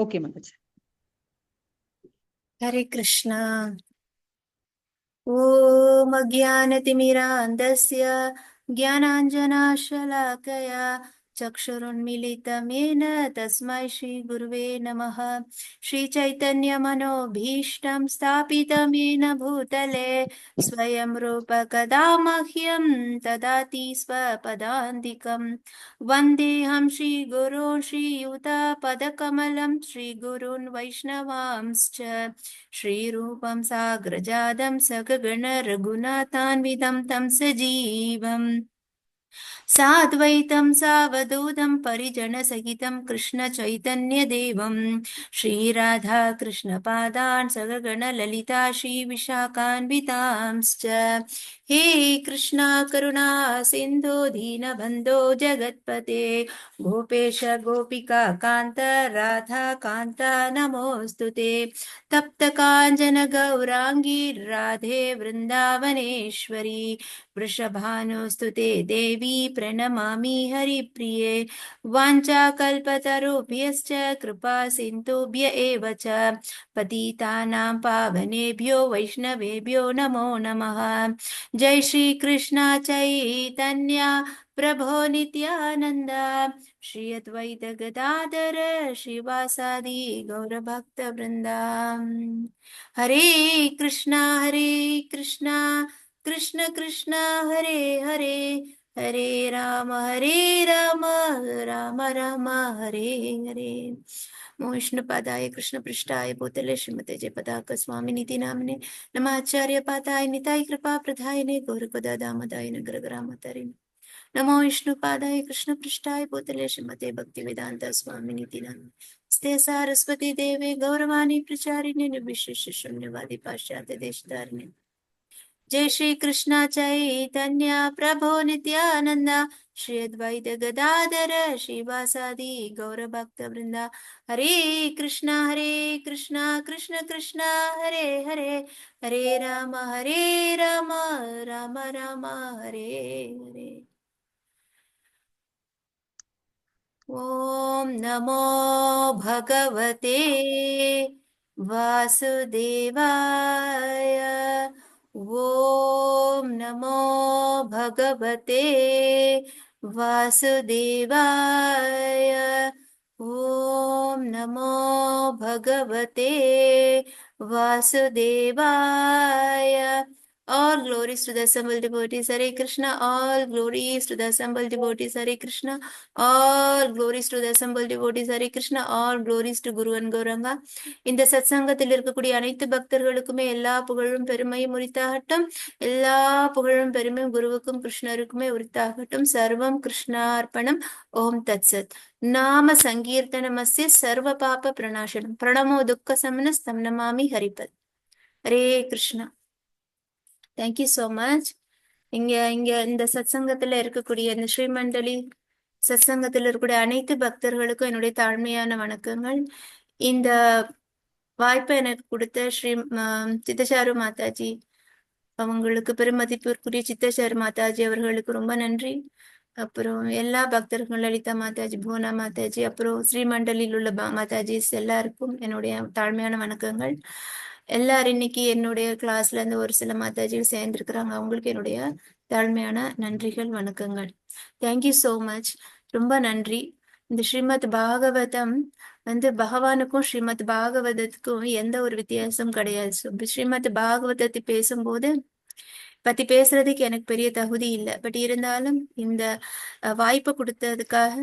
Okay Mataji. Hare Krishna. ஓம் அஜ்ஞானதிமிராந்தஸ்ய ஞானாஞ்சனாஷலாக்கயா चक्षुरुन्मीलितं येन तस्मै श्रीगुरुवे नमः। श्रीचैतन्यमनोभीष्टं स्थापितं येन भूतले स्वयं रूप कदा मह्यं ददाति स्वपदान्तिकं। वन्देऽहं श्रीगुरून् श्रीयुतपदकमलं श्रीगुरून् वैष्णवांश्च श्रीरूपं साग्रजातं सगगण रघुनाथान्वितं तं सजीवम् साद्वैतं सावधूतं परिजनसहितं कृष्णचैतन्यदेवं श्रीराधा कृष्णपादान् सगगण ललिता श्रीविशाखान्वितांश्च। हे कृष्णा करुणा सिन्धो दीनबन्धो जगत्पते गोपेश गोपिका कान्त राधा कान्त नमोऽस्तु ते। तप्तकाञ्चन गौराङ्गी राधे वृन्दावनेश्वरी वृषभानुस्तु ते देवी प्रणमामि हरिप्रिये। वाञ्छाकल्पतरुभ्यश्च कृपा सिन्धुभ्य एव च पतितानां पावनेभ्यो वैष्णवेभ्यो नमो नमः। जय श्री कृष्ण चैतन्य प्रभो नित्यानन्द श्री अद्वैत गदाधर श्रीवासादि गौरभक्तवृन्दा। हरे कृष्णा कृष्ण कृष्ण हरे हरे हरे राम राम राम हरे हरे। विष्णुपादाय कृष्ण पृष्ठाय भूतले श्रीमते जयपताक स्वामिनिति नाम्ने नमाचार्य पादाय निताय कृपा प्रदायिने गौरपदामदाय नगरग्रामतरिणे नमो विष्णुपादाय कृष्ण पृष्ठाय भूतले श्रीमते भक्तिवेदांत स्वामिनिति नाम्ने स्ते सारस्वती देवे गौरवाणी प्रचारिणे निर्विशेष शून्यवादी पाश्चात्य देशधारिणे। जय श्री कृष्ण चैतन्य प्रभो नित्यानंद श्री अद्वैत गदाधर श्रीवासादि गौरभक्तवृंदा। हरे कृष्ण कृष्ण कृष्ण हरे हरे हरे राम राम राम हरे हरे। ओम नमो भगवते वासुदेवाय। ओम नमो भगवते वासुदेवाय। ओम नमो भगवते वासुदेवाय। All glories to the assembled devotees, Hare Krishna. All glories to the assembled devotees, Hare Krishna. All glories to the assembled devotees, Hare Krishna. All glories to Guru and Gauranga. இந்த சத்சங்கத்தில் இருக்கக்கூடிய அனைத்து பக்தர்களுக்குமே எல்லா புகழும் பெருமையும் உரித்தாகட்டும். எல்லா புகழும் பெருமையும் குருவுக்கும் கிருஷ்ணருக்குமே உரித்தாகட்டும். சர்வம் கிருஷ்ணார்ப்பணம். ஓம் தத்சத். நாம சங்கீர்த்தனமஸ்ய சர்வ பாப பிரணாசனம் பிரணமோ துக்க சமனஸ்தம் நமாமி ஹரிபத். Hare Krishna. Thank you so much. இங்க இந்த சத்சங்கத்துல இருக்கக்கூடிய இந்த ஸ்ரீமண்டலி சத்சங்கத்தில் இருக்கக்கூடிய அனைத்து பக்தர்களுக்கும் என்னுடைய தாழ்மையான வணக்கங்கள். இந்த வாய்ப்பை எனக்கு கொடுத்த ஸ்ரீ சித்தசாரு மாதாஜி அவங்களுக்கு பெருமதிப்பிற்குரிய சித்தசாரு மாதாஜி அவர்களுக்கு ரொம்ப நன்றி. அப்புறம் எல்லா பக்தர்கள் லலிதா மாதாஜி, புவனா மாதாஜி, அப்புறம் ஸ்ரீமண்டலில் உள்ள மாதாஜிஸ் எல்லாருக்கும் என்னுடைய தாழ்மையான வணக்கங்கள். எல்லாரும் இன்னைக்கு என்னுடைய கிளாஸ்ல இருந்து ஒரு சில மாதாஜிகள் சேர்ந்திருக்கிறாங்க. அவங்களுக்கு என்னுடைய தாழ்மையான நன்றிகள், வணக்கங்கள். Thank you so much. ரொம்ப நன்றி. இந்த ஸ்ரீமத் பாகவதம் பகவானுக்கும் ஸ்ரீமத் பாகவதத்துக்கும் எந்த ஒரு வித்தியாசம் கிடையாது. ஸ்ரீமத் பாகவதத்தை பேசும்போது பத்தி பேசுறதுக்கு எனக்கு பெரிய தகுதி இல்லை. பட் இருந்தாலும் இந்த வாய்ப்பை கொடுத்ததுக்காக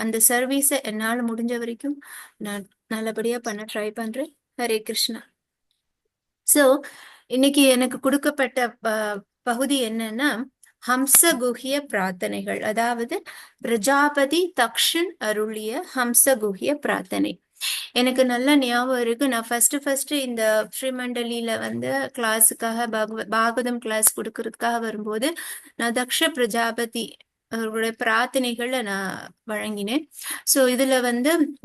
அந்த சர்வீஸை என்னால் முடிஞ்ச வரைக்கும் நான் நல்லபடியா பண்ண ட்ரை பண்றேன். ஹரே கிருஷ்ணா. சோ இன்னைக்கு எனக்கு கொடுக்கப்பட்ட பகுதி என்னன்னா ஹம்சகுஹ்ய பிரார்த்தனைகள், அதாவது பிரஜாபதி தக்ஷன் அருளிய ஹம்சகுஹ்ய பிரார்த்தனை. எனக்கு நல்ல ஞாபகம் இருக்கு. நான் ஃபர்ஸ்ட் இந்த ஸ்ரீமண்டலியில கிளாஸுக்காக பாகவதம் கிளாஸ் கொடுக்கறதுக்காக வரும்போது நான் தக்ஷ பிரஜாபதி அவர்களுடைய பிரார்த்தனைகளை நான் வழங்கினேன். ஸோ இதுல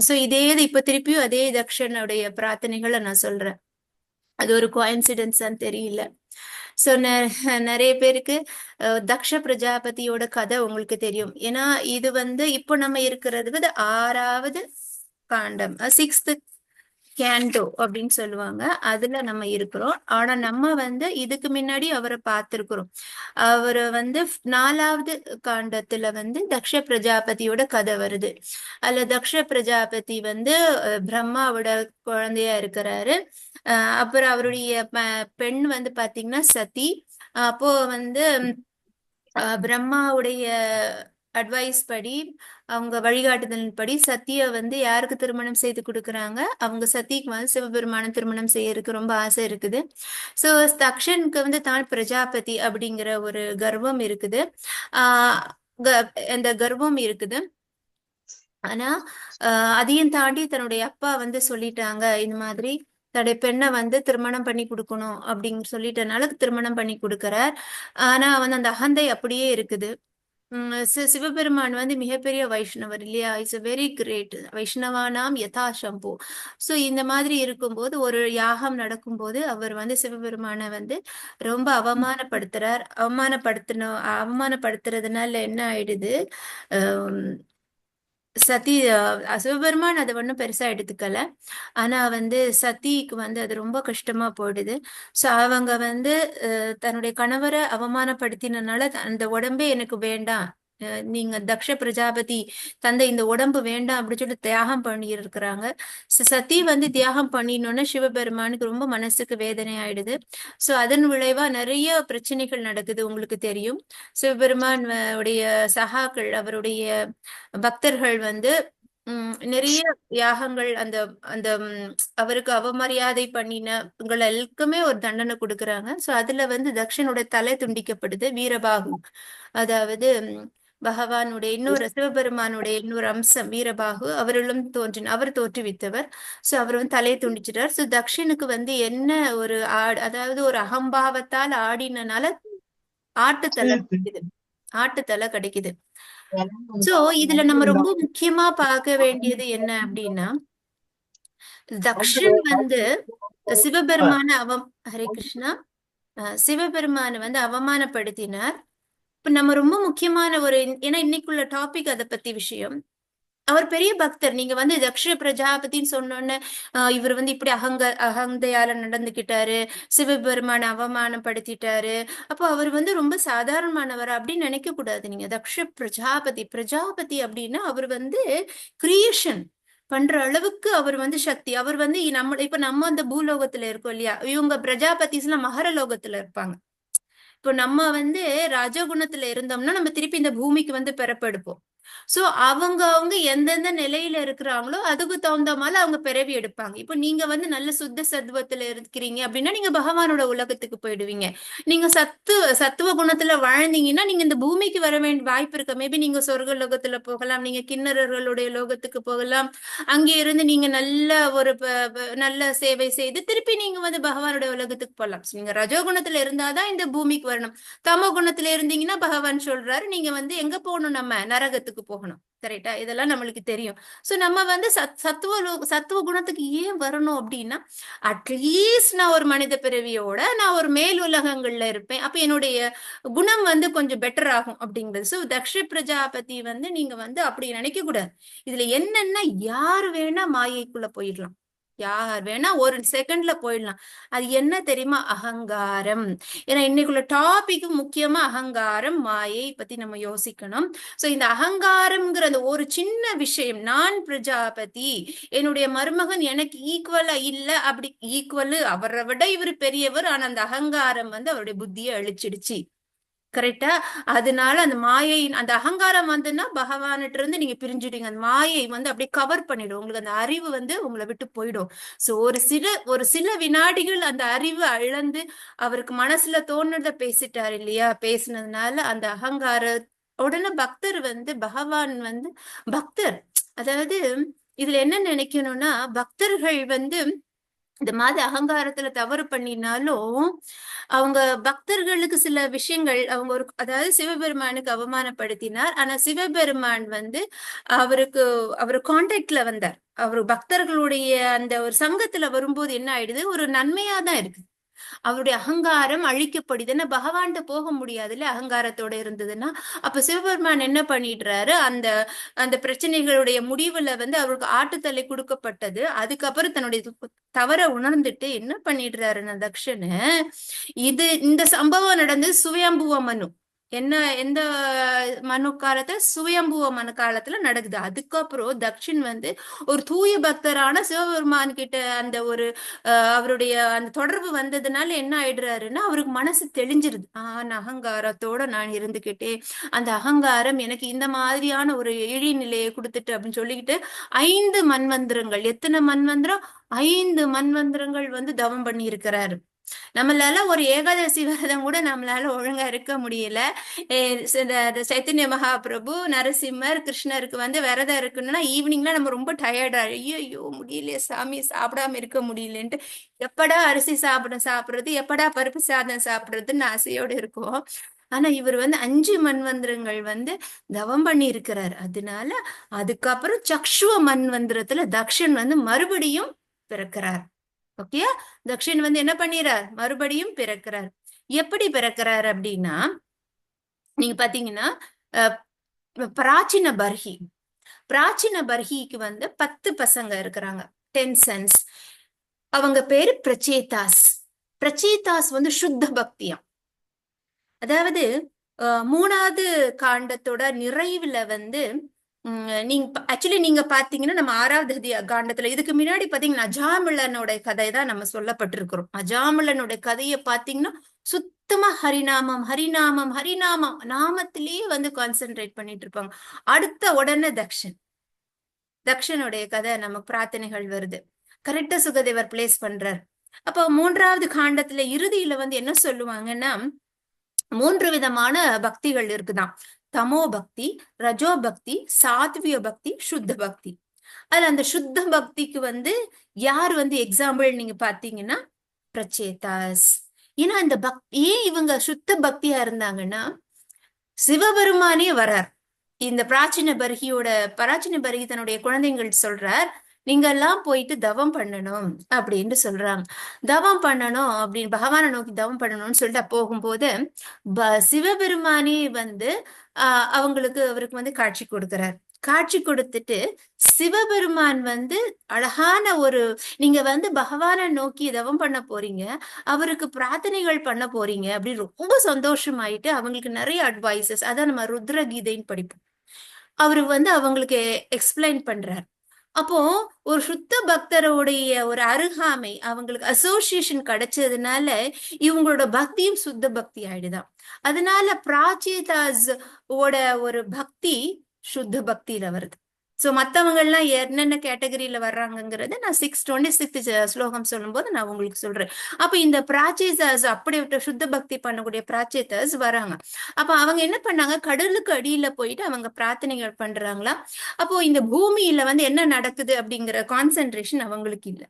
ஸோ இதே இப்ப திருப்பியும் அதே தக்ஷனுடைய பிரார்த்தனைகளை நான் சொல்றேன். அது ஒரு கோயின்சிடன்ஸான்னு தெரியல. ஸோ நிறைய பேருக்கு தக்ஷ பிரஜாபதியோட கதை உங்களுக்கு தெரியும். ஏன்னா இது இப்போ நம்ம இருக்கிறது 6வது காண்டம், சிக்ஸ்த் கேண்டோ அப்படின்னு சொல்லுவாங்க. அதுல நம்ம இருக்கிறோம். ஆனா நம்ம வந்து இதுக்கு முன்னாடி அவரை பார்த்திருக்கிறோம். அவரு வந்து 4வது காண்டத்துல வந்து தக்ஷ பிரஜாபதியோட கதை வருது. அதுல தக்ஷ பிரஜாபதி வந்து பிரம்மாவோட குழந்தையா இருக்கிறாரு. அப்புறம் அவருடைய பெண் வந்து பாத்தீங்கன்னா சதி. அப்போ வந்து பிரம்மாவுடைய அட்வைஸ் படி, அவங்க வழிகாட்டுதலின் படி சத்திய வந்து யாருக்கு திருமணம் செய்து கொடுக்குறாங்க? அவங்க சத்திக்கு வந்து சிவபெருமான திருமணம் செய்யறதுக்கு ரொம்ப ஆசை இருக்குது. ஸோ தக்ஷனுக்கு வந்து தான் பிரஜாபதி அப்படிங்கிற ஒரு கர்வம் இருக்குது. ஆஹ் அந்த கர்வம் இருக்குது. ஆனா அதையும் தாண்டி தன்னுடைய அப்பா வந்து சொல்லிட்டாங்க, இந்த மாதிரி தன்னுடைய பெண்ணை வந்து திருமணம் பண்ணி கொடுக்கணும் அப்படின்னு சொல்லிட்டனால திருமணம் பண்ணி கொடுக்கறார். ஆனா வந்து அந்த அகந்தை அப்படியே இருக்குது. சிவபெருமான் வந்து மிகப்பெரிய வைஷ்ணவர் இல்லையா? இட்ஸ் a வெரி கிரேட் வைஷ்ணவானாம் யதா சம்போ. ஸோ இந்த மாதிரி இருக்கும்போது ஒரு யாகம் நடக்கும்போது அவர் வந்து சிவபெருமானை வந்து ரொம்ப அவமானப்படுத்துறார். அவமானப்படுத்துறதுனால என்ன ஆயிடுது? சதி சிவபெருமான் அதை ஒன்றும் பெருசா எடுத்துக்கல. ஆனா வந்து சதிக்கு வந்து அது ரொம்ப கஷ்டமா போயிடுது. ஸோ அவங்க வந்து தன்னுடைய கணவரை அவமானப்படுத்தினால அந்த உடம்பே எனக்கு வேண்டாம், நீங்க தக்ஷ பிரஜாபதி தந்த இந்த உடம்பு வேண்டாம் அப்படின்னு சொல்லி தியாகம் பண்ணி இருக்கிறாங்க. சதி வந்து தியாகம் பண்ணினோன்னு சிவபெருமானுக்கு ரொம்ப மனசுக்கு வேதனை ஆயிடுது. ஸோ அதன் விளைவா நிறைய பிரச்சனைகள் நடக்குது, உங்களுக்கு தெரியும். சிவபெருமான் உடைய சகாக்கள், அவருடைய பக்தர்கள் வந்து நிறைய யாகங்கள் அந்த அந்த அவருக்கு அவமரியாதை பண்ணின எல்லாருக்குமே ஒரு தண்டனை கொடுக்கறாங்க. சோ அதுல வந்து தக்ஷனோட தலை துண்டிக்கப்படுது. வீரபாகு, அதாவது பகவானுடைய இன்னொரு சிவபெருமானுடைய இன்னொரு அம்சம் வீரபாகு, அவரிலும் அவர் தோற்றுவித்தவர். சோ அவர் வந்து தலையை துண்டிச்சிட்டார். சோ தக்ஷனுக்கு வந்து என்ன ஒரு அதாவது ஒரு அகம்பாவத்தால் ஆடினனால ஆட்டுத்தலை கிடைக்குது. ஆட்டுத்தலை கிடைக்குது. சோ இதுல நம்ம ரொம்ப முக்கியமா பார்க்க வேண்டியது என்ன அப்படின்னா, தக்ஷன் வந்து சிவபெருமான ஹரே கிருஷ்ணா, சிவபெருமான வந்து அவமானப்படுத்தினார். இப்ப நம்ம ரொம்ப முக்கியமான ஒரு, ஏன்னா இன்னைக்குள்ள டாபிக் அதை பத்தி விஷயம். அவர் பெரிய பக்தர். நீங்க வந்து தக்ஷ பிரஜாபதினு சொன்னோன்னு இவர் வந்து இப்படி அகந்தையால நடந்துகிட்டாரு, சிவபெருமான அவமானப்படுத்திட்டாரு, அப்போ அவர் வந்து ரொம்ப சாதாரணமானவர் அப்படின்னு நினைக்க கூடாது. நீங்க தக்ஷ பிரஜாபதி, பிரஜாபதி அப்படின்னா அவர் வந்து கிரியேஷன் பண்ற அளவுக்கு அவர் வந்து சக்தி. அவர் வந்து இப்ப நம்ம அந்த பூலோகத்துல இருக்கோம் இல்லையா, இவங்க பிரஜாபதிஸ் எல்லாம் மகர லோகத்துல இருப்பாங்க. இப்போ நம்ம வந்து ரஜகுணத்துல இருந்தோம்னா நம்ம திருப்பி இந்த பூமிக்கு வந்து பிறப்பெடுப்போம். சோ அவங்க எந்தெந்த நிலையில இருக்கிறாங்களோ அதுக்கு தகுந்த மாதிரி அவங்க பிறவி எடுப்பாங்க. இப்போ நீங்க வந்து நல்ல சுத்த சத்துவத்துல இருக்கிறீங்க அப்படின்னா நீங்க பகவானோட உலகத்துக்கு போயிடுவீங்க. நீங்க சத்துவ குணத்துல வாழ்ந்தீங்கன்னா நீங்க இந்த பூமிக்கு வர வேண்டிய வாய்ப்பு இருக்கு. மேபி நீங்க சொர்க்க லோகத்துல போகலாம், நீங்க கிண்ணறர்களுடைய லோகத்துக்கு போகலாம். அங்கே இருந்து நீங்க நல்ல ஒரு நல்ல சேவை செய்து திருப்பி நீங்க வந்து பகவானுடைய உலகத்துக்கு போகலாம். நீங்க ரஜோகுணத்துல இருந்தாதான் இந்த பூமிக்கு வரணும். தமோ குணத்துல இருந்தீங்கன்னா பகவான் சொல்றாரு நீங்க வந்து எங்க போகணும், நம்ம நரகத்துக்கு போகணும். கரெக்டா? இதெல்லாம் நம்மளுக்கு தெரியும். சோ நம்ம வந்து சத்துவ குணத்துக்கு ஏன் வரணும் அப்படின்னா, அட்லீஸ்ட் நான் ஒரு மனித பிறவியோட நான் ஒரு மேல் உலகங்கள்ல இருப்பேன், அப்ப என்னுடைய குணம் வந்து கொஞ்சம் பெட்டர் ஆகும் அப்படிங்கிறது. சோ தக்ஷ பிரஜாபதி வந்து நீங்க வந்து அப்படி நினைக்க கூடாது. இதுல என்னன்னா யாரு வேணா மாயைக்குள்ள போயிடலாம், யார் வேணா ஒரு செகண்ட்ல போயிடலாம். அது என்ன தெரியுமா? அகங்காரம். ஏன்னா இன்னைக்குள்ள டாபிக் முக்கியமா அகங்காரம், மாயை பத்தி நம்ம யோசிக்கணும். சோ இந்த அகங்காரம்ங்கிற அந்த ஒரு சின்ன விஷயம், நான் பிரஜாபதி, என்னுடைய மருமகன் எனக்கு ஈக்குவலா இல்ல, அப்படி ஈக்குவல், அவரை விட இவர் பெரியவர், ஆனா அந்த அகங்காரம் வந்து அவருடைய புத்தியை அழிச்சிடுச்சு. கரெக்டா? அதனால அந்த மாயை, அந்த அகங்காரம் வந்துன்னா பகவான்கிட்ட இருந்து நீங்க பிரிஞ்சுட்டீங்க. அந்த மாயை வந்து அப்படியே கவர் பண்ணிடும் உங்களுக்கு, அந்த அறிவு வந்து உங்களை விட்டு போயிடும். சோ ஒரு சில வினாடிகள் அந்த அறிவு இழந்து அவருக்கு மனசுல தோணுறத பேசிட்டாரு இல்லையா, பேசினதுனால அந்த அகங்கார உடனே பக்தர் வந்து பகவான் வந்து பக்தர், அதாவது இதுல என்ன நினைக்கணும்னா, பக்தர்கள் வந்து இந்த மாதிரி அகங்காரத்துல தவறு பண்ணினாலும் அவங்க பக்தர்களுக்கு சில விஷயங்கள் அவங்க ஒரு, அதாவது சிவபெருமானுக்கு அவமானப்படுத்தினார். ஆனா சிவபெருமான் வந்து அவர் கான்டாக்ட்ல வந்தார். அவர் பக்தர்களுடைய அந்த ஒரு சங்கத்துல வரும்போது என்ன ஆயிடுது, ஒரு நன்மையா தான் இருக்கு. அவருடைய அகங்காரம் அழிக்கப்படுதுன்னா பகவான்கிட்ட போக முடியாதுல்ல அகங்காரத்தோட இருந்ததுன்னா. அப்ப சிவபெருமான் என்ன பண்ணிடுறாரு, அந்த அந்த பிரச்சனைகளுடைய முடிவுல வந்து அவருக்கு ஆட்டுத்தலை கொடுக்கப்பட்டது. அதுக்கப்புறம் தன்னுடைய தவற உணர்ந்துட்டு என்ன பண்ணிடுறாருன்னா தக்ஷனு, இந்த சம்பவம் நடந்து சுயம்புவ மனு என்ன எந்த மனு காலத்துல சுயம்புவ மனு காலத்துல நடக்குது. அதுக்கப்புறம் தக்ஷின் வந்து ஒரு தூய பக்தரான சிவபெருமான் கிட்ட அந்த ஒரு அவருடைய அந்த தொடர்பு வந்ததுனால என்ன ஆயிடுறாருன்னா அவருக்கு மனசு தெளிஞ்சிருது. நான் அகங்காரத்தோட நான் இருந்துகிட்டே அந்த அகங்காரம் எனக்கு இந்த மாதிரியான ஒரு இழிநிலையை கொடுத்துட்டு அப்படின்னு சொல்லிக்கிட்டு 5 மன்வந்திரங்கள், எத்தனை மன்வந்திரம், 5 மன்வந்திரங்கள் வந்து தவம் பண்ணி இருக்கிறாரு. நம்மளால ஒரு ஏகாதசி விரதம் கூட நம்மளால ஒழுங்கா இருக்க முடியல. சைத்தன்ய மகாபிரபு நரசிம்மர் கிருஷ்ணருக்கு வந்து விரதம் இருக்குன்னா ஈவினிங்ல நம்ம ரொம்ப டயர்டா, ஐயோ முடியலையே சாமி, சாப்பிடாம இருக்க முடியலன்ட்டு எப்படா அரிசி சாப்பிடுறது, எப்படா பருப்பு சாதம் சாப்பிடுறதுன்னு ஆசையோடு இருக்கும். ஆனா இவர் வந்து 5 மன்வந்திரங்கள் வந்து தவம் பண்ணி இருக்கிறார். அதனால அதுக்கப்புறம் சக்ஷுவ மன்வந்திரத்துல தக்ஷன் வந்து மறுபடியும் பிறக்கிறார். ஓகே, தக்ஷன் வந்து என்ன பண்ணிறார், மறுபடியும் பிறக்கிறார். எப்படி பிறக்கிறார் அப்படின்னா, நீங்க பாத்தீங்கன்னா பிராச்சீன பர்ஹி, பிராச்சீன பர்ஹிக்கு வந்து 10 பசங்க இருக்கிறாங்க, 10 சன்ஸ். அவங்க பேரு பிரச்சேதாஸ். பிரச்சேதாஸ் வந்து சுத்த பக்தியம். அதாவது 3வது காண்டத்தோட நிறைவுல வந்து நீங்க ஆக்சுவலி நீங்க பாத்தீங்கன்னா நம்ம 6வது காண்டத்துல இதுக்கு முன்னாடி பாத்தீங்கன்னா அஜாமிளனோட கதை தான் நம்ம சொல்லப்பட்டிருக்கிறோம். அஜாமிளனோட கதையை பாத்தீங்கன்னா சுத்தமா ஹரிநாமம் ஹரிநாமம் ஹரிநாமம் நாமத்திலேயே வந்து கான்சென்ட்ரேட் பண்ணிட்டு இருப்பாங்க. அடுத்த உடனே தக்ஷனுடைய கதை நமக்கு பிரார்த்தனைகள் வருது. கரெக்டா சுகதேவர் பிளேஸ் பண்றார். அப்போ 3வது காண்டத்துல இறுதியில வந்து என்ன சொல்லுவாங்கன்னா 3 விதமான பக்திகள் இருக்குதான். தமோ பக்தி, ரஜோ பக்தி, சாத்விய பக்தி, சுத்த பக்தி. அதுல அந்த சுத்த பக்திக்கு வந்து யார் வந்து எக்ஸாம்பிள் நீங்க பாத்தீங்கன்னா பிரச்சேதாஸ். ஏன்னா இந்த ஏன் இவங்க சுத்த பக்தியா இருந்தாங்கன்னா சிவபெருமானே வரார். இந்த பிராச்சீன பர்ஹி தன்னுடைய குழந்தைகள் சொல்றார், நீங்க எல்லாம் போயிட்டு தவம் பண்ணணும் அப்படின்னு சொல்றாங்க. தவம் பண்ணணும் அப்படின்னு பகவானை நோக்கி தவம் பண்ணணும்னு சொல்லிட்டு போகும்போது சிவபெருமானே வந்து அவருக்கு வந்து காட்சி கொடுக்கிறார். காட்சி கொடுத்துட்டு சிவபெருமான் வந்து அழகான ஒரு, நீங்க வந்து பகவானை நோக்கி தவம் பண்ண போறீங்க, அவருக்கு பிரார்த்தனைகள் பண்ண போறீங்க அப்படின்னு ரொம்ப சந்தோஷமாயிட்டு அவங்களுக்கு நிறைய அட்வைசஸ், அதான் நம்ம ருத்ர கீதைன்னு படிப்போம், அவரு வந்து அவங்களுக்கு எக்ஸ்பிளைன் பண்றார். அப்போ ஒரு சுத்த பக்தருடைய ஒரு அருகாமை, அவங்களுக்கு அசோசியேஷன் கிடைச்சதுனால இவங்களோட பக்தியும் சுத்த பக்தி ஆயிடுதான். அதனால பிராச்சிதாஸ் ஓட ஒரு பக்தி சுத்த பக்தியில வருது. சோ மத்தவங்க எல்லாம் என்னென்ன கேட்டகரியில வர்றாங்கிறத நான் 626 ஸ்லோகம் சொல்லும் போது நான் உங்களுக்கு சொல்றேன். அப்ப இந்த பிராச்சேதர்ஸ், அப்படி சுத்த பக்தி பண்ணக்கூடிய பிராச்சேதர்ஸ் வராங்க. அப்ப அவங்க என்ன பண்ணாங்க, கடலுக்கு அடியில போயிட்டு அவங்க பிரார்த்தனைகள் பண்றாங்களா. அப்போ இந்த பூமியில வந்து என்ன நடக்குது அப்படிங்கிற கான்சென்ட்ரேஷன் அவங்களுக்கு இல்லை.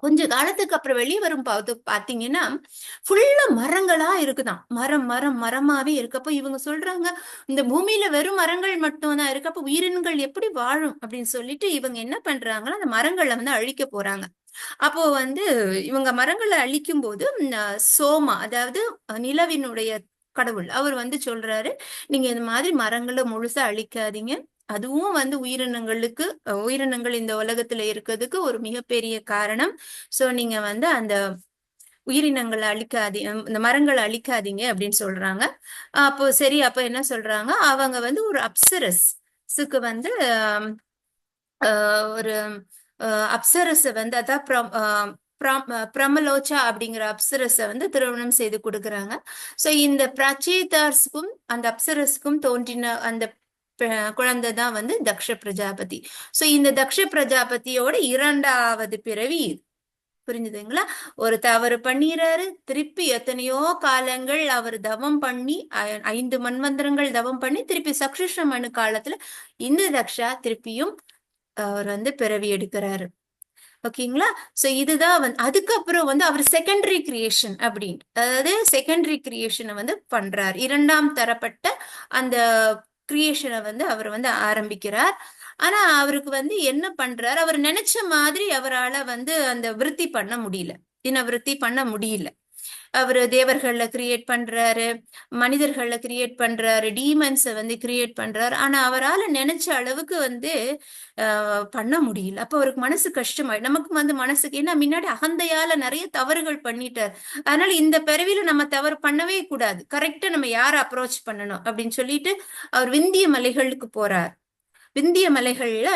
கொஞ்ச காலத்துக்கு அப்புறம் வெளியே வரும் பாத்தீங்கன்னா ஃபுல்லா மரங்களா இருக்குதான், மரமாவே இருக்கப்போ இவங்க சொல்றாங்க இந்த பூமியில வெறும் மரங்கள் மட்டும் தான் இருக்கு, அப்ப உயிரினங்கள் எப்படி வாழும் அப்படின்னு சொல்லிட்டு இவங்க என்ன பண்றாங்கன்னா அந்த மரங்களை வந்து அழிக்க போறாங்க. அப்போ வந்து இவங்க மரங்களை அழிக்கும் போது சோமா, அதாவது நிலவினுடைய கடவுள், அவர் வந்து சொல்றாரு, நீங்க இந்த மாதிரி மரங்களை முழுசா அழிக்காதீங்க, அதுவும் வந்து உயிரினங்கள் இந்த உலகத்துல இருக்கிறதுக்கு ஒரு மிகப்பெரிய காரணம். சோ நீங்க வந்து அந்த உயிரினங்களை இந்த மரங்களை அழிக்காதீங்க அப்படின்னு சொல்றாங்க. அப்போ சரி, அப்ப என்ன சொல்றாங்க, அவங்க வந்து ஒரு அப்சரஸ்க்கு வந்து ஒரு அப்சரஸ வந்து அதான் பிரமலோச்சா அப்படிங்கிற அப்சரஸ வந்து திருமணம் செய்து கொடுக்குறாங்க. சோ இந்த பிரச்சேதார்ஸ்க்கும் அந்த அப்சரஸ்க்கும் தோன்றின அந்த குழந்தை தான் வந்து தக்ஷ பிரஜாபதி. சோ இந்த தக்ஷ பிரஜாபதியோட 2வது பிறவி. புரிஞ்சுதுங்களா? ஒரு தவறு பண்ணிடுறாரு, திருப்பி எத்தனையோ காலங்கள் அவர் தவம் பண்ணி 5 மன்வந்திரங்கள் தவம் பண்ணி திருப்பி சக்ஷுஷ மனு காலத்துல இந்த தக்ஷா திருப்பியும் அவர் வந்து பிறவி எடுக்கிறாரு. ஓகேங்களா? சோ இதுதான் வந்து அதுக்கப்புறம் வந்து அவர் செகண்டரி கிரியேஷன் அப்படின்னு, அதாவது செகண்டரி கிரியேஷனை வந்து பண்றார். 2ஆம் தரப்பட்ட அந்த கிரியேஷனை வந்து அவர் வந்து ஆரம்பிக்கிறார். ஆனா அவருக்கு வந்து என்ன பண்றாரு, அவர் நினைச்ச மாதிரி அவரால் வந்து அந்த விருத்தி பண்ண முடியல. தினவிருத்தி பண்ண முடியல. அவரு தேவர்கள்ல கிரியேட் பண்றாரு, மனிதர்கள்ல கிரியேட் பண்றாரு, டீமன்ஸை வந்து கிரியேட் பண்றாரு. ஆனா அவரால் நினைச்ச அளவுக்கு வந்து பண்ண முடியல. அப்போ அவருக்கு மனசு கஷ்டமாயிடும். நமக்கு வந்து மனசுக்கு ஏன்னா முன்னாடி அகந்தையால நிறைய தவறுகள் பண்ணிட்டார். அதனால இந்த பிறவியில நம்ம தவறு பண்ணவே கூடாது, கரெக்டா நம்ம யாரை அப்ரோச் பண்ணணும் அப்படின்னு சொல்லிட்டு அவர் விந்திய மலைகளுக்கு போறார். விந்திய மலைகள்ல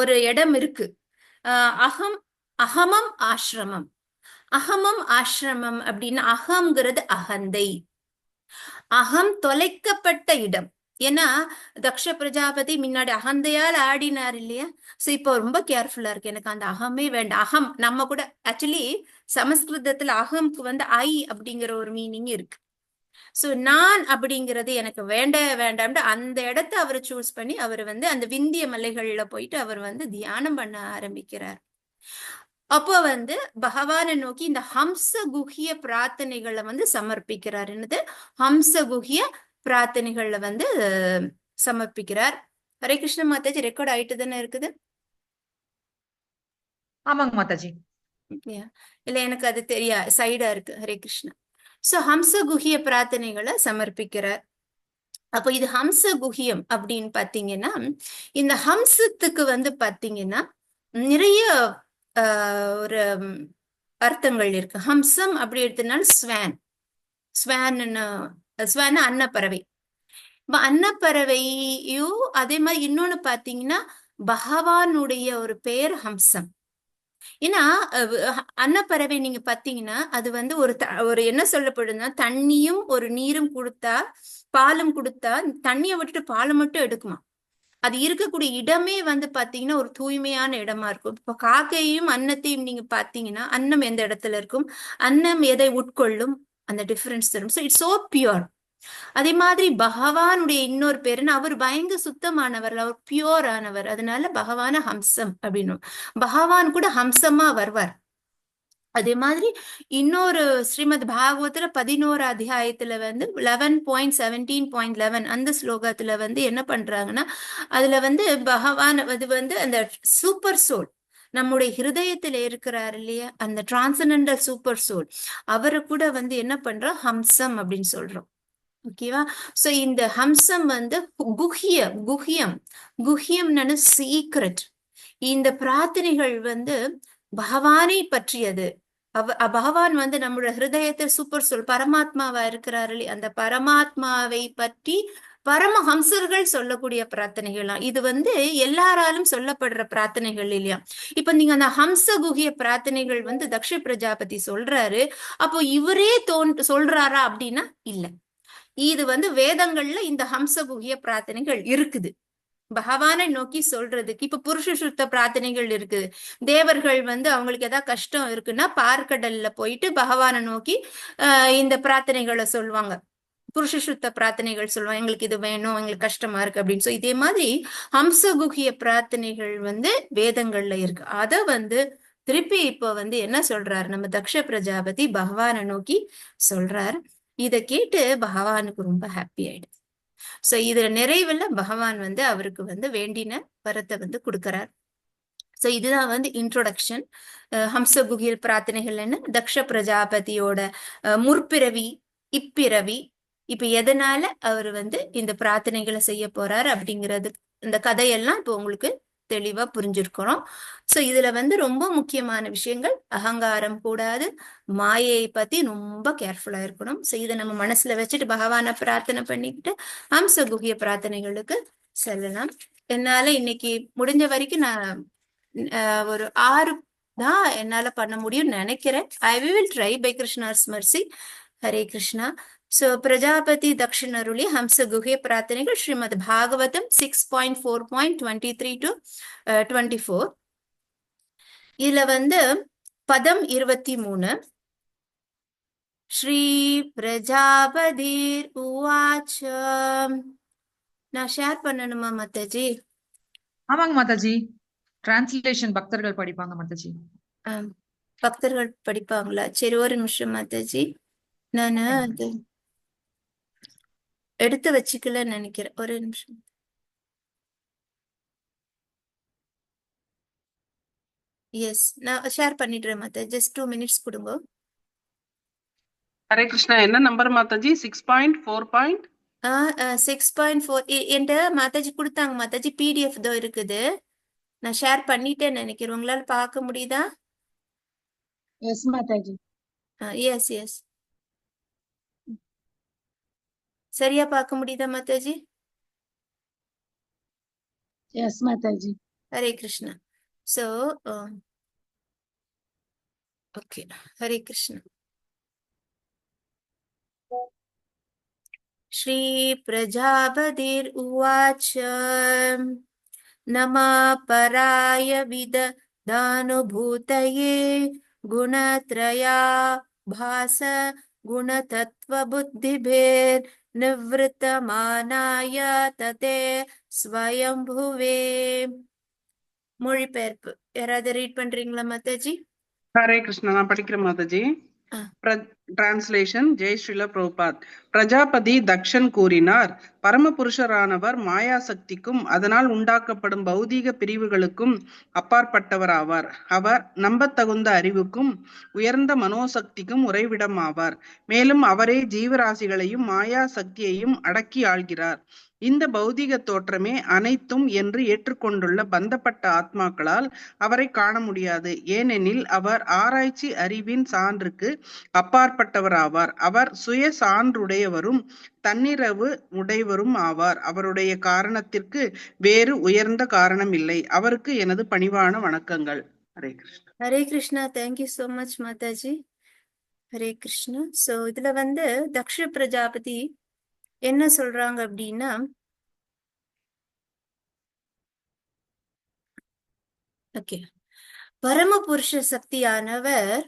ஒரு இடம் இருக்கு, அகம் அகமம் ஆசிரமம். அகமம் ஆசிரமம் அப்படின்னு, அகம்ங்கிறது அகந்தை, அகம் தொலைக்கப்பட்ட இடம். ஏன்னா தக்ஷ பிரஜாபதி முன்னாடி அகந்தையால் ஆடினார் இல்லையா? சோ இப்போ ரொம்ப கேர்ஃபுல்லா இருக்கு, எனக்கு அந்த அகமே வேண்டாம். அகம் நம்ம கூட ஆக்சுவலி சமஸ்கிருதத்துல அகம்க்கு வந்து ஐ அப்படிங்கிற ஒரு மீனிங் இருக்கு. சோ நான் அப்படிங்கிறது எனக்கு வேண்டாம்னு அந்த இடத்த அவர் சூஸ் பண்ணி அவர் வந்து அந்த விந்திய மலைகள்ல போயிட்டு அவர் வந்து தியானம் பண்ண ஆரம்பிக்கிறார். அப்போ வந்து பகவானை நோக்கி இந்த ஹம்ச குஹிய பிரார்த்தனைகளை வந்து சமர்ப்பிக்கிறார். என்னது? ஹம்ச குஹிய பிரார்த்தனைகள்ல வந்து சமர்ப்பிக்கிறார். ஹரே கிருஷ்ண மாதாஜி, ரெக்கார்ட் ஆயிட்டு தானே இருக்குது? ஆமாங்க மாதாஜி. இல்ல எனக்கு அது தெரியா, சைடா இருக்கு. ஹரே கிருஷ்ணா. சோ ஹம்ச குஹிய பிரார்த்தனைகளை சமர்ப்பிக்கிறார். அப்போ இது ஹம்ச குஹியம் அப்படின்னு பாத்தீங்கன்னா, இந்த ஹம்சத்துக்கு வந்து பாத்தீங்கன்னா நிறைய ஒரு அர்த்தங்கள் இருக்கு. ஹம்சம் அப்படி எடுத்தனால ஸ்வான், ஸ்வான் அன்னப்பறவை. அன்னப்பறவையும் அதே மாதிரி இன்னொன்னு பாத்தீங்கன்னா பகவானுடைய ஒரு பெயர் ஹம்சம். ஏன்னா அன்னப்பறவை நீங்க பாத்தீங்கன்னா அது வந்து ஒரு என்ன சொல்லப்படுதுன்னா, தண்ணியும் ஒரு நீரும் கொடுத்தா, பாலும் கொடுத்தா, தண்ணியை விட்டுட்டு பாலை மட்டும் எடுக்குமா. அது இருக்கக்கூடிய இடமே வந்து பாத்தீங்கன்னா ஒரு தூய்மையான இடமா இருக்கும். இப்போ காக்கையும் அன்னத்தையும் நீங்க பாத்தீங்கன்னா, அன்னம் எந்த இடத்துல இருக்கும், அன்னம் எதை உட்கொள்ளும், அந்த டிஃபரன்ஸ் தரும். So it's so pure. அதே மாதிரி பகவானுடைய இன்னொரு பேருன்னு, அவர் பயங்கர சுத்தமானவர், அவர் பியூர் ஆனவர். அதனால பகவான ஹம்சம் அப்படின்னு, பகவான் கூட ஹம்சமா வருவார். அதே மாதிரி இன்னொரு ஸ்ரீமத் பாகவத்துல 11 அத்தியாயத்துல வந்து 11.17.11 அந்த ஸ்லோகத்துல வந்து என்ன பண்றாங்கன்னா, அதுல வந்து பகவான் அது வந்து அந்த சூப்பர் சோல் நம்முடைய ஹிருதயத்துல இருக்கிறார் இல்லையா, அந்த டிரான்சனண்டல் சூப்பர் சோல், அவரை கூட வந்து என்ன பண்றோம், ஹம்சம் அப்படின்னு சொல்றோம். ஓகேவா? சோ இந்த ஹம்சம் வந்து குஹியம்னு சீக்ரெட். இந்த பிரார்த்தனைகள் வந்து பகவானை பற்றியது. பகவான் வந்து நம்மளோட ஹிருதயத்தில் சூப்பர் சொல் பரமாத்மாவா இருக்கிறாரு. அந்த பரமாத்மாவை பற்றி பரமஹம்சர்கள் சொல்லக்கூடிய பிரார்த்தனைகள்லாம் இது வந்து எல்லாராலும் சொல்லப்படுற பிரார்த்தனைகள் இல்லையா? இப்ப நீங்க அந்த ஹம்ச குஹிய பிரார்த்தனைகள் வந்து தக்ஷ பிரஜாபதி சொல்றாரு. அப்போ இவரே சொல்றாரா அப்படின்னா இல்ல. இது வந்து வேதங்கள்ல இந்த ஹம்ச குஹிய பிரார்த்தனைகள் இருக்குது, பகவானை நோக்கி சொல்றதுக்கு. இப்ப புருஷ சுத்த பிரார்த்தனைகள் இருக்குது. தேவர்கள் வந்து அவங்களுக்கு ஏதாவது கஷ்டம் இருக்குன்னா பார்க்கடல்ல போயிட்டு பகவானை நோக்கி இந்த பிரார்த்தனைகளை சொல்லுவாங்க, புருஷ சுத்த பிரார்த்தனைகள் சொல்லுவாங்க, எங்களுக்கு இது வேணும், எங்களுக்கு கஷ்டமா இருக்கு அப்படின்னு. சொல்லி இதே மாதிரி ஹம்சகுகிய பிரார்த்தனைகள் வந்து வேதங்கள்ல இருக்கு. அத வந்து திருப்பி இப்ப வந்து என்ன சொல்றாரு நம்ம தக்ஷ பிரஜாபதி, பகவானை நோக்கி சொல்றார். இதை கேட்டு பகவானுக்கு ரொம்ப ஹாப்பி ஆயிடுது. சோ இதுல நிறைவுல பகவான் வந்து அவருக்கு வந்து வேண்டின வரத்தை வந்து கொடுக்கிறார். சோ இதுதான் வந்து இன்ட்ரோடக்ஷன். ஹம்சகுகில் பிரார்த்தனைகள் என்ன, தக்ஷ பிரஜாபதியோட முற்பிறவி, இப்பிறவி, இப்ப எதனால அவர் வந்து இந்த பிரார்த்தனைகளை செய்ய போறாரு அப்படிங்கிறது, இந்த கதையெல்லாம் இப்போ உங்களுக்கு தெளிவா புரிஞ்சிருக்கிறோம். சோ இதுல வந்து ரொம்ப முக்கியமான விஷயங்கள், அகங்காரம் கூடாது, மாயையை பத்தி ரொம்ப கேர்ஃபுல்லா இருக்கணும். சோ இதை நம்ம மனசுல வச்சுட்டு பகவானை பிரார்த்தனை பண்ணிக்கிட்டு ஹம்சகுகிய பிரார்த்தனைகளுக்கு செல்லலாம். என்னால இன்னைக்கு முடிஞ்ச வரைக்கும் நான் ஒரு 6 தான் என்னால பண்ண முடியும்னு நினைக்கிறேன். I will try by Krishna's mercy. Hare Krishna. So Prajapati தக்ஷிணருளி ஹம்ச குஹ்ய பிரார்த்தனைகள் ஸ்ரீமத் பாகவதம் 6.4.23 to 24. இதுல வந்து பதம் 23. ஸ்ரீ பிரஜாபதிர் உவாச்ச. நான் ஷேர் பண்ணணுமா மாதாஜி? ஆமாங்க மாதாஜி, டிரான்ஸ்லேஷன் பக்தர்கள் படிப்பாங்க மாதாஜி. பக்தர்கள் படிப்பாங்களா? சரி ஒரு நிமிஷம் மாதாஜி, நானு அது எடுத்து வச்சுக்கலன்னு நினைக்கிறேன். ஒரு நிமிஷம். எஸ், நான் ஷேர் பண்ணிடுறேன் மாதா. ஜஸ்ட் 2 மினிட்ஸ் கொடுங்க. ஹரே கிருஷ்ணா. என்ன நம்பர் மாதாஜி? 6.4. 6.4 என்கிட்ட மாதாஜி கொடுத்தாங்க மாதாஜி. பிடிஎஃப் தான் இருக்குது. நான் ஷேர் பண்ணிட்டேன்னு நினைக்கிறேன். உங்களால பார்க்க முடியுதா? எஸ் மாதாஜி. எஸ் எஸ், சரியா பார்க்க முடியுதா Mataji? Yes Mataji. Hare Krishna. So okay, Hare Krishna. Shri பிரஜாபதிர் உவாச்ச नमः पराय विदधानुभूतये गुणत्रया भास गुणतत्त्वबुद्धिभिर्निवृत्तमानाय तते स्वयंभुवे. மொழிபெயர்ப்பு யாராவது ரீட் பண்றீங்களா மாதாஜி? ஹரே கிருஷ்ணா. நான் படிக்கிறேன் மாதாஜி. ஆ. டிரான்ஸ்லேஷன். ஜெய் ஸ்ரீல பிரபுபாத். பிரஜாபதி தக்ஷன் கூறினார், பரமபுருஷரானவர் மாயா சக்திக்கும் அதனால் உண்டாக்கப்படும் பௌதீக பிரிவுகளுக்கும் அப்பாற்பட்டவர் ஆவார். அவர் நம்பத்தகுந்த அறிவுக்கும் உயர்ந்த மனோசக்திக்கும் உறைவிடம் ஆவார். மேலும் அவரே ஜீவராசிகளையும் மாயா சக்தியையும் அடக்கி ஆள்கிறார். இந்த பௌதிக தோற்றமே அனைத்தும் என்று ஏற்றுக்கொண்டுள்ள பந்தப்பட்ட ஆத்மாக்களால் அவரை காண முடியாது. ஏனெனில் அவர் ஆராய்ச்சி அறிவின் சான்றுக்கு அப்பாற்பட்டவர் ஆவார். அவர் சுய சான்றுடையவரும் தன்னிரவு உடையவரும் ஆவார். அவருடைய காரணத்திற்கு வேறு உயர்ந்த காரணம் இல்லை. அவருக்கு எனது பணிவான வணக்கங்கள். Hare Krishna. Hare Krishna. Thank you so much Mataji. Hare Krishna. So இதுல தக்ஷ பிரஜாபதி என்ன சொல்றாங்க அப்படின்னா, ஓகே, பரமபுருஷ சக்தியானவர்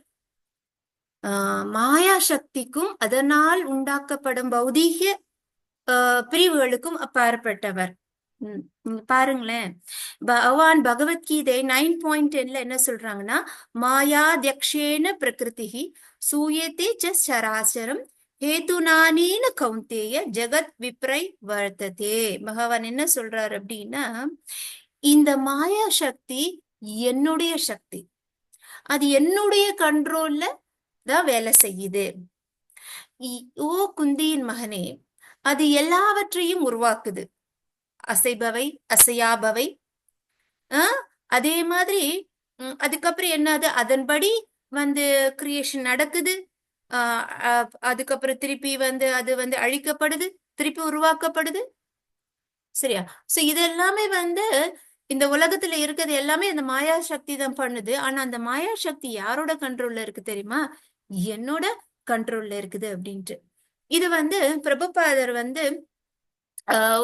மாயா சக்திக்கும் அதனால் உண்டாக்கப்படும் பௌதீக பிரிவுகளுக்கும் அப்பாற்பட்டவர். நீங்க பாருங்களேன், பகவான் பகவத்கீதை 9.10ல என்ன சொல்றாங்கன்னா, மாயாத்யக்ஷேன பிரகிருதி சூயத்தே ச சராசரம் ஹேதுனானீன கௌந்தேய ஜெகத் விப்ரை வர்த்ததே. பகவான் என்ன சொல்றாரு அப்படின்னா, இந்த மாயா சக்தி என்னுடைய சக்தி, அது என்னுடைய கண்ட்ரோல்ல தான் வேலை செய்யுது. ஓ குந்தியின் மகனே, அது எல்லாவற்றையும் உருவாக்குது, அசைபவை அசையாபவை. அதே மாதிரி அதுக்கப்புறம் என்னது, அதன்படி கிரியேஷன் நடக்குது. அதுக்கப்புறம் திருப்பி அது அழிக்கப்படுது, திருப்பி உருவாக்கப்படுது. சரியா? சோ இது எல்லாமே இந்த உலகத்துல இருக்கிறது எல்லாமே அந்த மாயா சக்தி தான் பண்ணுது. ஆனா அந்த மாயா சக்தி யாரோட கண்ட்ரோல்ல இருக்கு தெரியுமா? என்னோட கண்ட்ரோல்ல இருக்குது அப்படின்ட்டு. இது பிரபுபாதர்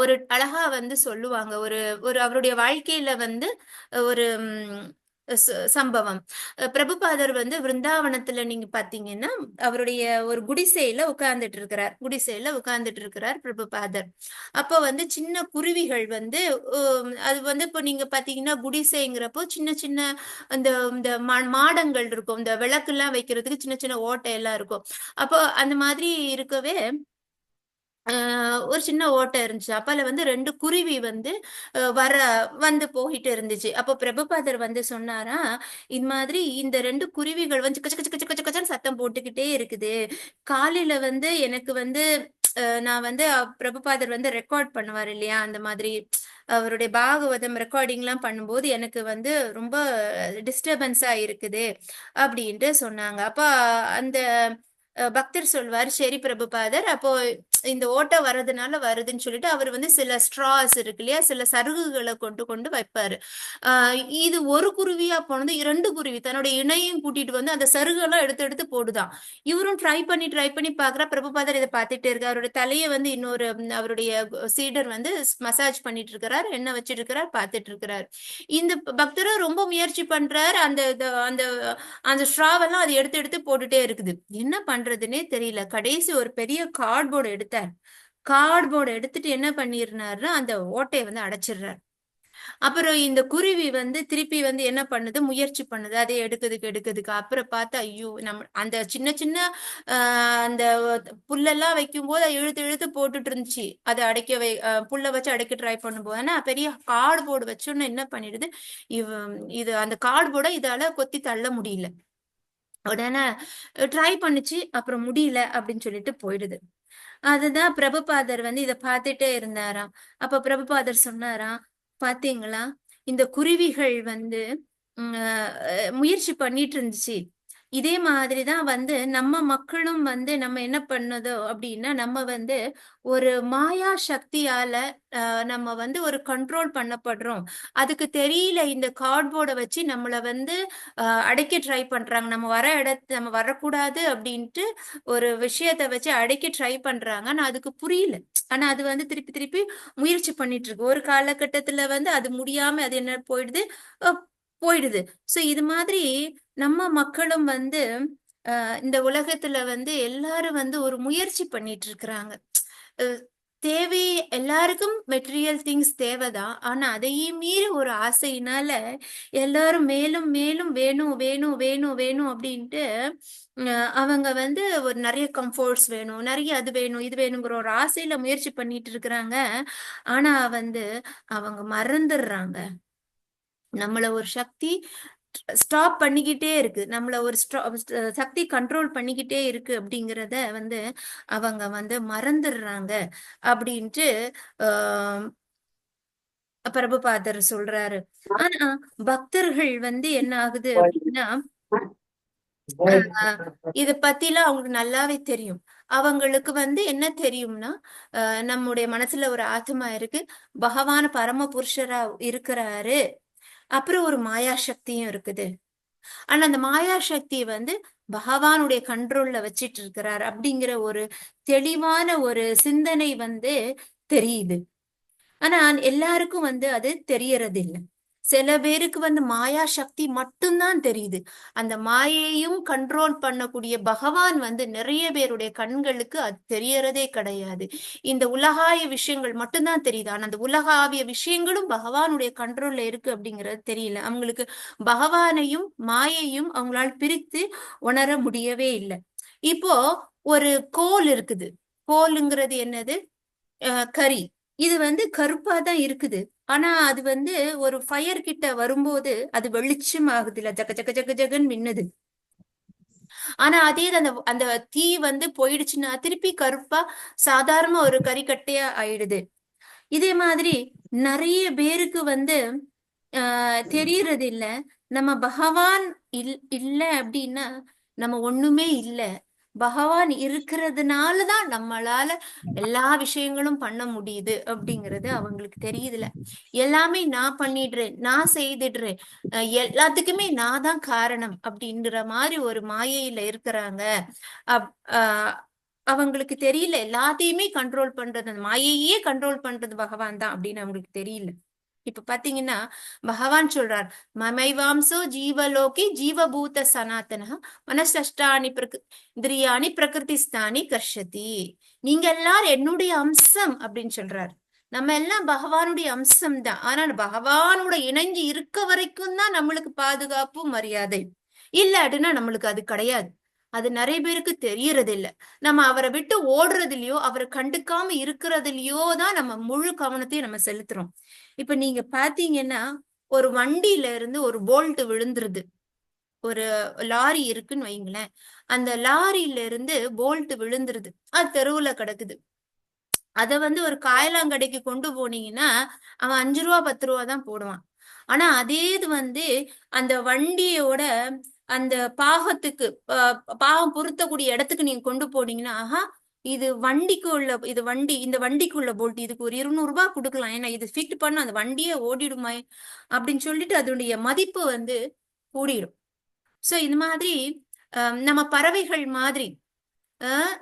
ஒரு அழகா சொல்லுவாங்க. ஒரு ஒரு அவருடைய வாழ்க்கையில ஒரு சம்பவம். பிரபுபாதர் விருந்தாவனத்துல நீங்க பாத்தீங்கன்னா, அவருடைய ஒரு குடிசையில உட்கார்ந்துட்டு இருக்கிறார் பிரபுபாதர். அப்போ சின்ன குருவிகள் அது இப்போ நீங்க பாத்தீங்கன்னா குடிசைங்கிறப்போ சின்ன சின்ன அந்த இந்த மாடங்கள் இருக்கும், இந்த விளக்கு எல்லாம் வைக்கிறதுக்கு சின்ன சின்ன ஓட்டை எல்லாம் இருக்கும். அப்போ அந்த மாதிரி இருக்கவே ஒரு சின்ன ஓட்டை இருந்துச்சு. அப்ப அதுல 2 குருவி போயிட்டு இருந்துச்சு. அப்போ பிரபுபாதர் சொன்னாரா, இது மாதிரி இந்த 2 குருவிகள் கச்ச கச்ச கச்ச கச்ச கச்சன்னு சத்தம் போட்டுக்கிட்டே இருக்குது. காலையில எனக்கு நான் பிரபுபாதர் ரெக்கார்ட் பண்ணுவார் இல்லையா, அந்த மாதிரி அவருடைய பாகவதம் ரெக்கார்டிங் எல்லாம் பண்ணும்போது எனக்கு ரொம்ப டிஸ்டர்பன்ஸா இருக்குது அப்படின்ட்டு சொன்னாங்க. அப்ப அந்த பக்தர் சொல்வார், சரி பிரபுபாதர், அப்போ இந்த ஓட்டை வர்றதுனால வருதுன்னு சொல்லிட்டு அவர் சில ஸ்ட்ராஸ் இருக்கு இல்லையா, சில சருகுகளை கொண்டு கொண்டு வைப்பாரு. இது ஒரு குருவியா போனது 2 குருவி தன்னோட இணையும் கூட்டிட்டு அந்த சருகெல்லாம் எடுத்து எடுத்து போடுதான். இவரும் ட்ரை பண்ணி பாக்குறா. பிரபுபாதர் இதை பார்த்துட்டே இருக்காரு. அவருடைய தலையை இன்னொரு அவருடைய சீடர் மசாஜ் பண்ணிட்டு இருக்கிறார், எண்ணெய் வச்சிட்டு இருக்கிறார், பார்த்துட்டு இருக்கிறார். இந்த பக்தரும் ரொம்ப முயற்சி பண்றாரு. அந்த அந்த அந்த ஸ்ட்ராவெல்லாம் அது எடுத்து எடுத்து போட்டுட்டே இருக்குது. என்ன பண்றதுன்னே தெரியல. கடைசி ஒரு பெரிய கார்ட்போர்டு எடுத்துட்டு என்ன பண்ணிருந்தாருன்னா, அந்த ஓட்டையை அடைச்சிடுறாரு. அப்புறம் இந்த குருவி வந்து திருப்பி வந்து என்ன பண்ணுது, முயற்சி பண்ணுது அதை எடுக்கிறதுக்கு. அப்புறம் பார்த்தா ஐயோ நம்ம அந்த சின்ன சின்ன அந்த புல்லெல்லாம் வைக்கும் போது அதை இழுத்து இழுத்து போட்டுட்டு இருந்துச்சு. அதை அடைக்க புல்லை வச்சு அடைக்க ட்ரை பண்ணும்போது ஆனா பெரிய கார்ட்போர்டு வச்சோன்னு என்ன பண்ணிடுது, இது அந்த கார்ட்போர்டை இதால கொத்தி தள்ள முடியல. உடனே ட்ரை பண்ணுச்சு, அப்புறம் முடியல அப்படின்னு சொல்லிட்டு போயிடுது. அதுதான் பிரபுபாதர் வந்து இதை பார்த்துட்டே இருந்தாராம். அப்ப பிரபுபாதர் சொன்னாராம், பாத்தீங்களா இந்த குருவிகள் வந்து முயற்சி பண்ணிட்டு இருந்துச்சு. இதே மாதிரிதான் வந்து நம்ம மக்களும் வந்து நம்ம என்ன பண்ணதோ அப்படின்னா, நம்ம வந்து ஒரு மாயா சக்தியால நம்ம வந்து ஒரு கண்ட்ரோல் பண்ணப்படுறோம். அதுக்கு தெரியல, இந்த கார்ட்போர்டை வச்சு நம்மள வந்து அடைக்க ட்ரை பண்றாங்க. நம்ம வரக்கூடாது அப்படின்ட்டு ஒரு விஷயத்த வச்சு அடைக்க ட்ரை பண்றாங்க. ஆனா அதுக்கு புரியல. ஆனா அது வந்து திருப்பி திருப்பி முயற்சி பண்ணிட்டு இருக்கு. ஒரு காலகட்டத்துல வந்து அது முடியாம அது என்ன போயிடுது. சோ இது மாதிரி நம்ம மக்களும் வந்து இந்த உலகத்துல வந்து எல்லாரும் வந்து ஒரு முயற்சி பண்ணிட்டு இருக்கிறாங்க. தேவை, எல்லாருக்கும் மெட்டீரியல் திங்ஸ் தேவைதான். ஆனா அதையும் மீறி ஒரு ஆசையினால எல்லாரும் மேலும் மேலும் வேணும் வேணும் வேணும் வேணும் அப்படின்ட்டு அவங்க வந்து ஒரு நிறைய கம்ஃபர்ட்ஸ் வேணும், நிறைய அது வேணும் இது வேணுங்கிற ஒரு ஆசையில முயற்சி பண்ணிட்டு இருக்கிறாங்க. ஆனா வந்து அவங்க மறந்துடுறாங்க, நம்மள ஒரு சக்தி ஸ்டாப் பண்ணிக்கிட்டே இருக்கு, நம்மள ஒரு சக்தி கண்ட்ரோல் பண்ணிக்கிட்டே இருக்கு அப்படிங்கிறத வந்து அவங்க வந்து மறந்துடுறாங்க அப்படின்ட்டு ஆஹ் பிரபுபாதர் சொல்றாரு. ஆனா பக்தர்கள் வந்து என்ன ஆகுது அப்படின்னா, இத பத்திலாம் அவங்களுக்கு நல்லாவே தெரியும். அவங்களுக்கு வந்து என்ன தெரியும்னா, நம்முடைய மனசுல ஒரு ஆத்மா இருக்கு, பகவான் பரம புருஷரா இருக்கிறாரு, அப்புறம் ஒரு மாயா சக்தியும் இருக்குது. ஆனா அந்த மாயா சக்தி வந்து பகவானுடைய கண்ட்ரோல்ல வச்சிட்டு இருக்கிறார் அப்படிங்கிற ஒரு தெளிவான ஒரு சிந்தனை வந்து தெரியுது. ஆனா எல்லாருக்கும் வந்து அது தெரியறது இல்லை. சில பேருக்கு வந்து மாயா சக்தி மட்டும்தான் தெரியுது. அந்த மாயையும் கண்ட்ரோல் பண்ணக்கூடிய பகவான் வந்து நிறைய பேருடைய கண்களுக்கு அது தெரியறதே கிடையாது. இந்த உலகாய விஷயங்கள் மட்டும்தான் தெரியுது. ஆனா அந்த உலகாவிய விஷயங்களும் பகவானுடைய கண்ட்ரோல்ல இருக்கு அப்படிங்கிறது தெரியல அவங்களுக்கு. பகவானையும் மாயையும் அவங்களால பிரித்து உணர முடியவே இல்லை. இப்போ ஒரு கோல் இருக்குது. கோலுங்கிறது என்னது? கரி. இது வந்து கருப்பா தான் இருக்குது. ஆனா அது வந்து ஒரு ஃபயர் கிட்ட வரும்போது அது வெளிச்சம் ஆகுது இல்ல, ஜக ஜக ஜக ஜகன்னு மின்னுது. ஆனா அதே அந்த அந்த தீ வந்து போயிடுச்சுன்னா திருப்பி கருப்பா சாதாரண ஒரு கறிக்கட்டையா ஆயிடுது. இதே மாதிரி நிறைய பேருக்கு வந்து தெரியறது இல்ல, நம்ம பகவான் இல்ல அப்படின்னா நம்ம ஒண்ணுமே இல்ல, பகவான் இருக்கிறதுனாலதான் நம்மளால எல்லா விஷயங்களும் பண்ண முடியுது அப்படிங்கிறது அவங்களுக்கு தெரியுதுல. எல்லாமே நான் பண்ணிடுறேன், நான் செய்திடுறேன், எல்லாத்துக்குமே நான் தான் காரணம் அப்படின்ற மாதிரி ஒரு மாயையில இருக்கிறாங்க. அவங்களுக்கு தெரியல, எல்லாத்தையுமே கண்ட்ரோல் பண்றது, அந்த மாயையே கண்ட்ரோல் பண்றது பகவான் தான் அப்படின்னு அவங்களுக்கு தெரியல. இப்ப பாத்தீங்கன்னா பகவான் சொல்றார், மமைவாம்சோ ஜீவலோகி ஜீவபூத சனாத்தன மனசஷ்டானி இந்திரியாணி பிரகிருதிஸ்தானி கர்ஷதி. நீங்க எல்லாரும் என்னுடைய அம்சம் அப்படின்னு சொல்றாரு. நம்ம எல்லாம் பகவானுடைய அம்சம் தான். ஆனா பகவானோட இணைஞ்சு இருக்க வரைக்கும் தான் நம்மளுக்கு பாதுகாப்பு மரியாதை. இல்லாட்டினா நம்மளுக்கு அது கிடையாது. அது நிறைய பேருக்கு தெரியறது இல்ல. நம்ம அவரை விட்டு ஓடுறதுலயோ அவரை கண்டுக்காம இருக்கிறதுலயோ தான் நம்ம முழு கவனத்தையும் நம்ம செலுத்துறோம். இப்ப நீங்க பாத்தீங்கன்னா ஒரு வண்டியில இருந்து ஒரு போல்ட் விழுந்துருது. ஒரு லாரி இருக்குன்னு வைங்களேன், அந்த லாரியில இருந்து போல்ட் விழுந்துருது, அது தெருவுல கிடக்குது. அத வந்து ஒரு காயலாங்கடைக்கு கொண்டு போனீங்கன்னா அவன் 5 ரூபா 10 ரூபா தான் போடுவான். ஆனா அதே இது வந்து அந்த வண்டியோட அந்த பாகத்துக்கு பாகம் பொருத்தக்கூடிய இடத்துக்கு நீங்க கொண்டு போனீங்கன்னா, ஆஹா இது வண்டிக்கு உள்ள, இது வண்டி, இந்த வண்டிக்கு உள்ள போல்ட், இதுக்கு ஒரு 200 ரூபாய் கொடுக்கலாம், ஏன்னா இது ஃபிட் பண்ண அந்த வண்டியே ஓடிடுமா அப்படின்னு சொல்லிட்டு அதனுடைய மதிப்பு வந்து கூடிடும். சோ இது மாதிரி நம்ம பறவைகள் மாதிரி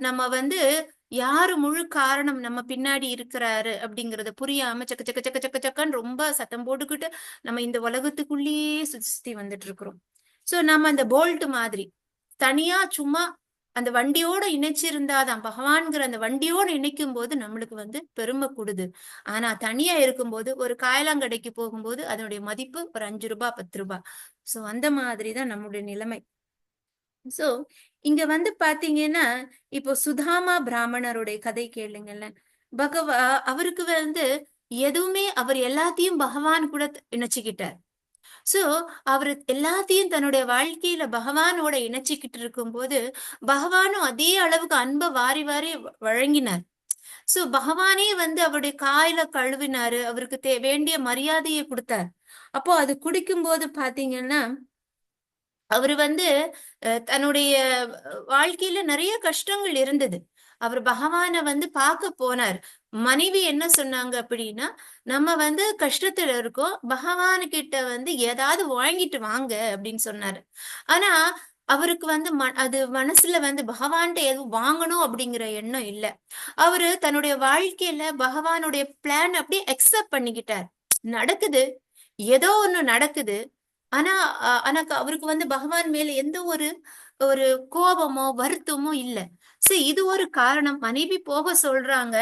நம்ம வந்து யாரு முழு காரணம் நம்ம பின்னாடி இருக்கிறாரு அப்படிங்கறத புரியாம சக்க சக்க சக்க சக்க சக்கன்னு ரொம்ப சத்தம் போட்டுக்கிட்டு நம்ம இந்த உலகத்துக்குள்ளேயே சுத்தி வந்துட்டு இருக்கிறோம். சோ நம்ம அந்த போல்ட் மாதிரி தனியா சும்மா அந்த வண்டியோட இணைச்சிருந்தாதான், பகவான்கிற அந்த வண்டியோட இணைக்கும் போது நம்மளுக்கு வந்து பெருமை கூடுது. ஆனா தனியா இருக்கும்போது, ஒரு காயலாங்கடைக்கு போகும்போது அதனுடைய மதிப்பு ஒரு 5 ரூபாய் 10 ரூபாய். சோ அந்த மாதிரிதான் நம்முடைய நிலைமை. சோ இங்க வந்து பாத்தீங்கன்னா, இப்போ சுதாமா பிராமணருடைய கதை கேளுங்களேன். அவருக்கு வந்து எதுவுமே, அவர் எல்லாத்தையும் பகவான் கூட இணைச்சுக்கிட்டார். சோ அவரு எல்லாத்தையும் தன்னுடைய வாழ்க்கையில பகவானோட இணைச்சுக்கிட்டு இருக்கும்போது, பகவானும் அதே அளவுக்கு அன்பை வாரி வாரி வழங்கினார். சோ பகவானே வந்து அவருடைய காயில கழுவினாரு, அவருக்கு வேண்டிய மரியாதையை கொடுத்தார். அப்போ அது குடிக்கும்போது பாத்தீங்கன்னா, அவரு வந்து தன்னுடைய வாழ்க்கையில நிறைய கஷ்டங்கள் இருந்தது. அவர் பகவானை வந்து பார்க்க போனார். மனைவி என்ன சொன்னாங்க அப்படின்னா, நம்ம வந்து கஷ்டத்துல இருக்கோம், பகவான் கிட்ட வந்து ஏதாவது வாங்கிட்டு வாங்க அப்படின்னு சொன்னாரு. ஆனா அவருக்கு வந்து அது மனசுல வந்து பகவான்கிட்ட எதுவும் வாங்கணும் அப்படிங்கிற எண்ணம் இல்ல. அவரு தன்னுடைய வாழ்க்கையில பகவானுடைய பிளான் அப்படியே அக்செப்ட் பண்ணிக்கிட்டார். நடக்குது, ஏதோ ஒண்ணு நடக்குது. ஆனா அவருக்கு வந்து பகவான் மேல எந்த ஒரு ஒரு கோபமோ வருத்தமோ இல்ல. சரி, இது ஒரு காரணம். மனைவி போக சொல்றாங்க,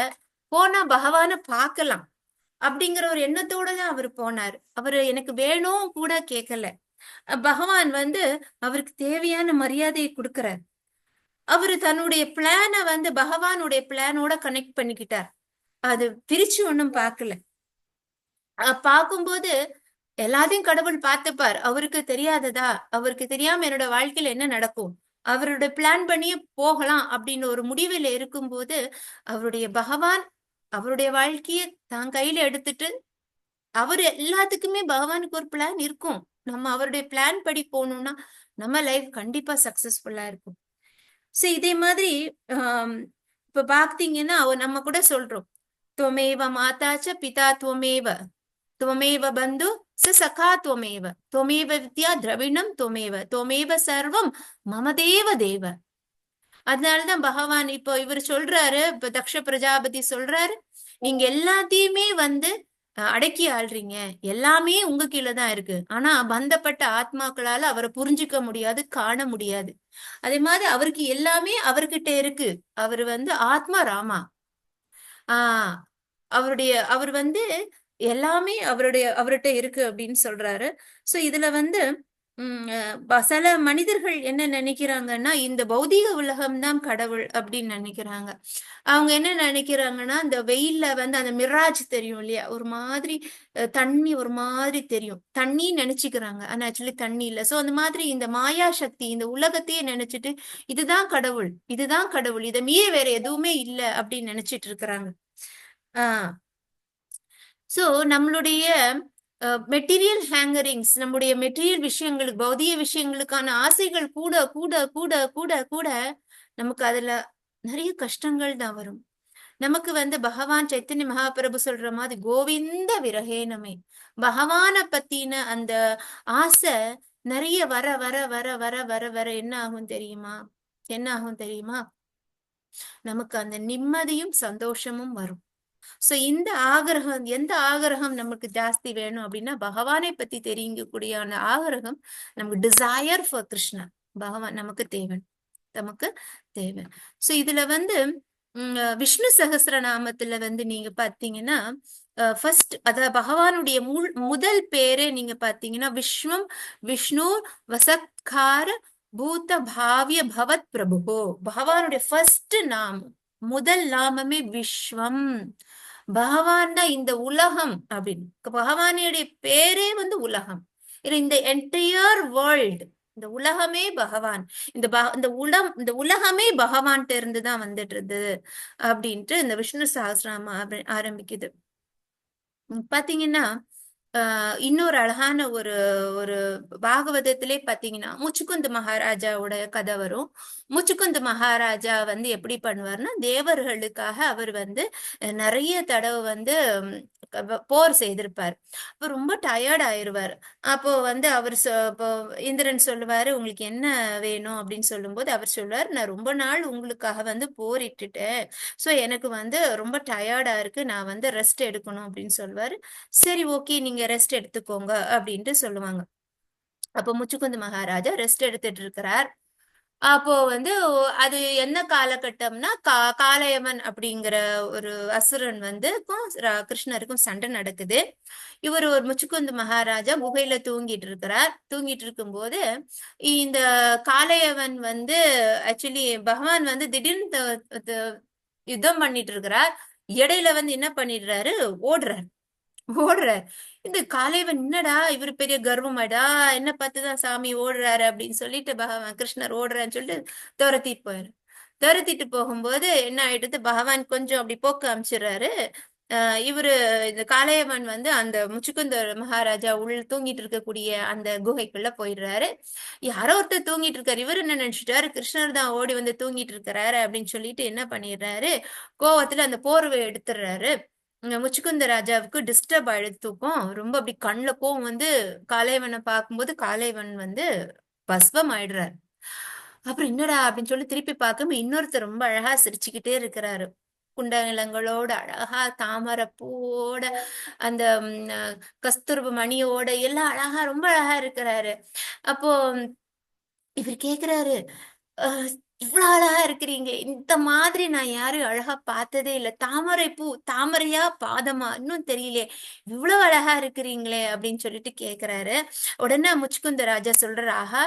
போனா பகவான பார்க்கலாம் அப்படிங்கிற ஒரு எண்ணத்தோட தான் அவர் போனார். அவரு எனக்கு வேணும் கூட கேட்கல. பகவான் வந்து அவருக்கு தேவையான மரியாதையை கொடுக்கிறார். அவரு தன்னுடைய பிளான வந்து பகவானுடைய பிளானோட கனெக்ட் பண்ணிக்கிட்டார். அது பிரிச்சு ஒண்ணும் பார்க்கல. பார்க்கும்போது எல்லாத்தையும் கடவுள் பார்த்துப்பார். அவருக்கு தெரியாததா? அவருக்கு தெரியாம என்னோட வாழ்க்கையில என்ன நடக்கும்? அவருடைய பிளான் பண்ணியே போகலாம் அப்படின்னு ஒரு முடிவுல இருக்கும்போது, அவருடைய பகவான் அவருடைய வாழ்க்கைய தான் கையில எடுத்துட்டு, அவரு எல்லாத்துக்குமே பகவானுக்கு ஒரு பிளான் இருக்கும். நம்ம அவருடைய பிளான் படி போகணும்னா நம்ம லைஃப் கண்டிப்பா சக்சஸ்ஃபுல்லா இருக்கும். சோ இதே மாதிரி இப்ப பாத்தீங்கன்னா நம்ம கூட சொல்றோம், त्वमेव माता च पिता त्वमेव, त्वमेव बन्धु स सखा त्वमेव, त्वमेव विद्या द्रविणं त्वमेव, त्वमेव सर्वं मम देव देव. அதனாலதான் பகவான் இப்போ இவர் சொல்றாரு, இப்ப தக்ஷ பிரஜாபதி சொல்றாரு, நீங்க எல்லாத்தையுமே வந்து அடக்கி ஆள்றீங்க, எல்லாமே உங்க கீழதான் இருக்கு. ஆனா பந்தப்பட்ட ஆத்மாக்களால அவரை புரிஞ்சுக்க முடியாது, காண முடியாது. அதே மாதிரி அவருக்கு எல்லாமே அவர்கிட்ட இருக்கு. அவர் வந்து ஆத்மா ராமா. அவர் வந்து எல்லாமே அவர்கிட்ட இருக்கு அப்படின்னு சொல்றாரு. சோ இதுல வந்து சில மனிதர்கள் என்ன நினைக்கிறாங்கன்னா, இந்த பௌதீக உலகம் தான் கடவுள் அப்படின்னு நினைக்கிறாங்க. அவங்க என்ன நினைக்கிறாங்கன்னா, இந்த வெயில்ல வந்து அந்த மிராஜ் தெரியும் இல்லையா, ஒரு மாதிரி தண்ணி ஒரு மாதிரி தெரியும், தண்ணி நினைச்சுக்கிறாங்க. ஆனா ஆக்சுவலி தண்ணி இல்ல. சோ அந்த மாதிரி இந்த மாயா சக்தி இந்த உலகத்தையே நினைச்சிட்டு இதுதான் கடவுள், இதுதான் கடவுள், இதை மீறி வேற எதுவுமே இல்லை அப்படின்னு நினைச்சிட்டு இருக்கிறாங்க. சோ நம்மளுடைய மெட்டீரியல் ஹேங்கரிங்ஸ், நம்முடைய மெட்டீரியல் விஷயங்களுக்கு, பௌதிக விஷயங்களுக்கான ஆசைகள் கூட கூட கூட கூட கூட நமக்கு அதுல நிறைய கஷ்டங்கள் தான் வரும். நமக்கு வந்து பகவான் சைத்தன்ய மகாபிரபு சொல்ற மாதிரி கோவிந்த விரகேனமே, பகவான பத்தின அந்த ஆசை நிறைய வர வர வர வர வர வர என்ன ஆகும் தெரியுமா? என்ன ஆகும் தெரியுமா? நமக்கு அந்த நிம்மதியும் சந்தோஷமும் வரும். சோ இந்த ஆகிரகம், எந்த ஆகிரகம் நமக்கு ஜாஸ்தி வேணும் அப்படின்னா, பகவானை பத்தி தெரியுங்கக்கூடிய ஆகிரகம், நமக்கு டிசையர் ஃபார் கிருஷ்ணா, பகவான் நமக்கு தேவை. சோ இதுல வந்து விஷ்ணு சகஸ்ரநாமத்துல வந்து நீங்க பாத்தீங்கன்னா, ஃபர்ஸ்ட் பகவானுடைய முதல் பேரே நீங்க பாத்தீங்கன்னா, விஷ்ணு வசத்கார பூத பாவிய பவத் பிரபு. பகவானுடைய ஃபர்ஸ்ட் நாமம், முதல் நாமமே விஸ்வம். பகவான் தான் இந்த உலகம் அப்படின்னு. பகவானுடைய பேரே வந்து உலகம். இந்த என்டையர் வேர்ல்ட், இந்த உலகமே பகவான், இந்த உலகமே பகவான்கிட்ட இருந்துதான் வந்துட்டு இருந்தது அப்படின்ட்டு இந்த விஷ்ணு சஹஸ்ரநாமம் ஆரம்பிக்குது. பாத்தீங்கன்னா இன்னொரு அழகான ஒரு ஒரு பாகவதத்திலே பாத்தீங்கன்னா, முச்சுக்குந்து மகாராஜாவோட கதை வரும். முச்சுக்குந்து மகாராஜா வந்து எப்படி பண்ணுவார்னா, தேவர்களுக்காக அவர் வந்து நிறைய தடவை வந்து போர் செய்திருப்பார். அப்ப ரொம்ப டயர்ட் ஆயிருவார். அப்போ வந்து அவர் இப்போ இந்திரன் சொல்லுவாரு, உங்களுக்கு என்ன வேணும் அப்படின்னு சொல்லும்போது அவர் சொல்லுவார், நான் ரொம்ப நாள் உங்களுக்காக வந்து போரிட்டுட்டேன், சோ எனக்கு வந்து ரொம்ப டயர்டா இருக்கு, நான் வந்து ரெஸ்ட் எடுக்கணும் அப்படின்னு சொல்லுவாரு. சரி ஓகே, நீங்க ரெஸ்ட் எடுத்துக்கோங்க அப்படின்ட்டு சொல்லுவாங்க. அப்ப முச்சுக்குந்து மகாராஜா ரெஸ்ட் எடுத்துட்டு இருக்கிறார். அப்போ வந்து அது என்ன காலகட்டம்னா காளையவன் அப்படிங்கிற ஒரு அசுரன் வந்து கிருஷ்ணருக்கும் சண்டை நடக்குது. இவர் ஒரு முச்சுக்குந்து மகாராஜா குகையில தூங்கிட்டு இருக்கிறார். தூங்கிட்டு இருக்கும்போது இந்த காளையவன் வந்து ஆக்சுவலி பகவான் வந்து திடீர்னு யுத்தம் பண்ணிட்டு இருக்கிறார். இடையில வந்து என்ன பண்ணிடுறாரு, ஓடுறார். இந்த காளைவன் என்னடா இவரு பெரிய கர்வமாடா, என்ன பார்த்துதான் சாமி ஓடுறாரு அப்படின்னு சொல்லிட்டு பகவான் கிருஷ்ணர் ஓடுறான்னு சொல்லிட்டு துரத்திட்டு போகும்போது என்ன ஆயிடுது, பகவான் கொஞ்சம் அப்படி போக்கு அமைச்சிடுறாரு. இவரு இந்த காளையவன் வந்து அந்த முச்சுக்குந்தர் மகாராஜா தூங்கிட்டு இருக்கக்கூடிய அந்த குகைக்குள்ள போயிடுறாரு. யாரோ ஒருத்தர் தூங்கிட்டு இருக்காரு. இவரு என்ன நினைச்சிட்டாரு, கிருஷ்ணர் தான் ஓடி வந்து தூங்கிட்டு இருக்கிறாரு அப்படின்னு சொல்லிட்டு என்ன பண்ணிடுறாரு, கோவத்துல அந்த போர்வை எடுத்துடுறாரு. முச்சுக்குந்த ராஜாவுக்கு டிஸ்டர்ப் ஆயிடுது தூக்கம். ரொம்ப அப்படி கண்ணுல கோவம் வந்து காளையவனை பார்க்கும்போது காளையவன் வந்து பஸ்வம் ஆயிடுறாரு. அப்புறம் என்னடா அப்படின்னு சொல்லி திருப்பி பார்க்கும் இன்னொருத்தர் ரொம்ப அழகா சிரிச்சுக்கிட்டே இருக்கிறாரு. குண்டலங்களோட அழகா தாமரை பூவோட அந்த கஸ்தூர்ப மணியோட எல்லாம் அழகா ரொம்ப அழகா இருக்கிறாரு. அப்போ இவர் கேக்குறாரு, இவ்வளவு அழகா இருக்கிறீங்க, இந்த மாதிரி நான் யாரும் அழகா பார்த்ததே இல்லை. தாமரை பூ தாமரையா பாதமா இன்னும் தெரியலையே, இவ்வளவு அழகா இருக்கிறீங்களே அப்படின்னு சொல்லிட்டு கேக்குறாரு. உடனே முச்சுக்குந்த ராஜா சொல்றாரு, ஆஹா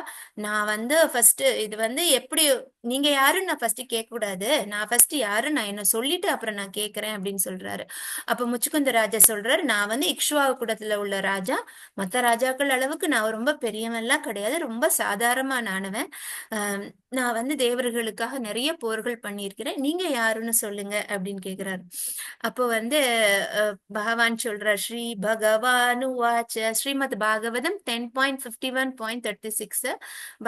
நான் வந்து ஃபர்ஸ்ட் இது வந்து எப்படி நீங்க யாருன்னு நான் ஃபர்ஸ்ட் கேட்க கூடாது, நான் ஃபர்ஸ்ட் யாரு நான் என்ன சொல்லிட்டு அப்புறம் நான் கேட்கிறேன் அப்படின்னு சொல்றாரு. அப்ப முச்சுக்குந்த ராஜா சொல்றாரு, நான் வந்து இக்ஷ்வாகு குலத்துல உள்ள ராஜா, மத்த ராஜாக்கள் அளவுக்கு நான் ரொம்ப பெரியவன் எல்லாம் கிடையாது, ரொம்ப சாதாரணமானவன். நான் வந்து தேவர்களுக்காக நிறைய போர்கள் பண்ணியிருக்கிறேன், நீங்க யாருன்னு சொல்லுங்க அப்படின்னு கேக்குறாரு. அப்போ வந்து பகவான் சொல்றார், ஸ்ரீ பகவானு வாச்ச, ஸ்ரீமத் பாகவதம் 10.51.36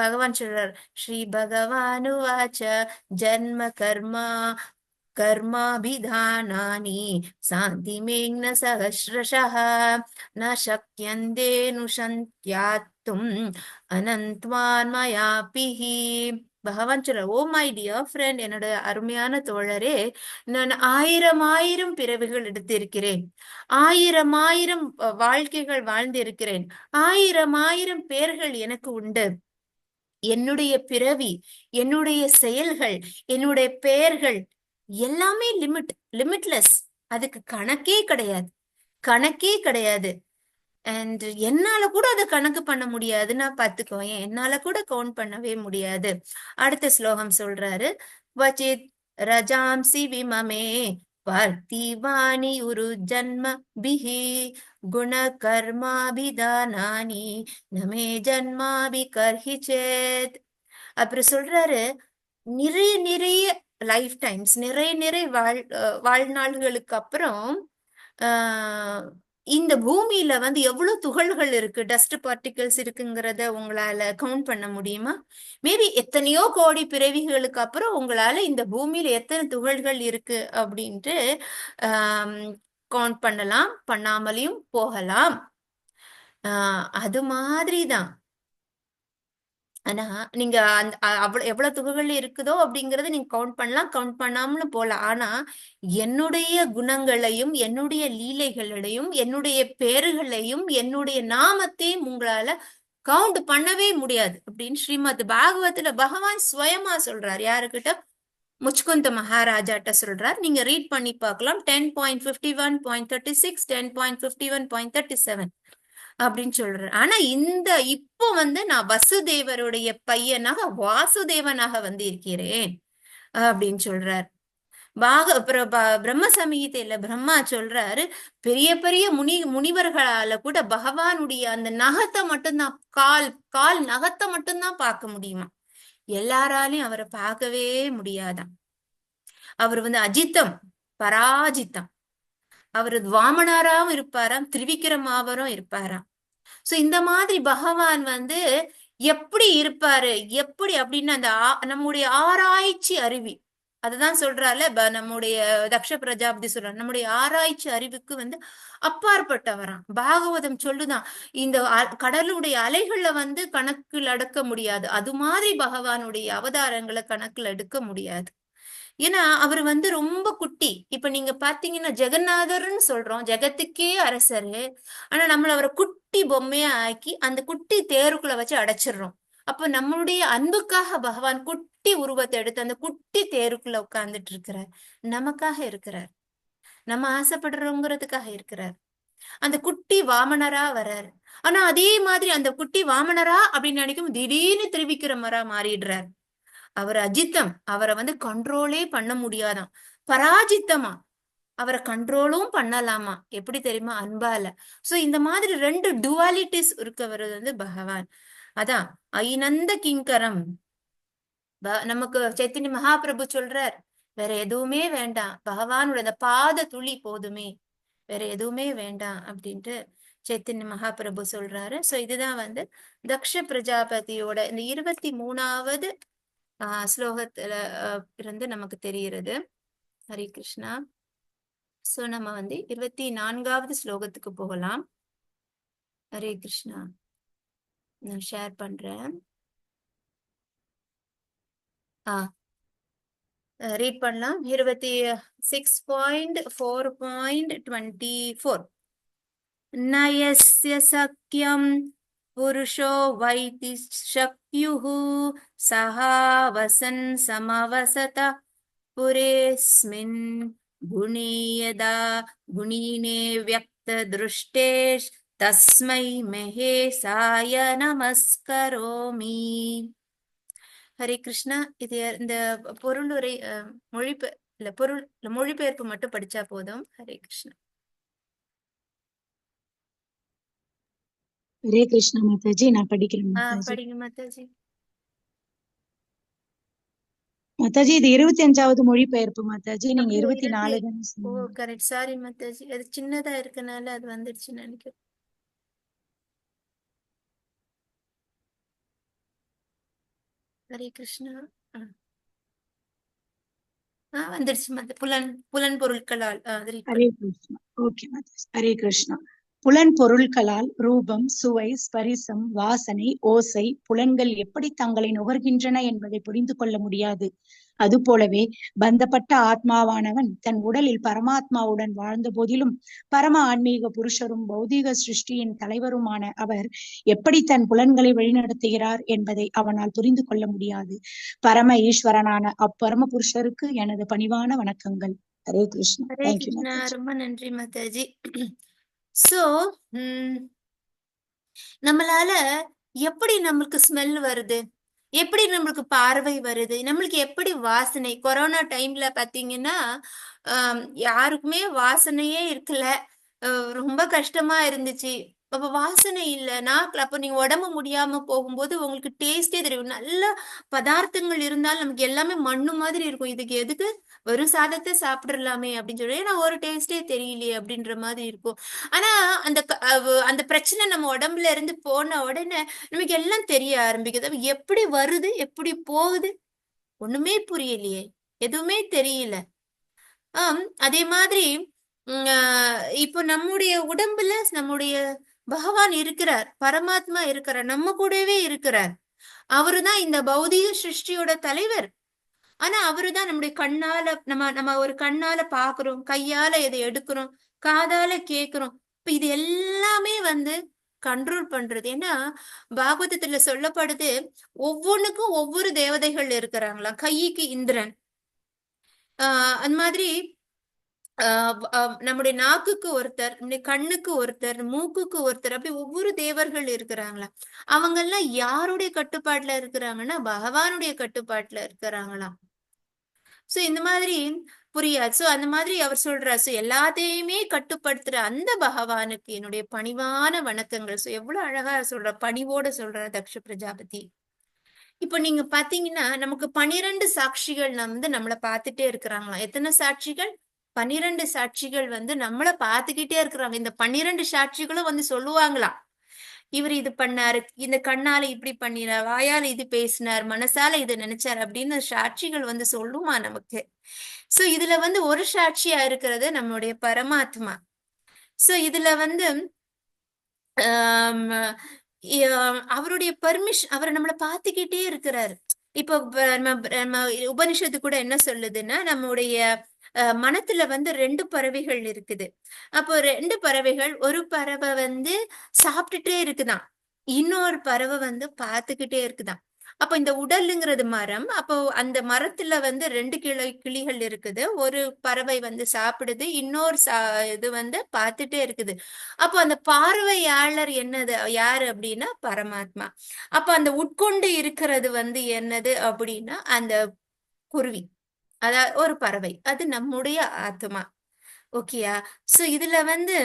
பகவான் சொல்றார், ஸ்ரீ பகவானு வாச்ச ஜன்ம கர்மாபிதானானி சாந்திமேக்ன சஹஸ்ரஷः ந சக்யந்தேனுஷந்த்யாத்தும் அனந்த்வான் மயாபிஹி. பகவான் சொல்ற, ஓ மை டியர் ஃப்ரெண்ட், என்னோட அருமையான தோழரே, நான் 1000 பிறவிகள் எடுத்திருக்கிறேன், 1000 வாழ்க்கைகள் வாழ்ந்திருக்கிறேன், 1000 பேர்கள் எனக்கு உண்டு. என்னுடைய பிறவி, என்னுடைய செயல்கள், என்னுடைய பெயர்கள் எல்லாமே லிமிட்லெஸ். அதுக்கு கணக்கே கிடையாது. அண்ட் என்னால கூட அதை கணக்கு பண்ண முடியாதுன்னா பாத்துக்கோங்க, என்னால கூட கவுண்ட் பண்ணவே முடியாது. அடுத்த ஸ்லோகம் சொல்றாரு, வச்சித் ரஜாம்சி விமமே பார்த்திவாணி உரு ஜன்ம பிஹி குண கர்மாபிதானானி நமே ஜன்மாபி கர்ஹிச்சேத். அப்புறம் சொல்றாரு, நிறைய லைஃப் டைம்ஸ், நிறைய வாழ்நாள்களுக்கு அப்புறம் இந்த பூமியில வந்து எவ்வளவு துகள்கள் இருக்கு, டஸ்ட் பார்ட்டிகல்ஸ் இருக்குங்கிறத உங்களால கவுண்ட் பண்ண முடியுமா? மேபி எத்தனையோ கோடி பிறவிகளுக்கு அப்புறம் உங்களால இந்த பூமியில எத்தனை துகள்கள் இருக்கு அப்படின்ட்டு கவுண்ட் பண்ணலாம், பண்ணாமலையும் போகலாம். அது மாதிரிதான். ஆனா நீங்க அந்த எவ்வளவு துகள்கள் இருக்குதோ அப்படிங்கறத நீங்க கவுண்ட் பண்ணலாம், கவுண்ட் பண்ணாமலும் போகலாம். ஆனா என்னுடைய குணங்களையும், என்னுடைய லீலைகளையும், என்னுடைய பேர்களையும், என்னுடைய நாமத்தையும் உங்களால கவுண்ட் பண்ணவே முடியாது அப்படின்னு ஸ்ரீமத் பாகவத்துல பகவான் சுயமா சொல்றார். யாருக்கிட்ட? முச்சுக்குந்த மகாராஜாட்ட சொல்றார். நீங்க ரீட் பண்ணி பார்க்கலாம். 10.51.36, 10.51.37 அப்படின்னு சொல்றாரு. ஆனா இப்போ வந்து நான் வசுதேவருடைய பையனாக வாசுதேவனாக வந்து இருக்கிறேன் அப்படின்னு சொல்றார். பிரம்ம சமீகத்தையில பிரம்மா சொல்றாரு, பெரிய பெரிய முனிவர்களால கூட பகவானுடைய அந்த நகத்தை மட்டும்தான், கால் நகத்தை மட்டும்தான் பார்க்க முடியுமா, எல்லாராலையும் அவரை பார்க்கவே முடியாதான். அவர் வந்து அஜித்தம், பராஜித்தம். அவரு வாமனாராவும் இருப்பாராம், திரிவிக்ரமாவரும் இருப்பாராம். சோ இந்த மாதிரி பகவான் வந்து எப்படி இருப்பாரு, எப்படி அப்படின்னு அந்த நம்முடைய ஆராய்ச்சி அறிவி, அதுதான் சொல்றால நம்முடைய தக்ஷ பிரஜாபதி சொல்றாரு, நம்முடைய ஆராய்ச்சி அறிவுக்கு வந்து அப்பாற்பட்டவராம். பாகவதம் சொல்லுதான், இந்த கடலுடைய அலைகளை வந்து கணக்கில் அடக்க முடியாது, அது மாதிரி பகவானுடைய அவதாரங்களை கணக்கில் எடுக்க முடியாது. ஏன்னா அவர் வந்து ரொம்ப குட்டி. இப்ப நீங்க பாத்தீங்கன்னா ஜெகநாதர்ன்னு சொல்றோம், ஜெகத்துக்கே அரசரு. ஆனா நம்மள அவரை குட்டி பொம்மையா ஆக்கி அந்த குட்டி தேருக்குள்ள வச்சு அடைச்சிடுறோம். அப்ப நம்மளுடைய அன்புக்காக பகவான் குட்டி உருவத்தை எடுத்து அந்த குட்டி தேருக்குள்ள உட்கார்ந்துட்டு இருக்கிறார். நமக்காக இருக்கிறார், நம்ம ஆசைப்படுறோங்கிறதுக்காக இருக்கிறார். அந்த குட்டி வாமனரா வர்றாரு. ஆனா அதே மாதிரி அந்த குட்டி வாமனரா அப்படின்னு நினைக்கும் திடீர்னு திருவிக்கிரமரா மாறிடுறார். அவர் அஜித்தம், அவரை கண்ட்ரோலே பண்ண முடியாதாம், பராஜித்தமா. அவரை கண்ட்ரோலும் பண்ணலாமா, எப்படி தெரியுமா? அன்பால. சோ இந்த மாதிரி 2 டுவாலிட்டிஸ் இருக்கவர் பகவான். அதான் ஐநந்த கிங்கரம். நமக்கு சைத்தன்ய மகாபிரபு சொல்றார், வேற எதுவுமே வேண்டாம், பகவானோட அந்த பாத துளி போதுமே, வேற எதுவுமே வேண்டாம் அப்படின்ட்டு சைத்தன்ய மகாபிரபு சொல்றாரு. சோ இதுதான் தக்ஷ பிரஜாபதியோட இந்த 23வது ஸ்லோகத்துல இருந்து நமக்கு தெரிகிறது. ஹரே கிருஷ்ணா. சோ நம்ம 24வது ஸ்லோகத்துக்கு போகலாம். ஹரே கிருஷ்ணா. நான் ஷேர் பண்றேன். ரீட் பண்ணலாம். 26.4.24. நயஸ்ய சக்யம் புருஷோ வைதி சக்யுஹு சஹா வசன் சமவசத புரேஸ்மின் குணீயதா குணீனே வியக்த திருஷ்டேஷ் தஸ்மை மகேசாய நமஸ்கரோமி. ஹரே கிருஷ்ணா. இது இந்த பொருளுரை மொழிபெயர்ப்பு மட்டும் படிச்சா போதும். ஹரே கிருஷ்ணா. ஹரே கிருஷ்ணா மாதாஜி. நான் படிக்கிறேன் மாதாஜி. படிங்க மாதாஜி. மாதாஜி இது 25வது மொழிபெயர்ப்பு மாதாஜி. நீங்க அப்படியா? 24 தானே ஓ சொன்னீங்க. கரெக்ட். சாரி மாதாஜி, அது சின்னதா இருக்கனால அது வந்துடுச்சுன்னு நினைக்கிறேன். ஹரே கிருஷ்ணா. வந்துருச்சு புலன் பொருட்களால். ஹரே கிருஷ்ணா. ஓகே மாதாஜி. ஹரே கிருஷ்ணா. புலன் பொருட்களால் ரூபம், சுவை, ஸ்பரிசம், வாசனை, ஓசை, புலன்கள் எப்படி தங்களை நுகர்கின்றன என்பதை புரிந்து கொள்ள முடியாது. அதுபோலவே பந்தப்பட்ட ஆத்மாவானவன் தன் உடலில் பரமாத்மாவுடன் வாழ்ந்த போதிலும் பரம ஆன்மீக புருஷரும் பௌதீக சிருஷ்டியின் தலைவருமான அவர் எப்படி தன் புலன்களை வழிநடத்துகிறார் என்பதை அவனால் புரிந்து கொள்ள முடியாது. பரம ஈஸ்வரனான அப்பரம புருஷருக்கு எனது பணிவான வணக்கங்கள். ஹரே கிருஷ்ணா. ஹரே தேங்க்யூ கிருஷ்ணா. மாதாஜி. ரொம்ப நன்றி மாதாஜி. சோ நம்மளால எப்படி நம்மளுக்கு ஸ்மெல் வருது, எப்படி நம்மளுக்கு பார்வை வருது, நம்மளுக்கு எப்படி வாசனை. கொரோனா டைம்ல பாத்தீங்கன்னா யாருக்குமே வாசனையே இருக்கல. ரொம்ப கஷ்டமா இருந்துச்சு. அப்ப வாசனை இல்ல நாக்குல. அப்ப நீங்க உடம்பு முடியாம போகும்போது உங்களுக்கு டேஸ்டே தெரியும். நல்ல பதார்த்தங்கள் இருந்தாலும் நமக்கு எல்லாமே மண்ணு மாதிரி இருக்கும். இதுக்கு எதுக்கு வெறும் சாதத்தை சாப்பிடலாமே அப்படின்னு சொல்லி நான் ஒரு டேஸ்டே தெரியலையே அப்படின்ற மாதிரி இருக்கும். ஆனா அந்த பிரச்சனை நம்ம உடம்புல இருந்து போன உடனே நமக்கு எல்லாம் தெரிய ஆரம்பிக்குது. எப்படி வருது, எப்படி போகுது, ஒண்ணுமே புரியலையே, எதுவுமே தெரியல. அதே மாதிரி இப்போ நம்முடைய உடம்புல நம்முடைய பகவான் இருக்கிறார், பரமாத்மா இருக்கிறார், நம்ம கூடவே இருக்கிறார். அவருதான் இந்த பௌதிக சிருஷ்டியோட தலைவர். ஆனா அவருதான் நம்முடைய கண்ணால நம்ம ஒரு கண்ணால பாக்குறோம், கையால இதை எடுக்கிறோம், காதால கேக்குறோம். இப்ப இது எல்லாமே கண்ட்ரோல் பண்றது. ஏன்னா பாகவதத்துல சொல்லப்படுது, ஒவ்வொன்றுக்கும் ஒவ்வொரு தேவதைகள் இருக்கிறாங்களாம். கைக்கு இந்திரன், அந்த மாதிரி நம்முடைய நாக்குக்கு ஒருத்தர், நம்முடைய கண்ணுக்கு ஒருத்தர், மூக்குக்கு ஒருத்தர், அப்படி ஒவ்வொரு தேவர்கள் இருக்கிறாங்களா. அவங்க எல்லாம் யாருடைய கட்டுப்பாட்டுல இருக்கிறாங்கன்னா பகவானுடைய கட்டுப்பாட்டுல இருக்கிறாங்களாம். சோ இந்த மாதிரி புரியாது. சோ அந்த மாதிரி அவர் சொல்றார். சோ எல்லாத்தையுமே கட்டுப்படுத்துற அந்த பகவானுக்கு என்னுடைய பணிவான வணக்கங்கள். சோ எவ்வளவு அழகா சொல்ற, பணிவோட சொல்ற தக்ஷ பிரஜாபதி. இப்ப நீங்க பாத்தீங்கன்னா நமக்கு 12 சாட்சிகள் நம்மளை பார்த்துட்டே இருக்கிறாங்களாம். எத்தனை சாட்சிகள்? 12 சாட்சிகள் நம்மளை பார்த்துக்கிட்டே இருக்கிறாங்க. இந்த 12 சாட்சிகளும் சொல்லுவாங்களாம், இவர் இது பண்ணாரு, இந்த கண்ணால இப்படி பண்ணினார், வாயால இது பேசினார், மனசால இது நினைச்சார் அப்படின்னு சாட்சிகள் சொல்லுமா நமக்கு. சோ இதுல ஒரு சாட்சியா இருக்கிறது நம்மளுடைய பரமாத்மா. சோ இதுல அவருடைய பர்மிஷன், அவர் நம்மளை பார்த்துக்கிட்டே இருக்கிறாரு. இப்போ நம்ம உபனிஷத்து கூட என்ன சொல்லுதுன்னா, நம்முடைய மனத்துல 2 பறவைகள் இருக்குது. அப்போ 2 பறவைகள், ஒரு பறவை சாப்பிட்டுட்டே இருக்குதான், இன்னொரு பறவை வந்து பார்த்துக்கிட்டே இருக்குதாம். அப்ப இந்த உடலுங்கிறது மரம். அப்போ அந்த மரத்துல வந்து 2 கிளிகள் இருக்குது. ஒரு பறவை வந்து சாப்பிடுது. இன்னொரு இது வந்து பார்த்துட்டே இருக்குது. அப்போ அந்த பார்வையாளர் என்னது யாரு அப்படின்னா பரமாத்மா. அப்ப அந்த உட்கொண்டு இருக்கிறது வந்து என்னது அப்படின்னா அந்த குருவி. அதாவது ஒரு பறவை. அது நம்முடைய ஆத்மா. ஓகேயா? சோ இதுல வந்து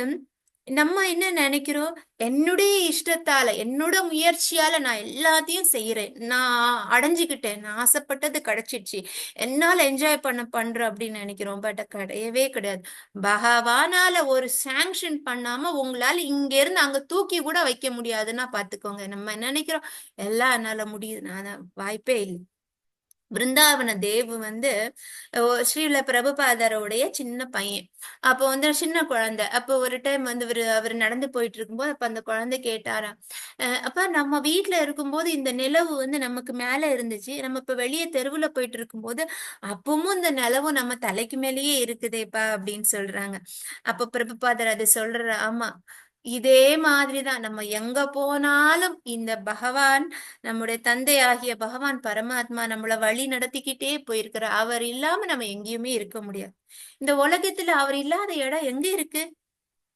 நம்ம என்ன நினைக்கிறோம்? என்னுடைய இஷ்டத்தால, என்னோட முயற்சியால நான் எல்லாத்தையும் செய்யறேன். நான் அடைஞ்சுக்கிட்டேன். நான் ஆசைப்பட்டது கிடைச்சிடுச்சு. என்னால என்ஜாய் பண்றேன் அப்படின்னு நினைக்கிறோம். பட் கிடையவே கிடையாது. பகவானால ஒரு சாங்ஷன் பண்ணாம உங்களால இங்க இருந்து அங்க தூக்கி கூட வைக்க முடியாதுன்னா பாத்துக்கோங்க. நம்ம நினைக்கிறோம் எல்லாம் என்னால முடியுது. நான் வாய்ப்பே இல்லை. பிருந்தாவன தேவு வந்து ஸ்ரீல பிரபுபாதரோடைய சின்ன பையன். அப்போ வந்து சின்ன குழந்தை. அப்போ ஒரு டைம் வந்து அவர் நடந்து போயிட்டு இருக்கும்போது அப்ப அந்த குழந்தை கேட்டாராம், அப்ப நம்ம வீட்டுல இருக்கும்போது இந்த நிலவு வந்து நமக்கு மேல இருந்துச்சு. நம்ம இப்ப வெளியே தெருவுல போயிட்டு இருக்கும்போது அப்பவும் இந்த நிலவு நம்ம தலைக்கு மேலேயே இருக்குதேப்பா அப்படின்னு சொல்றாங்க. அப்ப பிரபுபாதர் அது சொல்ற, ஆமா இதே மாதிரிதான் நம்ம எங்க போனாலும் இந்த பகவான், நம்முடைய தந்தை ஆகிய பகவான் பரமாத்மா நம்மள வழி நடத்திக்கிட்டே போயிருக்கிறார். அவர் இல்லாம நம்ம எங்கேயுமே இருக்க முடியாது. இந்த உலகத்துல அவர் இல்லாத இடம் எங்க இருக்கு?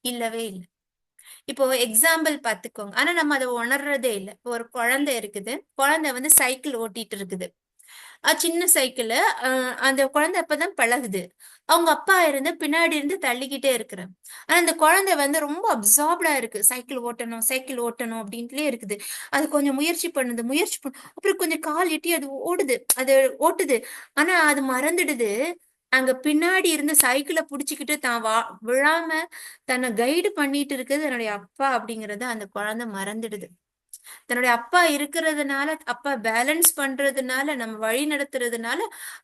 இல்லவே இல்லை. இப்போ எக்ஸாம்பிள் பாத்துக்கோங்க. ஆனா நம்ம அதை உணர்றதே இல்லை. இப்போ ஒரு குழந்தை இருக்குது. குழந்தை வந்து சைக்கிள் ஓட்டிட்டு இருக்குது. சின்ன சைக்கிள். அந்த குழந்தை அப்பதான் பழகுது. அவங்க அப்பா இருந்து பின்னாடி இருந்து தள்ளிக்கிட்டே இருக்கிறேன். ஆனா அந்த குழந்தை வந்து ரொம்ப அப்சார்ப்டா இருக்கு. சைக்கிள் ஓட்டணும் அப்படின்ட்டுலே இருக்குது. அது கொஞ்சம் முயற்சி அப்புறம் கொஞ்சம் கால் எட்டி அது ஓடுது, அது ஓட்டுது. ஆனா அது மறந்துடுது, அங்க பின்னாடி இருந்து சைக்கிளை புடிச்சுக்கிட்டு தான் விழாம தன்னை கைடு பண்ணிட்டு இருக்கிறது என்னுடைய அப்பா அப்படிங்கறத அந்த குழந்தை மறந்துடுது. தன்னுடைய அப்பா இருக்கிறதுனால, அப்பா பேலன்ஸ் பண்றதுனால, நம்ம வழி நடத்துறதுனால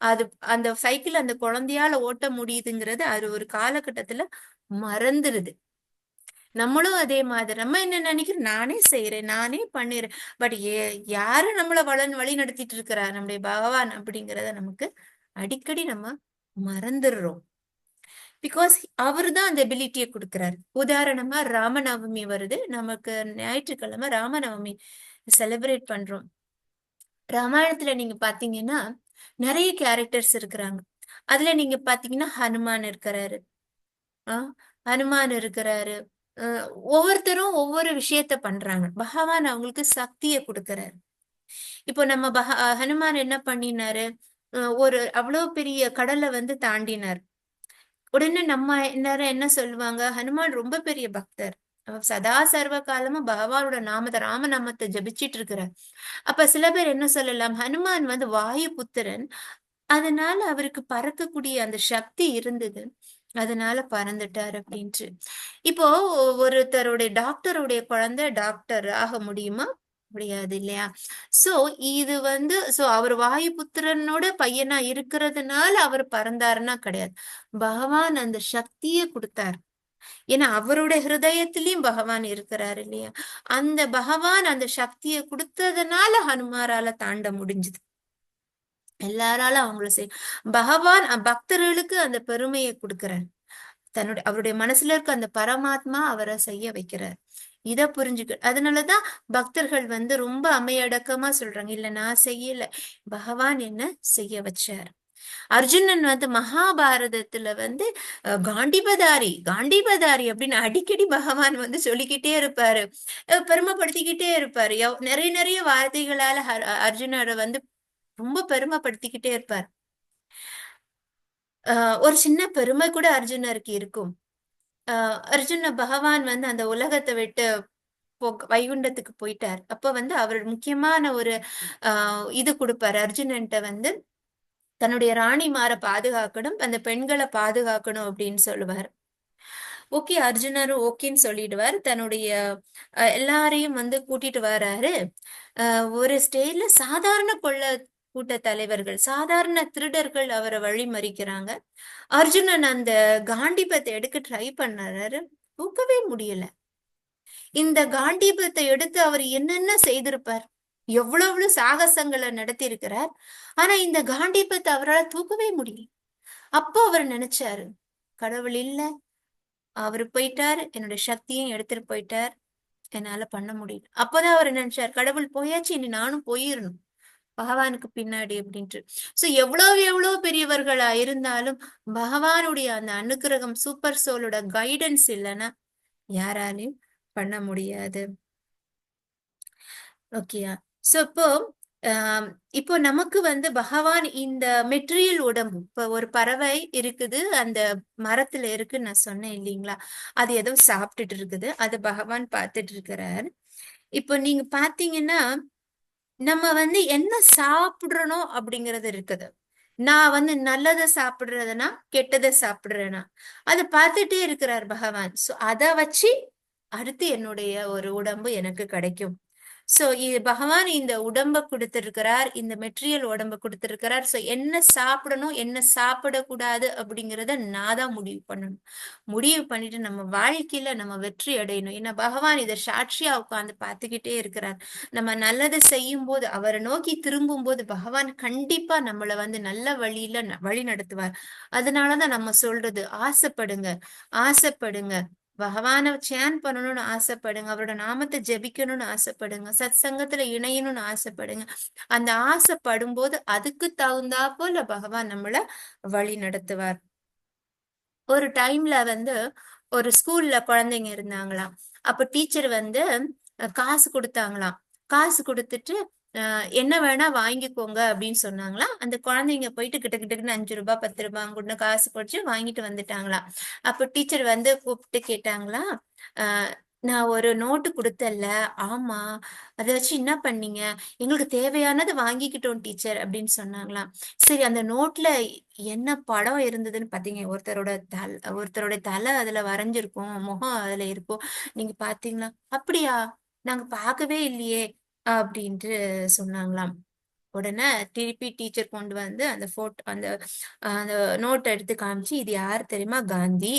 அது அந்த சைக்கிள் அந்த குழந்தையால ஓட்ட முடியுதுங்கிறது அது ஒரு காலகட்டத்துல மறந்துருது. நம்மளும் அதே மாதிரி நம்ம என்ன நினைக்கிறோம், நானே செய்யறேன், நானே பண்ணிடுறேன். பட் யாரு நம்மள வழி நடத்திட்டு இருக்கிறா? நம்முடைய பகவான் அப்படிங்கிறத நமக்கு அடிக்கடி நம்ம மறந்துடுறோம். பிகாஸ் அவரு தான் அந்த எபிலிட்டியை கொடுக்கிறாரு. உதாரணமா ராமநவமி வருது. நமக்கு ஞாயிற்றுக்கிழமை ராமநவமி செலிப்ரேட் பண்றோம். ராமாயணத்துல நீங்க பாத்தீங்கன்னா நிறைய கேரக்டர்ஸ் இருக்கிறாங்க. அதுல நீங்க பாத்தீங்கன்னா ஹனுமான் இருக்கிறாரு. ஹனுமான் இருக்கிறாரு. ஒவ்வொருத்தரும் ஒவ்வொரு விஷயத்த பண்றாங்க. பகவான் அவங்களுக்கு சக்தியை கொடுக்கிறாரு. இப்போ நம்ம ஹனுமான் என்ன பண்ணினாரு? ஒரு அவ்வளவு பெரிய கடலை வந்து தாண்டினார். உடனே நம்ம எல்லாரும் என்ன சொல்லுவாங்க? ஹனுமான் ரொம்ப பெரிய பக்தர். சதா சர்வ காலமும் பகவானோட ராம நாமத்தை ஜபிச்சிட்டு இருக்கிறார். அப்ப சில பேர் என்ன சொல்லலாம்? ஹனுமான் வந்து வாயு புத்திரன், அதனால அவருக்கு பறக்கக்கூடிய அந்த சக்தி இருந்தது, அதனால பறந்துட்டார் அப்படின்ட்டு. இப்போ ஒருத்தருடைய டாக்டருடைய குழந்தை டாக்டர் ஆக முடியுமா? முடியாது இல்லையா? சோ இது வந்து அவர் வாயு புத்திரனோட பையனா இருக்கிறதுனால அவர் பறந்தாருன்னா கிடையாது. பகவான் அந்த சக்தியை கொடுத்தார். ஏன்னா அவருடைய ஹிருதயத்திலயும் பகவான் இருக்கிறாரு இல்லையா? அந்த பகவான் அந்த சக்தியை கொடுத்ததுனால ஹனுமாரால தாண்ட முடிஞ்சுது. எல்லாராலும் அவங்கள பகவான் பக்தர்களுக்கு அந்த பெருமையை கொடுக்கிறார். அவருடைய மனசுல இருக்க அந்த பரமாத்மா அவரை செய்ய வைக்கிறார். இத புரிஞ்சுக்க. அதனாலதான் பக்தர்கள் வந்து ரொம்ப அமையடக்கமா சொல்றாங்க, இல்ல நான் செய்யல, பகவான் என்ன செய்ய வச்சார். அர்ஜுனன் வந்து மகாபாரதத்துல வந்து காண்டிபதாரி அப்படின்னு அடிக்கடி பகவான் வந்து சொல்லிக்கிட்டே இருப்பாரு, பெருமைப்படுத்திக்கிட்டே இருப்பாரு. நிறைய வார்த்தைகளால அர்ஜுனரை வந்து ரொம்ப பெருமைப்படுத்திக்கிட்டே இருப்பார். ஒரு சின்ன பெருமை கூட அர்ஜுனருக்கு இருக்கும். அர்ஜுன பகவான் வந்து அந்த உலகத்தை விட்டு வைகுண்டத்துக்கு போயிட்டார். அப்ப வந்து அவர் முக்கியமான ஒரு இது கொடுப்பாரு அர்ஜுனன்ட்ட வந்து, தன்னுடைய ராணிமாரை பாதுகாக்கணும், அந்த பெண்களை பாதுகாக்கணும் அப்படின்னு சொல்லுவார். ஓகே, அர்ஜுனரும் ஓகேன்னு சொல்லிடுவார். தன்னுடைய எல்லாரையும் வந்து கூட்டிட்டு வராரு. ஒரு ஸ்டேஜ்ல சாதாரண கூட்ட தலைவர்கள், சாதாரண திருடர்கள் அவரை வழிமறிக்கிறாங்க. அர்ஜுனன் அந்த காண்டிபத்தை எடுக்க ட்ரை பண்ணாரு, தூக்கவே முடியல. இந்த காண்டீபத்தை எடுத்து அவர் என்னென்ன செய்திருப்பார், எவ்வளவு சாகசங்களை நடத்தி இருக்கிறார். ஆனா இந்த காண்டீபத்தை அவரால் தூக்கவே முடியல. அப்போ அவர் நினைச்சாரு, கடவுள் இல்ல, அவரு போயிட்டார், என்னுடைய சக்தியும் எடுத்துட்டு போயிட்டார். என்னால பண்ண முடியல. அப்பதான் அவர் நினைச்சார், கடவுள் போயாச்சு, இனி நானும் போயிடணும் பகவானுக்கு பின்னாடி அப்படின்ட்டு. சோ எவ்வளவு பெரியவர்களா இருந்தாலும் பகவானுடைய அந்த அனுக்கிரகம், சூப்பர் சோலோட கைடன்ஸ் இல்லைன்னா யாராலையும் பண்ண முடியாது. ஓகேயா? சோ இப்போ நமக்கு பகவான் இந்த மெட்டீரியல் உடம்பு, இப்ப ஒரு பறவை இருக்குது, அந்த மரத்துல இருக்குன்னு நான் சொன்னேன் இல்லைங்களா, அது ஏதோ சாப்பிட்டுட்டு இருக்குது, அது பகவான் பார்த்துட்டு இருக்கிறார். இப்போ நீங்க பாத்தீங்கன்னா நம்ம என்ன சாப்பிடுறோம் அப்படிங்கறது இருக்குது. நான் நல்லதை சாப்பிடுறதுனா கெட்டதை சாப்பிடுறேனா அதை பார்த்துட்டே இருக்கிறார் பகவான். சோ அதை வச்சு அடுத்து என்னுடைய ஒரு உடம்பு எனக்கு கிடைக்கும். சோ பகவான் இந்த உடம்ப கொடுத்திருக்கிறார், இந்த மெட்டீரியல் உடம்ப கொடுத்திருக்கிறார். சோ என்ன சாப்பிடணும், என்ன சாப்பிடக்கூடாது அப்படிங்கிறத நான் தான் முடிவு பண்ணணும். முடிவு பண்ணிட்டு நம்ம வாழ்க்கையில நம்ம வெற்றி அடையணும். ஏன்னா பகவான் இதை சாட்சியா உட்கார்ந்து பார்த்துக்கிட்டே இருக்கிறார். நம்ம நல்லதை செய்யும் போது, அவரை நோக்கி திரும்பும் போது பகவான் கண்டிப்பா நம்மள நல்ல வழியில வழி நடத்துவார். அதனாலதான் நம்ம சொல்றது, ஆசைப்படுங்க, ஆசைப்படுங்க, பகவானை சேன் பண்ணணும்னு ஆசைப்படுங்க, அவரோட நாமத்தை ஜெபிக்கணும்னு ஆசைப்படுங்க, சத் சங்கத்துல இணையணும்னு ஆசைப்படுங்க. அந்த ஆசைப்படும் போது அதுக்கு தகுந்தா போல பகவான் நம்மள வழி நடத்துவார். ஒரு டைம்ல ஒரு ஸ்கூல்ல குழந்தைங்க இருந்தாங்களாம். அப்ப டீச்சர் காசு கொடுத்தாங்களாம். காசு கொடுத்துட்டு என்ன வேணா வாங்கிக்கோங்க அப்படின்னு சொன்னாங்களாம். அந்த குழந்தைங்க போயிட்டு கிட்ட 5 ரூபாய் 10 ரூபாய் காசு போட்டு வாங்கிட்டு வந்துட்டாங்களாம். அப்ப டீச்சர் கூப்பிட்டு கேட்டாங்களா, நான் ஒரு நோட்டு கொடுத்தல, ஆமா, அதை வச்சு என்ன பண்ணீங்க? எங்களுக்கு தேவையானது வாங்கிக்கிட்டோம் டீச்சர் அப்படின்னு சொன்னாங்களாம். சரி, அந்த நோட்ல என்ன படம் இருந்ததுன்னு பாத்தீங்க? ஒருத்தரோட தலை அதுல வரைஞ்சிருக்கும், முகம் அதுல இருக்கும், நீங்க பாத்தீங்களா? அப்படியா, நாங்க பார்க்கவே இல்லையே அப்படின்ட்டு சொன்னாங்களாம். உடனே திருப்பி டீச்சர் கொண்டு அந்த போட்டோ, அந்த அந்த நோட் எடுத்து காமிச்சு, இது யார் தெரியுமா? காந்தி.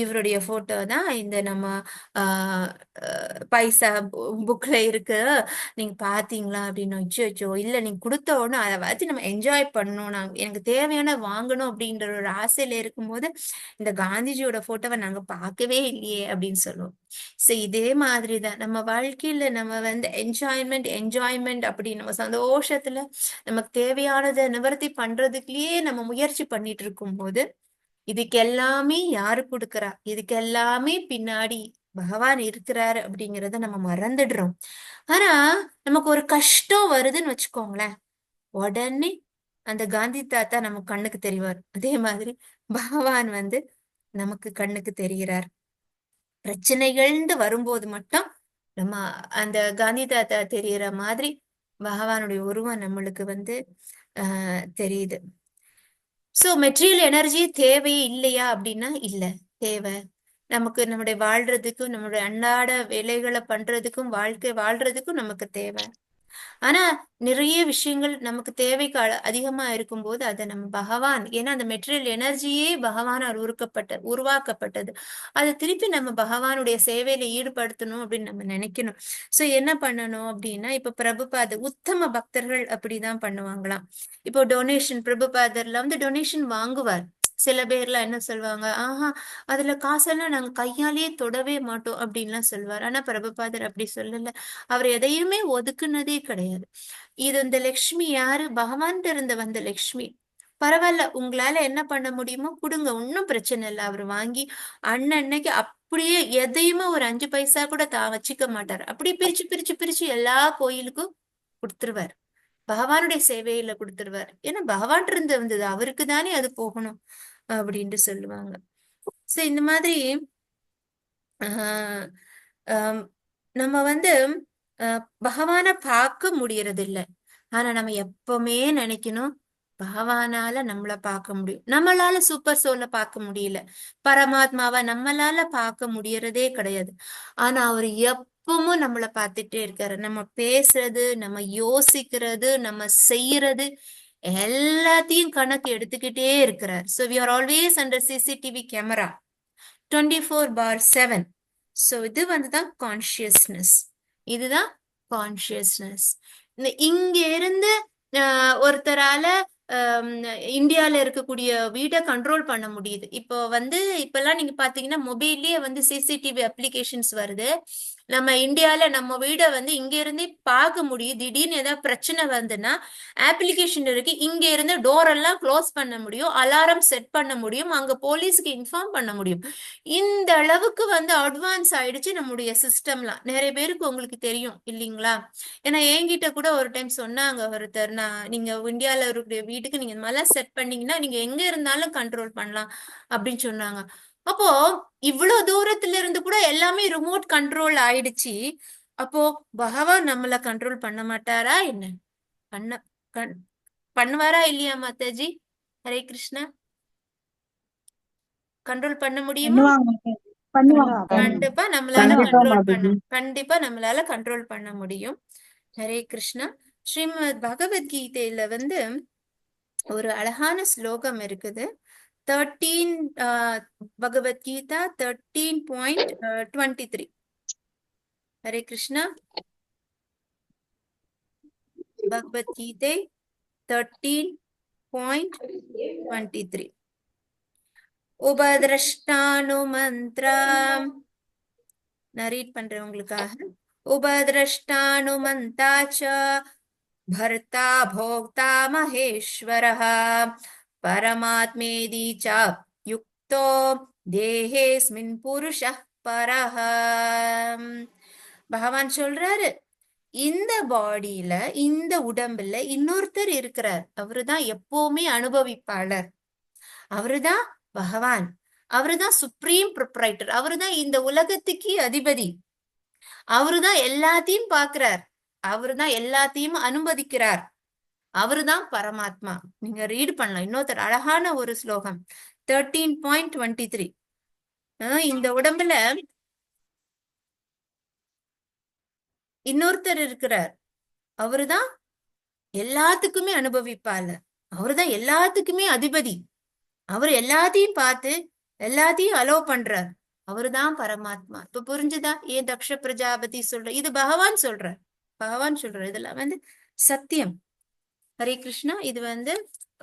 இவருடைய போட்டோ தான் இந்த நம்ம பைசா புக்ல இருக்கு, நீங்க பாத்தீங்களா அப்படின்னு. வச்சோ இல்ல, நீங்க கொடுத்த உடனே அதை வச்சு நம்ம என்ஜாய் பண்ணணும், எனக்கு தேவையான வாங்கணும் அப்படின்ற ஒரு ஆசையில இருக்கும்போது இந்த காந்திஜியோட போட்டோவை நாங்க பார்க்கவே இல்லையே அப்படின்னு சொல்லுவோம். சோ இதே மாதிரிதான் நம்ம வாழ்க்கையில நம்ம என்ஜாய்மெண்ட் அப்படி நம்ம சந்தோஷத்துல நமக்கு தேவையானதை நிவர்த்தி பண்றதுக்குள்ளேயே நம்ம முயற்சி பண்ணிட்டு இருக்கும் போது, இதுக்கு எல்லாமே யாரு கொடுக்கறா, இதுக்கு எல்லாமே பின்னாடி பகவான் இருக்கிறாரு அப்படிங்கறத நம்ம மறந்துடுறோம். ஆனா நமக்கு ஒரு கஷ்டம் வருதுன்னு வச்சுக்கோங்களேன், உடனே அந்த காந்தி தாத்தா நம்ம கண்ணுக்கு தெரிவார். அதே மாதிரி பகவான் நமக்கு கண்ணுக்கு தெரிகிறார். பிரச்சனைகள்னு வரும்போது மட்டும் நம்ம அந்த காந்தி தாத்தா தெரியற மாதிரி பகவானுடைய உருவம் நம்மளுக்கு தெரியுது. சோ மெட்டீரியல் எனர்ஜி தேவையே இல்லையா அப்படின்னா இல்ல, தேவை. நமக்கு நம்முடைய வாழ்றதுக்கும், நம்மளுடைய அன்றாட வேலைகளை பண்றதுக்கும், வாழ்க்கை வாழ்றதுக்கும் நமக்கு தேவை. ஆனா நிறைய விஷயங்கள் நமக்கு தேவைக்கு அதிகமா இருக்கும்போது அதை நம்ம பகவான், ஏன்னா அந்த மெட்டீரியல் எனர்ஜியே பகவானால் உருவாக்கப்பட்டது, அதை திருப்பி நம்ம பகவானுடைய சேவையில ஈடுபடுத்தணும் அப்படின்னு நம்ம நினைக்கணும். சோ என்ன பண்ணணும் அப்படின்னா, இப்ப பிரபுபாத உத்தம பக்தர்கள் அப்படிதான் பண்ணுவாங்களாம். இப்போ டொனேஷன், பிரபுபாதர்ல டொனேஷன் வாங்குவார். சில பேர்லாம் என்ன சொல்லுவாங்க, அதுல காசெல்லாம் நாங்க கையாலேயே தொடவே மாட்டோம் அப்படின்லாம் சொல்லுவார். ஆனா பிரபுபாதர் அப்படி சொல்லல, அவர் எதையுமே ஒதுக்குனதே கிடையாது. இது இந்த லக்ஷ்மி யாரு? பகவான் இருந்து வந்த லக்ஷ்மி. பரவாயில்ல, உங்களால என்ன பண்ண முடியுமோ கொடுங்க, ஒன்னும் பிரச்சனை இல்லை. அவர் வாங்கி அன்னைக்கு அப்படியே எதையுமே ஒரு 5 பைசா கூட வச்சுக்க மாட்டார். அப்படியே பிரிச்சு பிரிச்சு பிரிச்சு எல்லா கோயிலுக்கும் கொடுத்துருவார். பகவானுடைய சேவையில கொடுத்துருவார். ஏன்னா பகவான் இருந்து வந்தது, அவருக்கு தானே அது போகணும் அப்படின்ட்டு சொல்லுவாங்க. சோ இந்த மாதிரி ஆஹ் நம்ம பகவான பார்க்க முடியறது இல்ல. ஆனா நம்ம எப்பவுமே நினைக்கணும், பகவானால நம்மள பார்க்க முடியும். நம்மளால சூப்பர் சோலை பார்க்க முடியல, பரமாத்மாவை நம்மளால பார்க்க முடியறதே கிடையாது. ஆனா அவர் எப்பவும் நம்மள பார்த்துட்டே இருக்காரு. நம்ம பேசுறது, நம்ம யோசிக்கிறது, நம்ம செய்யறது எல்லாத்தையும் கணக்கு எடுத்துக்கிட்டே இருக்கிறார். So we are always under CCTV camera 24/7. So இது தான் கான்சியஸ்னஸ். இதுதான் கான்சியஸ்னஸ். இங்க இருந்து ஒருத்தரால இந்தியால இருக்கக்கூடிய வீடை கண்ட்ரோல் பண்ண முடியுது. இப்போ இப்பெல்லாம் நீங்க பாத்தீங்கன்னா மொபைல்லயே CCTV அப்ளிகேஷன்ஸ் வருது. நம்ம இந்தியால நம்ம வீட வந்து இங்க இருந்தே பார்க்க முடியும். திடீர்னு ஏதாவது பிரச்சனை வந்துன்னா அப்ளிகேஷன் இருக்கு, இங்க இருந்து டோர் எல்லாம் க்ளோஸ் பண்ண முடியும், அலாரம் செட் பண்ண முடியும், அங்க போலீஸ்க்கு இன்ஃபார்ம் பண்ண முடியும். இந்த அளவுக்கு வந்து அட்வான்ஸ் ஆயிடுச்சு நம்முடைய சிஸ்டம்லாம். நிறைய பேருக்கு உங்களுக்கு தெரியும் இல்லைங்களா? ஏன்னா என்கிட்ட கூட ஒரு டைம் சொன்னாங்க ஒருத்தர், நீங்க இந்தியால இருக்கிற வீட்டுக்கு நீங்க இந்த மாதிரிலாம் செட் பண்ணீங்கன்னா நீங்க எங்க இருந்தாலும் கண்ட்ரோல் பண்ணலாம் அப்படின்னு சொன்னாங்க. அப்போ இவ்வளவு தூரத்துல இருந்து கூட எல்லாமே ரிமோட் கண்ட்ரோல் ஆயிடுச்சு. அப்போ பகவான் நம்மள கண்ட்ரோல் பண்ண மாட்டாரா என்ன? பண்ண பண்ணுவாரா இல்லையா மாதாஜி? ஹரே கிருஷ்ணா. கண்ட்ரோல் பண்ண முடியுமா? கண்டிப்பா நம்மளால கண்ட்ரோல் பண்ண கண்டிப்பா நம்மளால கண்ட்ரோல் பண்ண முடியும். ஹரே கிருஷ்ணா. ஸ்ரீமத் பகவத்கீதையில வந்து ஒரு அழகான ஸ்லோகம் இருக்குது. 13 பகவத்கீதா 13.23. ஹரே கிருஷ்ணா. பகவத்கீதை 13.23. உபதிரஷ்டானுமந்த்ரம், நான் ரீட் பண்றேன் உங்களுக்காக. உபதிரஷ்டானுமந்தாச்ச भर्ता भोक्ता महेश्वरः परमात्मेति च युक्तो देहेऽस्मिन् पुरुषः परः. பகவான் சொல்றாரு, இந்த பாடியில இந்த உடம்புல இன்னொருத்தர் இருக்கிறார். அவருதான் எப்பவுமே அனுபவிப்பாளர். அவருதான் பகவான். அவருதான் சுப்ரீம் ப்ரொப்ரைட்டர். அவருதான் இந்த உலகத்துக்கு அதிபதி. அவருதான் எல்லாத்தையும் பார்க்கிறார். அவருதான் எல்லாத்தையும் அனுமதிக்கிறார். அவருதான் பரமாத்மா. நீங்க ரீட் பண்ணலாம். இன்னொருத்தர் அழகான ஒரு ஸ்லோகம் 13.23. இந்த உடம்புல இன்னொருத்தர் இருக்கிறார். அவருதான் எல்லாத்துக்குமே அனுபவிப்பாளர். அவருதான் எல்லாத்துக்குமே அதிபதி. அவர் எல்லாத்தையும் பார்த்து எல்லாத்தையும் அலோவ் பண்றார். அவருதான் பரமாத்மா. இப்ப புரிஞ்சுதா ஏன் தக்ஷ பிரஜாபதி சொல்ற? இது பகவான் சொல்றார். பகவான் சொல்றார். இதெல்லாம் வந்து சத்தியம். ஹரே கிருஷ்ணா. இது வந்து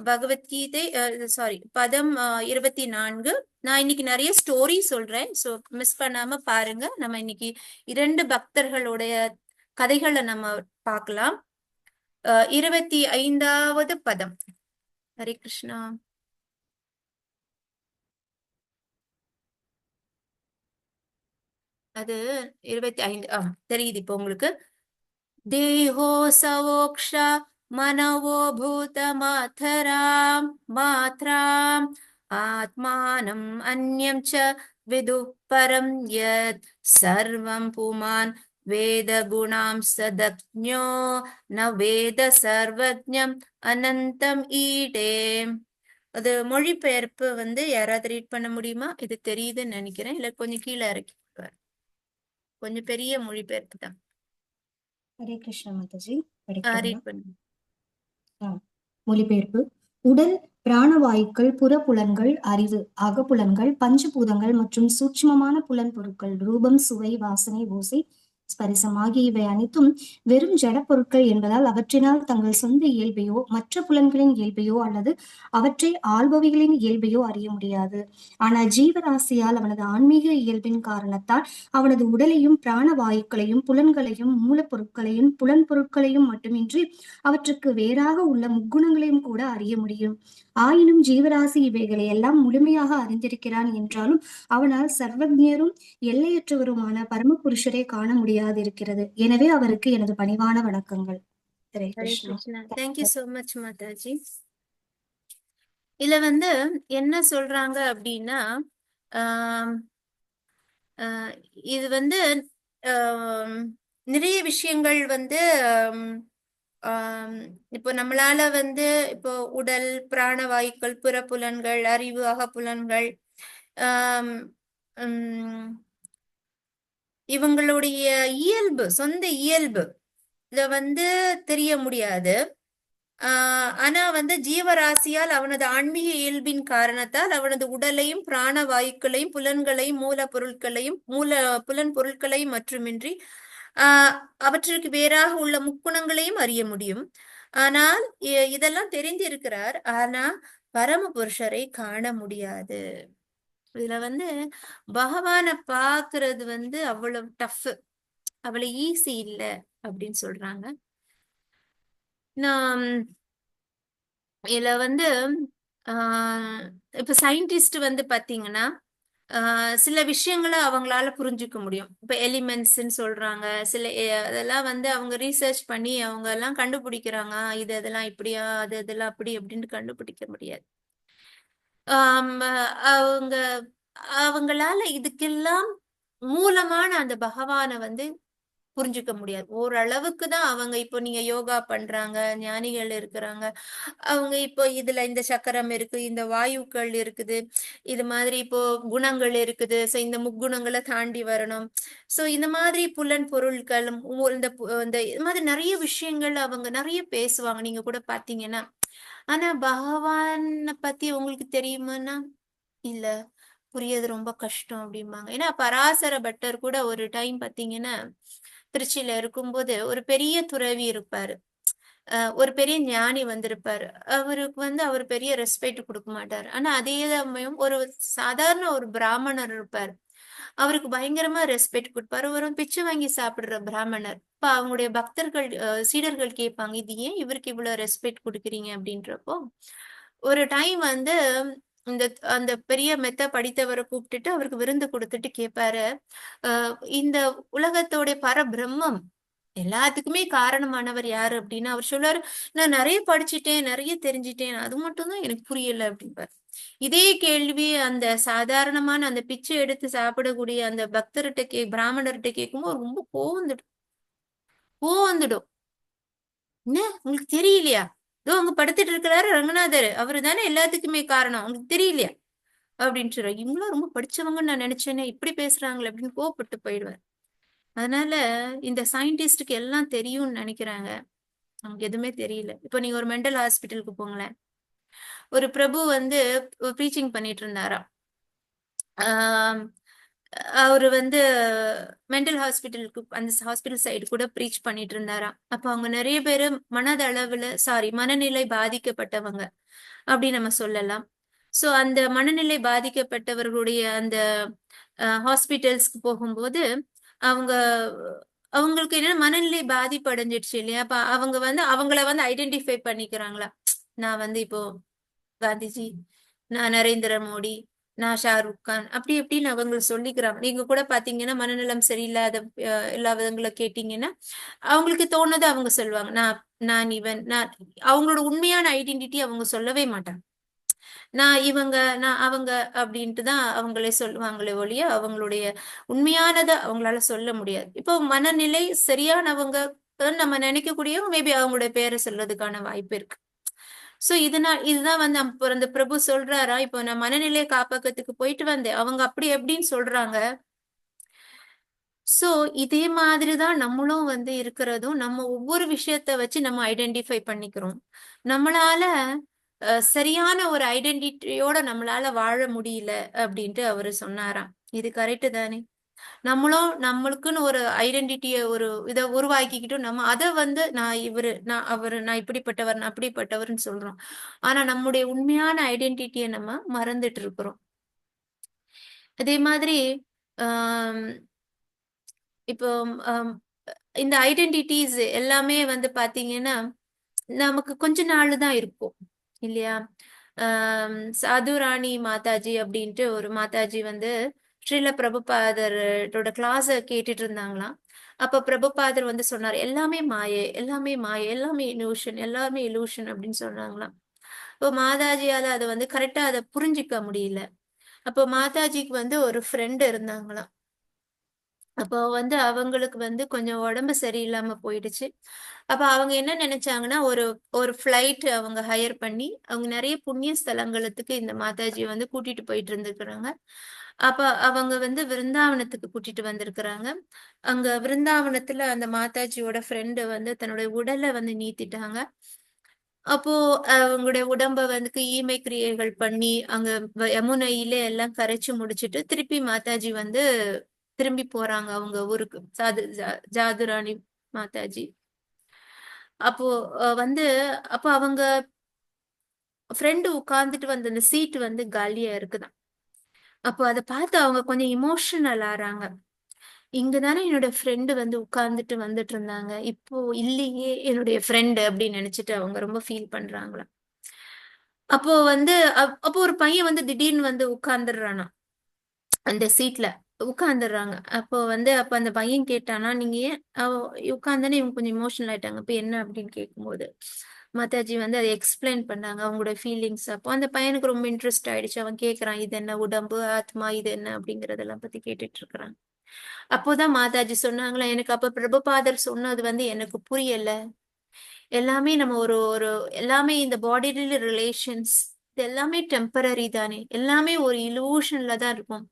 பகவத்கீதை பதம் 24. நான் இன்னைக்கு நிறைய ஸ்டோரி சொல்றேன், சோ மிஸ் பண்ணாம பாருங்க. நம்ம இன்னைக்கு 2 பக்தர்களுடைய கதைகளை நம்ம பார்க்கலாம். 25வது பதம். ஹரே கிருஷ்ணா. அது 25 தெரியுது இப்போ உங்களுக்கு. தேஹோ சவோக்ஷ மனவோ பூத மாத்ராம் ஆத்மானம் அன்யம் ச விது பரம் யத் சர்வம் புமான் வேத குணாம் சதக்ஞோ ந வேத சர்வஜ்ஞம் அனந்தம் ஈடே. அது மொழிபெயர்ப்பு வந்து யாராவது ரீட் பண்ண முடியுமா? இது தெரியுதுன்னு நினைக்கிறேன். இல்ல கொஞ்சம் கீழே இறக்கி, கொஞ்சம் பெரிய மொழிபெயர்ப்பு தான். ஹரே கிருஷ்ணா மாதாஜி. ரீட் பண்ணுங்க. மொழிபெயர்ப்பு. உடல், பிராணவாயுக்கள், புறப்புலன்கள், அறிவு, அகப்புலன்கள், பஞ்சபூதங்கள் மற்றும் சூட்சுமமான புலன் பொருட்கள், ரூபம், சுவை, வாசனை, ஓசை, ஸ்பரிசம் ஆகிய இவை அனைத்தும் வெறும் ஜட பொருட்கள் என்பதால் அவற்றினால் தங்கள் சொந்த இயல்பையோ மற்ற புலன்களின் இயல்பையோ அல்லது அவற்றை ஆள்பவைகளின் இயல்பையோ அறிய முடியாது. ஆனால் ஜீவராசியால் அவனது ஆன்மீக இயல்பின் காரணத்தால் அவனது உடலையும் பிராணவாயுக்களையும் புலன்களையும் மூலப்பொருட்களையும் புலன் பொருட்களையும் மட்டுமின்றி அவற்றுக்கு வேறாக உள்ள முக்குணங்களையும் கூட அறிய முடியும். ஆயினும் ஜீவராசி இவைகளை எல்லாம் முழுமையாக அறிந்திருக்கிறான் என்றாலும் அவனால் சர்வஜரும் எல்லையற்றவருமான பரமபுருஷரை காண முடியாது இருக்கிறது. எனவே அவருக்கு எனது பணிவான வணக்கங்கள். Hare Krishna. Thank you so much Mataji. இதுல வந்து என்ன சொல்றாங்க அப்படின்னா, இது வந்து நிறைய விஷயங்கள் வந்து இப்போ நம்மளால வந்து இப்போ உடல், பிராணவாயுக்கள், புறப்புலன்கள், அறிவு, அகப்புலன்கள், இவங்களுடைய இயல்பு, சொந்த இயல்பு இத வந்து தெரிய முடியாது. ஆனா வந்து ஜீவராசியால் அவனது ஆன்மீக இயல்பின் காரணத்தால் அவனது உடலையும் பிராணவாயுக்களையும் புலன்களையும் புலன் பொருட்களையும் மட்டுமின்றி அவற்றிற்கு வேறாக உள்ள முக்குணங்களையும் அறிய முடியும். ஆனால் இதெல்லாம் தெரிந்திருக்கிறார். ஆனா பரமபுருஷரை காண முடியாது. இதுல வந்து பகவானை பாக்குறது வந்து அவ்வளவு டஃப். அவ்வளவு ஈஸி இல்ல அப்படின்னு சொல்றாங்க. நான் இதுல வந்து இப்ப சயின்டிஸ்ட் வந்து பாத்தீங்கன்னா சில விஷயங்களை அவங்களால புரிஞ்சுக்க முடியும். இப்ப எலிமெண்ட்ஸ்ன்னு சொல்றாங்க, சில அதெல்லாம் வந்து அவங்க ரீசர்ச் பண்ணி அவங்க எல்லாம் கண்டுபிடிக்கிறாங்க. இது அதெல்லாம் இப்படியா, அது அதெல்லாம் அப்படி அப்படின்னு கண்டுபிடிக்க முடியாது. ஆம், அவங்க அவங்களால இதுக்கெல்லாம் மூலமான அந்த பகவானை வந்து புரிஞ்சுக்க முடியாது. ஓரளவுக்கு தான் அவங்க இப்போ நீங்க யோகா பண்றாங்க, ஞானிகள் இருக்கிறாங்க. அவங்க இப்போ இதுல இந்த சக்கரம் இருக்கு, இந்த வாயுக்கள் இருக்குது, இது மாதிரி இப்போ குணங்கள் இருக்குது. சோ இந்த முக்குணங்களை தாண்டி வரணும். சோ இந்த மாதிரி புலன் பொருட்கள் இந்த இது மாதிரி நிறைய விஷயங்கள் அவங்க நிறைய பேசுவாங்க. நீங்க கூட பாத்தீங்கன்னா, ஆனா பகவான பத்தி உங்களுக்கு தெரியுமான்னா இல்ல, புரியது ரொம்ப கஷ்டம் அப்படிம்பாங்க. ஏன்னா பராசர பட்டர் கூட ஒரு டைம் பாத்தீங்கன்னா திருச்சியில இருக்கும்போது ஒரு பெரிய துறவி இருப்பாரு. ஒரு பெரிய ஞானி வந்திருப்பாரு. அவருக்கு வந்து அவர் பெரிய ரெஸ்பெக்ட் கொடுக்க மாட்டாரு. ஆனா அதே சமயம் ஒரு சாதாரண ஒரு பிராமணர் இருப்பாரு. அவருக்கு பயங்கரமா ரெஸ்பெக்ட் கொடுப்பாரு. ஒரு பிச்சை வாங்கி சாப்பிடுற பிராமணர். இப்ப அவங்களுடைய பக்தர்கள் சீடர்கள் கேட்பாங்க, இது ஏன் இவருக்கு இவ்வளவு ரெஸ்பெக்ட் கொடுக்குறீங்க அப்படின்றப்போ ஒரு டைம் வந்து இந்த அந்த பெரிய மெத்த படித்தவரை கூப்பிட்டுட்டு அவருக்கு விருந்து கொடுத்துட்டு கேட்பாரு, இந்த உலகத்தோட பரபிரம்மம் எல்லாத்துக்குமே காரணமானவர் யாரு அப்படின்னு அவர் சொல்றாரு, நான் நிறைய படிச்சுட்டேன், நிறைய தெரிஞ்சுட்டேன், அது மட்டும் தான் எனக்கு புரியல அப்படின்பாரு. இதே கேள்வி அந்த சாதாரணமான அந்த பிச்சை எடுத்து சாப்பிடக்கூடிய அந்த பக்தர்கிட்ட பிராமணர்கிட்ட கேட்கும்போது ரொம்ப கோவம் வந்துடும். என்ன உங்களுக்கு தெரியலையா? இதோ அங்க படுத்துட்டு இருக்கிறாரு ரங்கநாதர், அவரு தானே எல்லாத்துக்குமே காரணம், உங்களுக்கு தெரியலையா அப்படின்னு சொல்றாரு. இவங்களும் ரொம்ப படிச்சவங்கன்னு நான் நினைச்சேனே, இப்படி பேசுறாங்களே அப்படின்னு கோவப்பட்டு போயிடுவேன். அதனால இந்த சயின்டிஸ்டுக்கு எல்லாம் தெரியும்னு நினைக்கிறாங்க, நமக்கு எதுவுமே தெரியல. இப்போ நீங்க ஒரு மென்டல் ஹாஸ்பிட்டலுக்கு போங்களேன். ஒரு பிரபு வந்து ப்ரீச்சிங் பண்ணிட்டு இருந்தாராம். அவரு வந்து மென்டல் ஹாஸ்பிட்டலுக்கு அந்த ஹாஸ்பிட்டல் சைடு கூட ப்ரீச் பண்ணிட்டு இருந்தாராம். அப்ப அவங்க நிறைய பேரு மனநிலை பாதிக்கப்பட்டவங்க அப்படி நம்ம சொல்லலாம். சோ அந்த மனநிலை பாதிக்கப்பட்டவர்களுடைய அந்த ஹாஸ்பிட்டல்ஸ்க்கு போகும்போது அவங்க அவங்களுக்கு என்ன மனநிலை பாதிப்பு அடைஞ்சிடுச்சு இல்லையா? அப்ப அவங்க வந்து அவங்கள வந்து ஐடென்டிஃபை பண்ணிக்கிறாங்களா, நான் வந்து இப்போ காந்திஜி, நான் நரேந்திர மோடி, நான் ஷாருக் கான், அப்படி எப்படின்னு அவங்க சொல்லிக்கிறாங்க. நீங்க கூட பாத்தீங்கன்னா மனநலம் சரியில்லாத இல்லாதவங்களை கேட்டீங்கன்னா அவங்களுக்கு தோணுது அவங்க சொல்லுவாங்க, நான் இவன், நான் அவங்களோட உண்மையான ஐடென்டிட்டி அவங்க சொல்லவே மாட்டாங்க. நான் அவங்க அப்படின்ட்டு தான் அவங்களே சொல்லுவாங்களே ஒழிய அவங்களுடைய உண்மையானதை அவங்களால சொல்ல முடியாது. இப்போ மனநிலை சரியானவங்க நம்ம நினைக்கக்கூடியவங்க மேபி அவங்களுடைய பேரை சொல்றதுக்கான வாய்ப்பு இருக்கு. சோ இதுதான் வந்து அந்த பிரபு சொல்றாரா, இப்போ நான் மனநிலை காப்பகத்துக்கு போயிட்டு வந்தேன், அவங்க அப்படி எப்படின்னு சொல்றாங்க. சோ இதே மாதிரிதான் நம்மளும் வந்து இருக்கிறதும், நம்ம ஒவ்வொரு விஷயத்த வச்சு நம்ம ஐடென்டிஃபை பண்ணிக்கிறோம். நம்மளால சரியான ஒரு ஐடென்டிட்டியோட நம்மளால வாழ முடியல அப்படின்ட்டு அவரு சொன்னாராம். இது கரெக்டு தானே? நம்மளுக்குன்னு ஒரு ஐடென்டிட்டிய ஒரு இதை உருவாக்கிக்கிட்டு நம்ம அதை வந்து நான் இப்படிப்பட்டவர், நான் அப்படிப்பட்டவர்னு சொல்றோம். ஆனா நம்முடைய உண்மையான ஐடென்டிட்டியை நம்ம மறந்துட்டு இருக்கிறோம். அதே மாதிரி ஆஹ் இப்போ இந்த ஐடென்டிட்டிஸ் எல்லாமே வந்து பாத்தீங்கன்னா நமக்கு கொஞ்ச நாள் தான் இருக்கும் இல்லையா? சாதுராணி மாதாஜி அப்படின்ட்டு ஒரு மாதாஜி வந்து ஸ்ரீல பிரபுபாதரோட கிளாஸ கேட்டுட்டு இருந்தாங்களாம். அப்ப பிரபுபாதர் வந்து சொன்னார், எல்லாமே மாயை, எல்லாமே மாயை, எல்லாமே இலூஷன், எல்லாமே இலூஷன் அப்படின்னு சொன்னாங்களாம். இப்போ மாதாஜியால அதை வந்து கரெக்டா அதை புரிஞ்சிக்க முடியல. அப்போ மாதாஜிக்கு வந்து ஒரு ஃப்ரெண்ட் இருந்தாங்களாம். அப்போ வந்து அவங்களுக்கு வந்து கொஞ்சம் உடம்பு சரியில்லாம போயிடுச்சு. அப்ப அவங்க என்ன நினைச்சாங்கன்னா ஒரு ஃபிளைட் அவங்க ஹையர் பண்ணி அவங்க நிறைய புண்ணிய ஸ்தலங்களுக்கு இந்த மாதாஜி வந்து கூட்டிட்டு போயிட்டு இருந்திருக்கிறாங்க. அப்ப அவங்க வந்து விருந்தாவனத்துக்கு கூட்டிட்டு வந்திருக்கிறாங்க. அங்க விருந்தாவனத்துல அந்த மாதாஜியோட ஃப்ரெண்டு வந்து தன்னுடைய உடலை வந்து நீத்திட்டாங்க. அப்போ அவங்களுடைய உடம்ப வந்து ஈமை கிரியைகள் பண்ணி அங்க யமுனையில எல்லாம் கரைச்சு முடிச்சிட்டு திருப்பி மாதாஜி வந்து திரும்பி போறாங்க அவங்க ஊருக்கு, ஜாதுராணி மாதாஜி. அப்போ வந்து அப்போ அவங்க ஃப்ரெண்டு உட்கார்ந்துட்டு வந்த அந்த சீட் வந்து காலியா இருக்குதான். அப்போ அதை பார்த்து அவங்க கொஞ்சம் இமோஷனல் ஆறாங்க. இங்கதானே என்னோட ஃப்ரெண்டு வந்து உட்கார்ந்துட்டு வந்துட்டு இருந்தாங்க, இப்போ இல்லையே என்னுடைய ஃப்ரெண்டு அப்படின்னு நினைச்சிட்டு அவங்க ரொம்ப ஃபீல் பண்றாங்களாம். அப்போ வந்து அப்போ ஒரு பையன் வந்து திடீர்னு வந்து உட்கார்ந்துடுறானா அந்த சீட்ல உட்கார்ந்துடுறாங்க. அப்ப அந்த பையன் கேட்டானா, நீங்க ஏன் உட்கார்ந்தானே இவங்க கொஞ்சம் இமோஷனல் ஆயிட்டாங்க, அப்ப என்ன அப்படின்னு கேட்கும்போது மாதாஜி வந்து அதை எக்ஸ்பிளைன் பண்ணாங்க அவங்களோட ஃபீலிங்ஸ். அப்போ அந்த பையனுக்கு ரொம்ப இன்ட்ரெஸ்ட் ஆயிடுச்சு. அவன் கேட்கறான், இது என்ன உடம்பு, ஆத்மா, இது என்ன அப்படிங்கறதெல்லாம் பத்தி கேட்டுட்டு இருக்கிறான். அப்போதான் மாதாஜி சொன்னாங்களா, எனக்கு அப்ப பிரபுபாதர் சொன்னது வந்து எனக்கு புரியல. எல்லாமே நம்ம ஒரு ஒரு எல்லாமே இந்த பாடியில ரிலேஷன்ஸ் இது எல்லாமே டெம்பரரி தானே, எல்லாமே ஒரு இலூஷன்ல தான் இருக்கும்.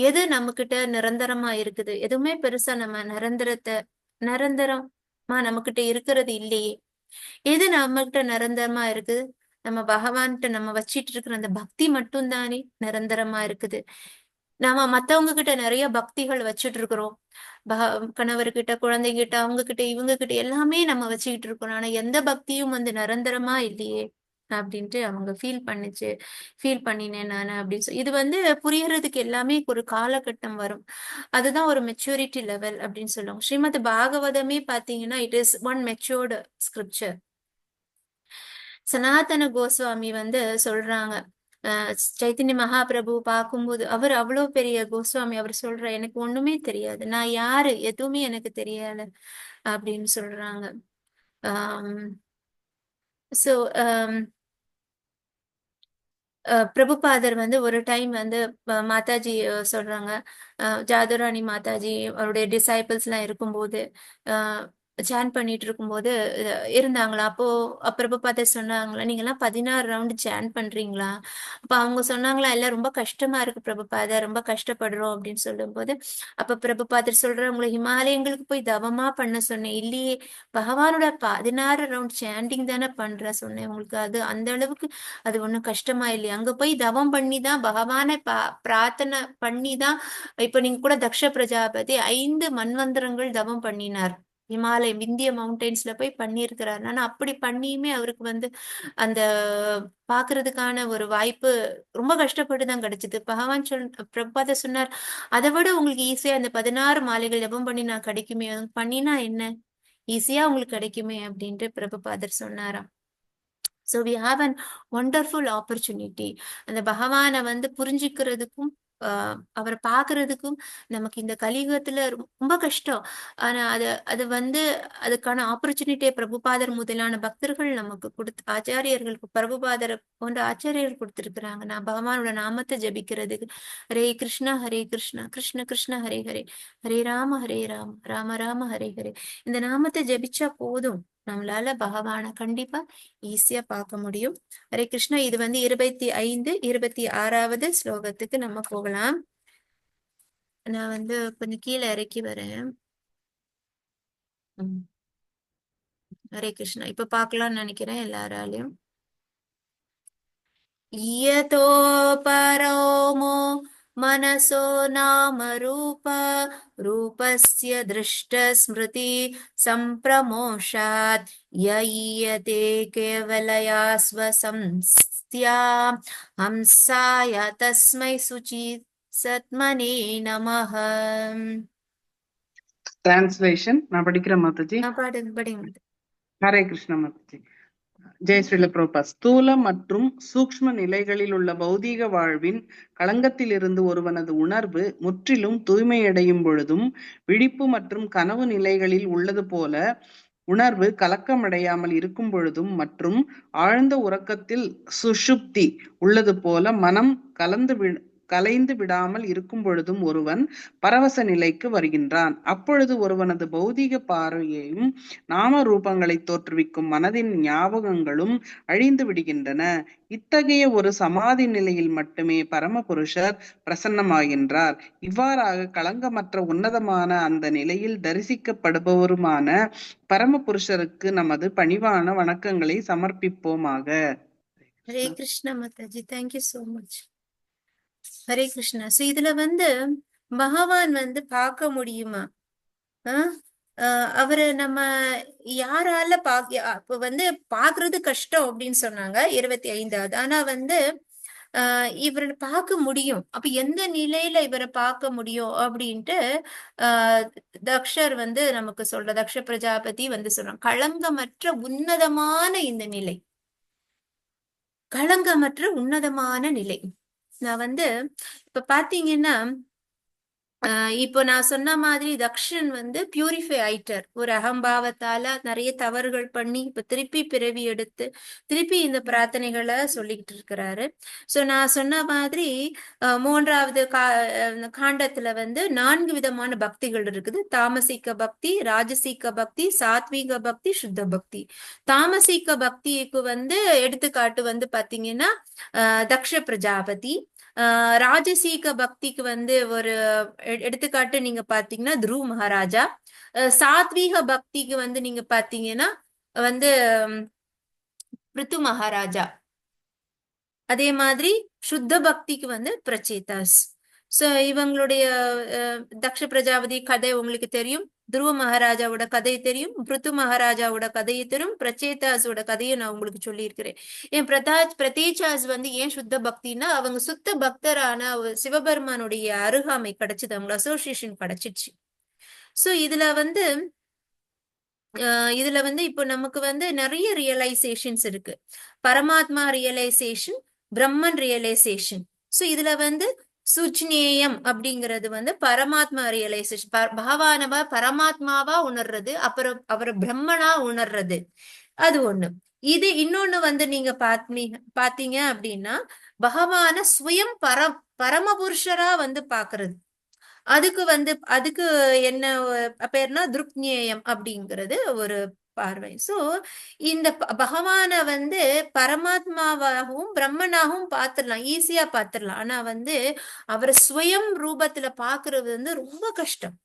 எது நம்ம கிட்ட நிரந்தரமா இருக்குது? எதுவுமே பெருசா நம்ம நிரந்தரமா நம்ம கிட்ட இருக்கிறது இல்லையே. எது நம்ம கிட்ட நிரந்தரமா இருக்குது? நம்ம பகவான்கிட்ட நம்ம வச்சிட்டு இருக்கிற அந்த பக்தி மட்டும் தானே நிரந்தரமா இருக்குது. நாம மத்தவங்க கிட்ட நிறைய பக்திகள் வச்சுட்டு இருக்கிறோம். கணவர்கிட்ட, குழந்தைகிட்ட, அவங்க கிட்ட, இவங்க கிட்ட எல்லாமே நம்ம வச்சுக்கிட்டு இருக்கோம். ஆனா எந்த பக்தியும் வந்து நிரந்தரமா இல்லையே அப்படின்ட்டு அவங்க ஃபீல் பண்ணினேன் நானு அப்படின்னு சொல்லி. இது வந்து புரியறதுக்கு எல்லாமே ஒரு காலகட்டம் வரும். அதுதான் ஒரு மெச்சூரிட்டி லெவல் அப்படின்னு சொல்லுவாங்க. ஸ்ரீமத் பாகவதமே பாத்தீங்கன்னா it is one matured scripture. Sanatana Goswami வந்து சொல்றாங்க, சைத்தன்ய மகாபிரபு பார்க்கும்போது அவர் அவ்வளவு பெரிய கோஸ்வாமி, அவர் சொல்ற எனக்கு ஒண்ணுமே தெரியாது, நான் யாரு எதுவுமே எனக்கு தெரியல அப்படின்னு சொல்றாங்க. சோ பிரபுபாதர் வந்து ஒரு டைம் வந்து மாதாஜி சொல்றாங்க, ஜாதுராணி மாதாஜி அவருடைய டிசைபிள்ஸ் எல்லாம் இருக்கும்போது சாண்ட் பண்ணிட்டு இருக்கும்போது இருந்தாங்களா. அப்போ பிரபுபாதர் சொன்னாங்களா, நீங்க எல்லாம் 16 ரவுண்ட் சாண்ட் பண்றீங்களா? அப்ப அவங்க சொன்னாங்களா, எல்லாம் ரொம்ப கஷ்டமா இருக்கு பிரபுபாதர், ரொம்ப கஷ்டப்படுறோம் அப்படின்னு சொல்லும் போது அப்ப பிரபுபாதர் சொல்ற, உங்களை ஹிமாலயங்களுக்கு போய் தவமா பண்ண சொன்னேன் இல்லையே, பகவானோட 16 ரவுண்ட் சாண்டிங் தானே பண்ற சொன்னேன் உங்களுக்கு, அது அந்த அளவுக்கு அது ஒண்ணும் கஷ்டமா இல்லையா? அங்க போய் தவம் பண்ணிதான் பகவானை பிரார்த்தனை பண்ணிதான். இப்ப நீங்க கூட தக்ஷ பிரஜாபதி 5 மன்வந்தரங்கள் தவம் பண்ணினார், இமாலயம் இந்திய மவுண்டன்ஸ்ல போய் பண்ணியிருக்கிறார். ஆனா அப்படி பண்ணியுமே அவருக்கு வந்து அந்த பாக்குறதுக்கான ஒரு வாய்ப்பு ரொம்ப கஷ்டப்பட்டு தான் கிடைச்சது. பகவான் பிரபாத சொன்னார், அதை விட உங்களுக்கு ஈஸியா இந்த 16 மாலைகள் ஜபம் பண்ணி நான் கிடைக்குமே, பண்ணினா என்ன ஈஸியா உங்களுக்கு கிடைக்குமே அப்படின்ட்டு பிரபுபாதர் சொன்னாராம். So we have an wonderful opportunity. அந்த பகவானை வந்து புரிஞ்சுக்கிறதுக்கும் அவரை பாக்குறதுக்கும் நமக்கு இந்த கலியுகத்துல ரொம்ப கஷ்டம். ஆனா அது வந்து அதுக்கான ஆப்பர்ச்சுனிட்டியை பிரபுபாதர் முதலான பக்தர்கள் நமக்கு ஆச்சாரியர்களுக்கு பிரபுபாதர் போன்ற ஆச்சாரியர்கள் கொடுத்திருக்கிறாங்க. நான் பகவானோட நாமத்தை ஜபிக்கிறதுக்கு. ஹரே கிருஷ்ணா கிருஷ்ண கிருஷ்ண ஹரே ஹரே, ஹரே ராம ராம ராம ஹரே ஹரே. இந்த நாமத்தை ஜபிச்சா போதும், நம்மளால பகவானை கண்டிப்பா ஈஸியா பார்க்க முடியும். ஹரே கிருஷ்ணா. இது வந்து 25, 26வது ஸ்லோகத்துக்கு நம்ம போகலாம். நான் வந்து கொஞ்சம் கீழே இறக்கி வரேன். ஹரே கிருஷ்ணா. இப்ப பார்க்கலாம்னு நினைக்கிறேன் எல்லாராலையும். யதோ பரோமோ मनसो नाम रूपस्य दृष्ट स्मृति संप्रमोषात् ययते केवलया स्वसंस्त्या हंसाय तस्मै सुचि सत्मने नमः. டிரான்ஸ்லேஷன் நான் படிக்கிறேன் மாதாஜி. படிங்க. ஹரே கிருஷ்ண மாதாஜி. ஜெய் ஸ்ரீல பிரபுபாத். ஸ்தூல மற்றும் சூக்ஷ்ம நிலைகளில் உள்ள பௌதீக வாழ்வின் களங்கத்திலிருந்து ஒருவனது உணர்வு முற்றிலும் தூய்மையடையும் பொழுதும், விழிப்பு மற்றும் கனவு நிலைகளில் உள்ளது போல உணர்வு கலக்கமடையாமல் இருக்கும் பொழுதும், மற்றும் ஆழ்ந்த உறக்கத்தில் சுஷுப்தி உள்ளது போல மனம் கலைந்து விடாமல் இருக்கும் பொழுதும் ஒருவன் பரவச நிலைக்கு வருகின்றான். அப்பொழுது ஒருவனது பௌதீக பார்வையையும் நாம ரூபங்களை தோற்றுவிக்கும் மனதின் ஞாபகங்களும் அழிந்து விடுகின்றன. இத்தகைய ஒரு சமாதி நிலையில் மட்டுமே பரமபுருஷர் பிரசன்னமாகின்றார். இவ்வாறாக களங்கமற்ற உன்னதமான அந்த நிலையில் தரிசிக்கப்படுபவருமான பரமபுருஷருக்கு நமது பணிவான வணக்கங்களை சமர்ப்பிப்போமாக. Hare Krishna Mataji, thank you so much. Hare Krishna. So இதுல வந்து பகவான் வந்து பார்க்க முடியுமா? அவரு நம்ம யாரால இப்ப வந்து பாக்குறது கஷ்டம் அப்படின்னு சொன்னாங்க 25வது. ஆனா வந்து இவரை பார்க்க முடியும். அப்ப எந்த நிலையில இவரை பார்க்க முடியும் அப்படின்ட்டு தக்ஷர் நமக்கு தக்ஷ பிரஜாபதி சொல்றான், களங்கமற்ற உன்னதமான இந்த நிலை, களங்கமற்ற உன்னதமான நிலை. நான் இப்ப பாத்தீங்கன்னா இப்போ நான் சொன்ன மாதிரி தக்ஷன் பியூரிஃபை ஆயிட்டார். ஒரு அகம்பாவத்தால நிறைய தவறுகள் பண்ணி இப்ப திருப்பி பிறவி எடுத்து திருப்பி இந்த பிரார்த்தனைகளை சொல்லிக்கிட்டு இருக்கிறாரு. சோ நான் சொன்ன மாதிரி 3வது காண்டத்துல 4 விதமான பக்திகள் இருக்குது. தாமசிக்க பக்தி, ராஜசிக்க பக்தி, சாத்வீக பக்தி, சுத்த பக்தி. தாமசிக்க பக்திக்கு எடுத்துக்காட்டு பாத்தீங்கன்னா தக்ஷ பிரஜாபதி. ராஜசீக பக்திக்கு ஒரு எடுத்துக்காட்டு நீங்க பாத்தீங்கன்னா துருவ மகாராஜா. சாத்வீக பக்திக்கு நீங்க பாத்தீங்கன்னா பிருத்து மகாராஜா. அதே மாதிரி சுத்த பக்திக்கு பிரச்சேதாஸ். சோ இவங்களுடைய தக்ஷ பிரஜாபதி கதை உங்களுக்கு தெரியும், துருவ மகாராஜாவோட கதை தெரியும், பிருத்து மகாராஜாவோட கதையை தெரியும், பிரச்சேதாஸோட கதையை நான் உங்களுக்கு சொல்லியிருக்கிறேன். ஏன் பிரதேசாஸ் ஏன் சுத்த பக்தின்னா அவங்க சுத்த பக்தரான சிவபெருமானுடைய அருகாமை கிடைச்சது, அவங்க அசோசியேஷன் கிடைச்சிச்சு. சோ இதுல இப்போ நமக்கு நிறைய ரியலைசேஷன்ஸ் இருக்கு. பரமாத்மா ரியலைசேஷன், பிரம்மன் ரியலைசேஷன். சோ இதுல சுஜ்ஞேயம் அப்படிங்கிறது பரமாத்மா ரியலைசேஷன், பகவானவா பரமாத்மாவா உணர்றது, அப்புறம் அவரை பிரம்மனா உணர்றது, அது ஒண்ணு. இது இன்னொன்னு நீங்க பாத்தீங்க அப்படின்னா பகவான சுயம் பரமபுருஷரா பாக்குறது. அதுக்கு என்ன பேர்னா திருப்ஞேயம் அப்படிங்கிறது ஒரு பார்வை. சோ இந்த பகவான பரமாத்மாவாகவும் பிரம்மனாகவும் பாத்துடலாம், ஈஸியா பாத்துடலாம். ஆனா அவரை ஸ்வயம் ரூபத்துல பாக்குறது ரொம்ப கஷ்டம்.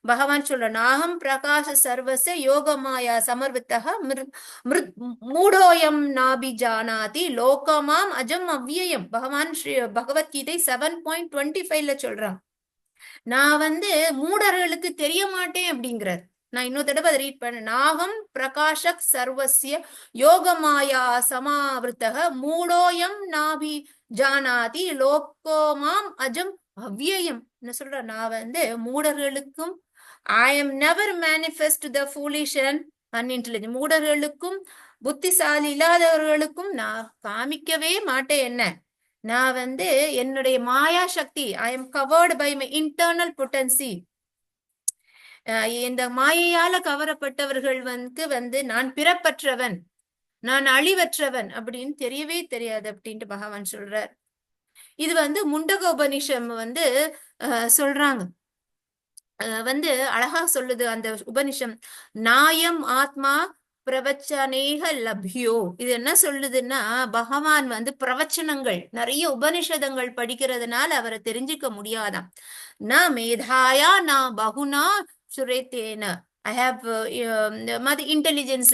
பகவான் சொல்ற, நாகம் பிரகாச சர்வச யோகமாயா சமர்வித்தக மூடோயம் நாபிஜானாதி லோகமாம் அஜம் அவ்வியம். பகவான் ஸ்ரீ பகவத்கீதை 7.25 சொல்றான், நான் மூடர்களுக்கு தெரிய மாட்டேன் அப்படிங்கிறார். நான் இன்னொரு தடவை அதை ரீட் பண்ண, நாகம் பிரகாஷக் சர்வசிய யோகமாயா சமாவிருத்தக மூடோயம் நாபி ஜானாதி லோகோமாம் அஜம் அவ்வியம். என்ன சொல்ற, நான் மூடர்களுக்கும் I am never manifest to the foolish and unintelligent. மூடர்களுக்கும் புத்திசாலி இல்லாதவர்களுக்கும் நான் காமிக்கவே மாட்டேன். என்ன, நான் என்னுடைய மாயா சக்தி, I am covered by my internal potency. இந்த மாயையால கவரப்பட்டவர்கள் நான் பிறப்பற்றவன், நான் அழிவற்றவன் அப்படின்னு தெரியவே தெரியாது அப்படின்ட்டு பகவான் சொல்றார். இது முண்டக உபனிஷம் சொல்றாங்க, அழகா சொல்லுது அந்த உபனிஷம். நாயம் ஆத்மா பிரவச்சனேக லப்யோ. இது என்ன சொல்லுதுன்னா, பகவான் பிரவச்சனங்கள் நிறைய உபனிஷதங்கள் படிக்கிறதுனால அவரை தெரிஞ்சுக்க முடியாதாம். நான் மேதாயா நான் பகுனா சுரேத்தேன, ஐ ஹாவ் மாதிரி இன்டெலிஜென்ஸ்,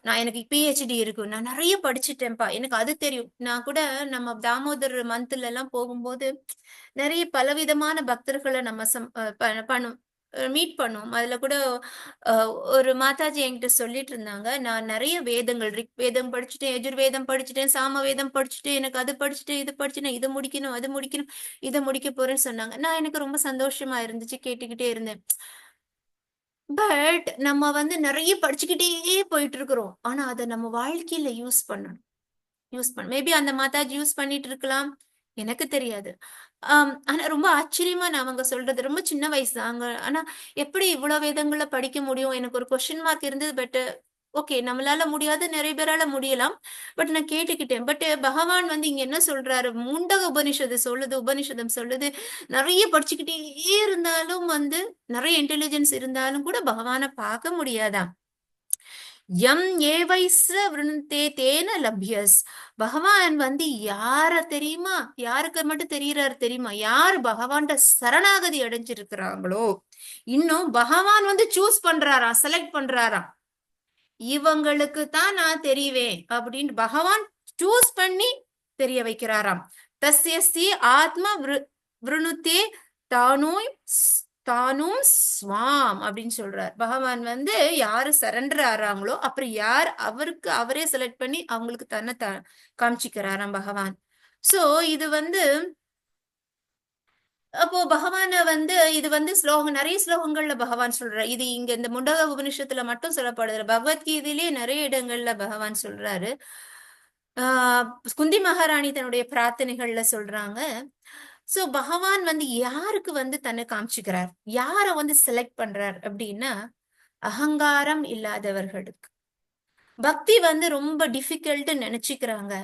நான் எனக்கு PhD இருக்கு, நான் நிறைய படிச்சுட்டேன்ப்பா, எனக்கு அது தெரியும். நான் கூட நம்ம தாமோதர் மந்த்ல எல்லாம் போகும்போது நிறைய பலவிதமான பக்தர்களை நம்ம மீட் பண்ணுவோம். அதுல கூட ஒரு மாதாஜி என்கிட்ட சொல்லிட்டு இருந்தாங்க, நான் நிறைய வேதங்கள், ரிக் வேதம் படிச்சுட்டேன், யஜுர்வேதம் படிச்சுட்டேன், சாம வேதம் படிச்சுட்டேன், எனக்கு அது படிச்சுட்டேன், இது படிச்சுட்டேன், இதை முடிக்கணும், அது முடிக்கணும், இதை முடிக்க போறேன்னு சொன்னாங்க. நான் எனக்கு ரொம்ப சந்தோஷமா இருந்துச்சு, கேட்டுக்கிட்டே இருந்தேன். பட் நம்ம நிறைய படிச்சுக்கிட்டே போயிட்டு இருக்கிறோம், ஆனா அதை நம்ம வாழ்க்கையில யூஸ் பண்ணணும். மேபி அந்த மாதாஜி யூஸ் பண்ணிட்டு இருக்கலாம், எனக்கு தெரியாது. ஆனா ரொம்ப ஆச்சரியமா நான் அவங்க சொல்றது, ரொம்ப சின்ன வயசு அங்க, ஆனா எப்படி இவ்வளவு வேதங்களை படிக்க முடியும், எனக்கு ஒரு கொஸ்டின் மார்க் இருந்தது. பட் ஓகே, நம்மளால முடியாது, நிறைய பேரால முடியலாம். பட் நான் கேட்டுக்கிட்டேன். பட் பகவான் இங்க என்ன சொல்றாரு, முண்டக உபனிஷதம் சொல்லுது, நிறைய படிச்சுக்கிட்டே இருந்தாலும் நிறைய இன்டெலிஜென்ஸ் இருந்தாலும் கூட பகவானை பார்க்க முடியாதாம். யம் ஏவைஸ்ர விருந்தே தேன லப்யஸ். பகவான் யார தெரியுமா, யாருக்கு மட்டும் தெரியறாரு தெரியுமா, யார் பகவான்ட சரணாகதி அடைஞ்சிருக்கிறாங்களோ, இன்னும் பகவான் சூஸ் பண்றாராம், செலக்ட் பண்றாராம், இவங்களுக்கு தான் நான் தெரிவேன் அப்படின்னு பகவான் சூஸ் பண்ணி தெரிய வைக்கிறாராம். தஸ்யஸ்தி ஆத்ம விருணுத்தே தானும் ஸ்வாம் அப்படின்னு சொல்றார். பகவான் யாரு சரண்டர் ஆறாங்களோ அப்புறம் யார் அவருக்கு அவரே செலக்ட் பண்ணி அவங்களுக்கு தன்னை காமிச்சிக்கிறாராம் பகவான். சோ இது வந்து அப்போ பகவான வந்து இது வந்து ஸ்லோகம், நிறைய ஸ்லோகங்கள்ல பகவான் சொல்றாரு. இது இங்க இந்த முண்டக உபனிஷத்துல மட்டும் சொல்லப்படுது, பகவத்கீதையிலேயே நிறைய இடங்கள்ல பகவான் சொல்றாரு. குந்தி மகாராணி தன்னுடைய பிரார்த்தனைகள்ல சொல்றாங்க. சோ பகவான் வந்து யாருக்கு வந்து தன்னை காமிச்சுக்கிறார், யார வந்து செலக்ட் பண்றார் அப்படின்னா, அகங்காரம் இல்லாதவர்களுக்கு. பக்தி வந்து ரொம்ப டிஃபிகல்ட் நினைச்சுக்கிறாங்க,